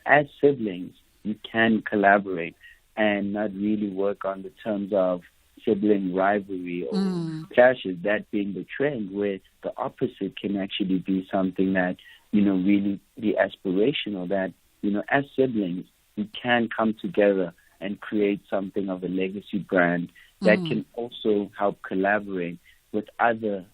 as siblings, you can collaborate and not really work on the terms of sibling rivalry or clashes, that being the trend, where the opposite can actually be something that, really be aspirational, that, as siblings, we can come together and create something of a legacy brand that can also help collaborate with other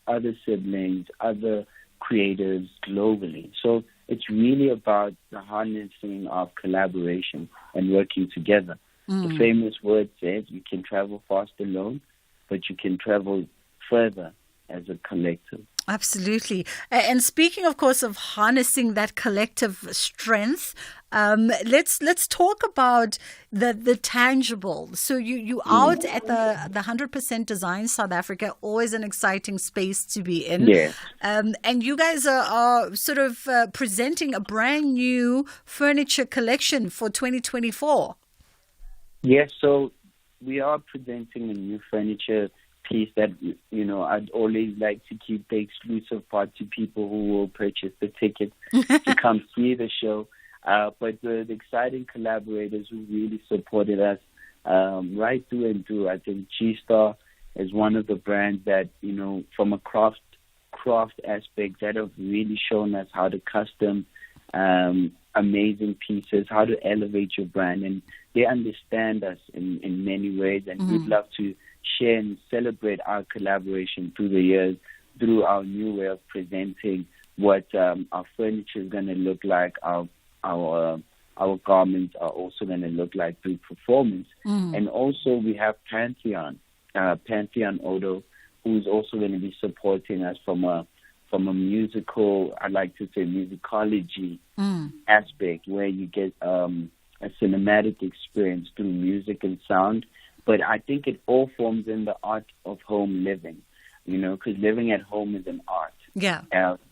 siblings, other creators globally. So it's really about the harnessing of collaboration and working together. The famous word says you can travel fast alone, but you can travel further as a collective. Absolutely. And speaking, of course, of harnessing that collective strength, let's talk about the tangible. So you out at the 100% Design South Africa, always an exciting space to be in. Yes. And you guys are sort of presenting a brand new furniture collection for 2024. Yes, so we are presenting a new furniture piece that, I'd always like to keep the exclusive part to people who will purchase the ticket to come see the show. But the exciting collaborators who really supported us right through and through. I think G-Star is one of the brands that, from a craft aspect, that have really shown us how to custom amazing pieces, how to elevate your brand. And they understand us in many ways. And we'd love to share and celebrate our collaboration through the years, through our new way of presenting what our furniture is going to look like, our garments are also going to look like through performance. And also we have Pantheon Odo, who's also going to be supporting us from a musical, I'd like to say musicology aspect, where you get a cinematic experience through music and sound. But I think it all forms in the art of home living, because living at home is an art. Yeah.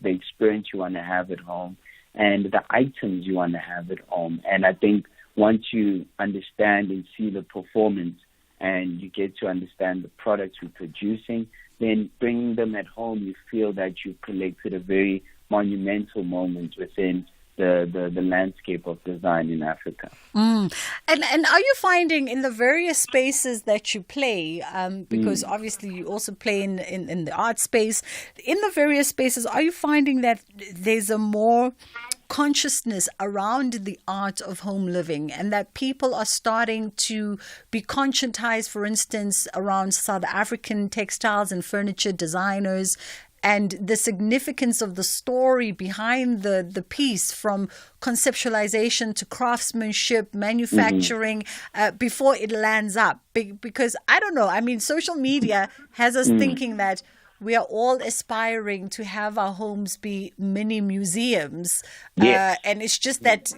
The experience you want to have at home and the items you want to have at home. And I think once you understand and see the performance and you get to understand the products we're producing, then bringing them at home, you feel that you've collected a very monumental moment within the landscape of design in Africa. And are you finding in the various spaces that you play, because obviously you also play in the art space, in the various spaces, are you finding that there's a more consciousness around the art of home living, and that people are starting to be conscientized, for instance, around South African textiles and furniture designers, and the significance of the story behind the piece, from conceptualization to craftsmanship, manufacturing, before it lands up? Because, I don't know, I mean, social media has us thinking that we are all aspiring to have our homes be mini museums. Yes. And it's just that,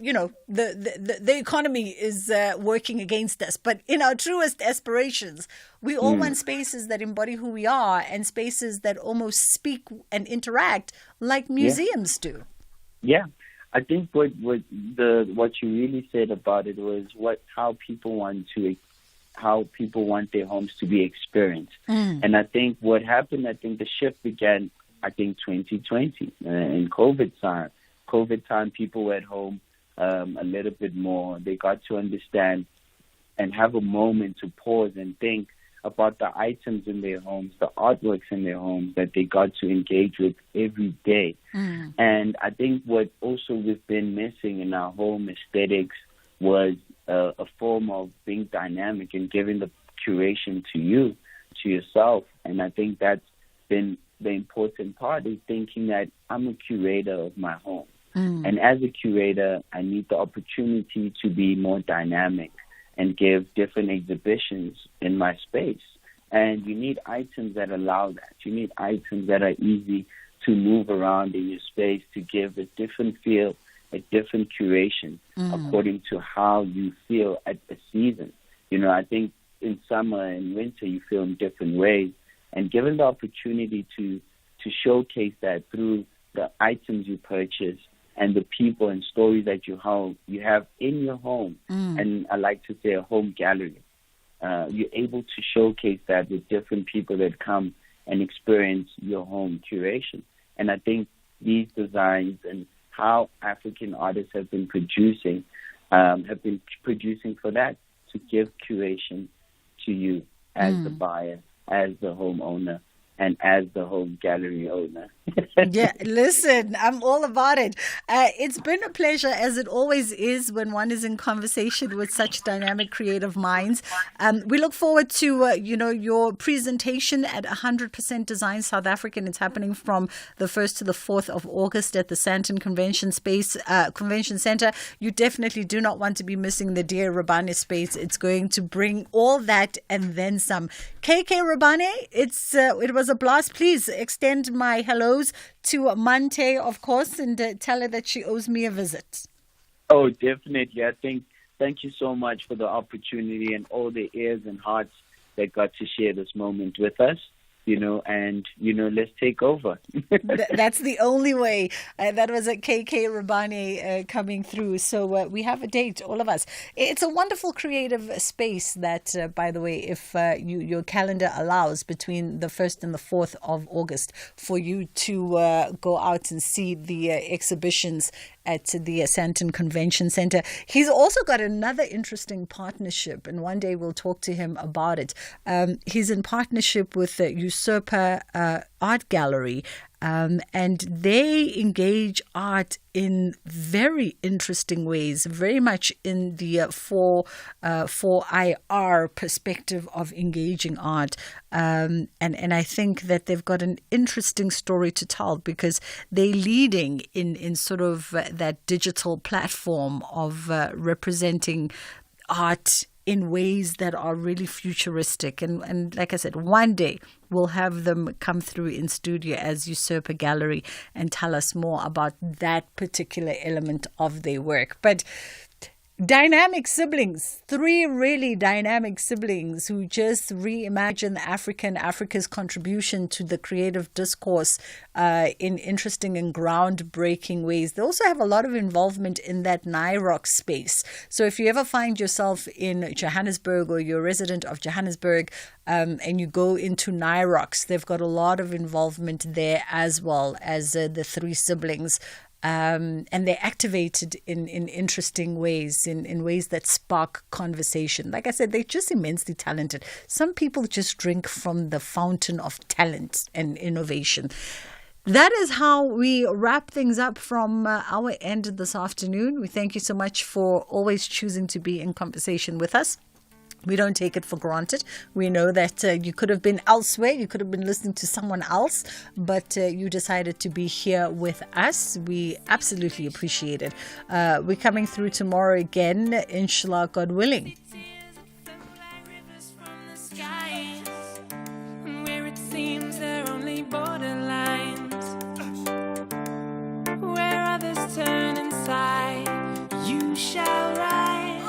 the economy is working against us. But in our truest aspirations, we all want spaces that embody who we are, and spaces that almost speak and interact like museums do. Yeah. I think what you really said about it was how people want their homes to be experienced. And I think what happened, the shift began, 2020 in COVID time. People were at home a little bit more. They got to understand and have a moment to pause and think about the items in their homes, the artworks in their homes that they got to engage with every day. And I think what also we've been missing in our home aesthetics was a form of being dynamic and giving the curation to yourself. And I think that's been the important part, is thinking that I'm a curator of my home. And as a curator, I need the opportunity to be more dynamic and give different exhibitions in my space. And you need items that allow that. You need items that are easy to move around in your space to give a different feel, a different curation according to how you feel at the season. I think in summer and winter you feel in different ways, and given the opportunity to showcase that through the items you purchase and the people and stories that you have in your home, and I like to say a home gallery, you're able to showcase that with different people that come and experience your home curation. And I think these designs and how African artists have been producing for that, to give curation to you as the buyer, as the homeowner, and as the home gallery owner. Yeah, listen, I'm all about it. It's been a pleasure, as it always is when one is in conversation with such dynamic, creative minds. We look forward to, your presentation at 100% Design South African. It's happening from the 1st to the 4th of August at the Sandton Convention Center. You definitely do not want to be missing the Dear Rabane space. It's going to bring all that and then some. KK Rabane, it was a blast. Please extend my hellos to Mante, of course, and tell her that she owes me a visit. Oh, definitely. Thank you so much for the opportunity and all the ears and hearts that got to share this moment with us. and, let's take over. That's the only way. That was a KK Rabane coming through. So we have a date, all of us. It's a wonderful creative space that, by the way, if your calendar allows, between the 1st and the 4th of August, for you to go out and see the exhibitions at the Sandton Convention Center. He's also got another interesting partnership, and one day we'll talk to him about it. He's in partnership with the Usurper Art Gallery, and they engage art in very interesting ways, very much in the 4IR perspective of engaging art. And I think that they've got an interesting story to tell, because they're leading in sort of that digital platform of representing art in ways that are really futuristic. And like I said, one day we'll have them come through in studio as Usurper Gallery and tell us more about that particular element of their work. But dynamic siblings, 3 really dynamic siblings who just reimagine Africa's contribution to the creative discourse in interesting and groundbreaking ways. They also have a lot of involvement in that NIROC space. So if you ever find yourself in Johannesburg, or you're a resident of Johannesburg, and you go into NIROCs, they've got a lot of involvement there, as well as the 3 siblings. And they're activated in interesting ways, in ways that spark conversation. Like I said, they're just immensely talented. Some people just drink from the fountain of talent and innovation. That is how we wrap things up from our end this afternoon. We thank you so much for always choosing to be in conversation with us. We don't take it for granted. We know that you could have been elsewhere. You could have been listening to someone else, but you decided to be here with us. We absolutely appreciate it. We're coming through tomorrow again, inshallah, God willing. Where it seems there are only borderlines, where others turn inside, you shall rise.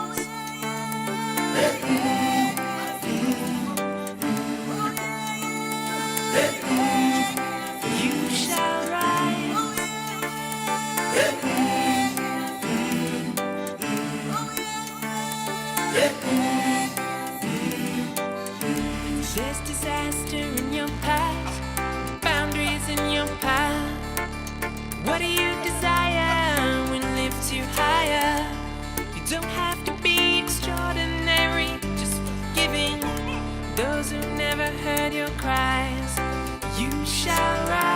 You shall rise. There's disaster in your past, boundaries in your path. What do you desire when lifts you higher? You don't have to be extraordinary, just forgiving those who never heard your cries. You shall rise.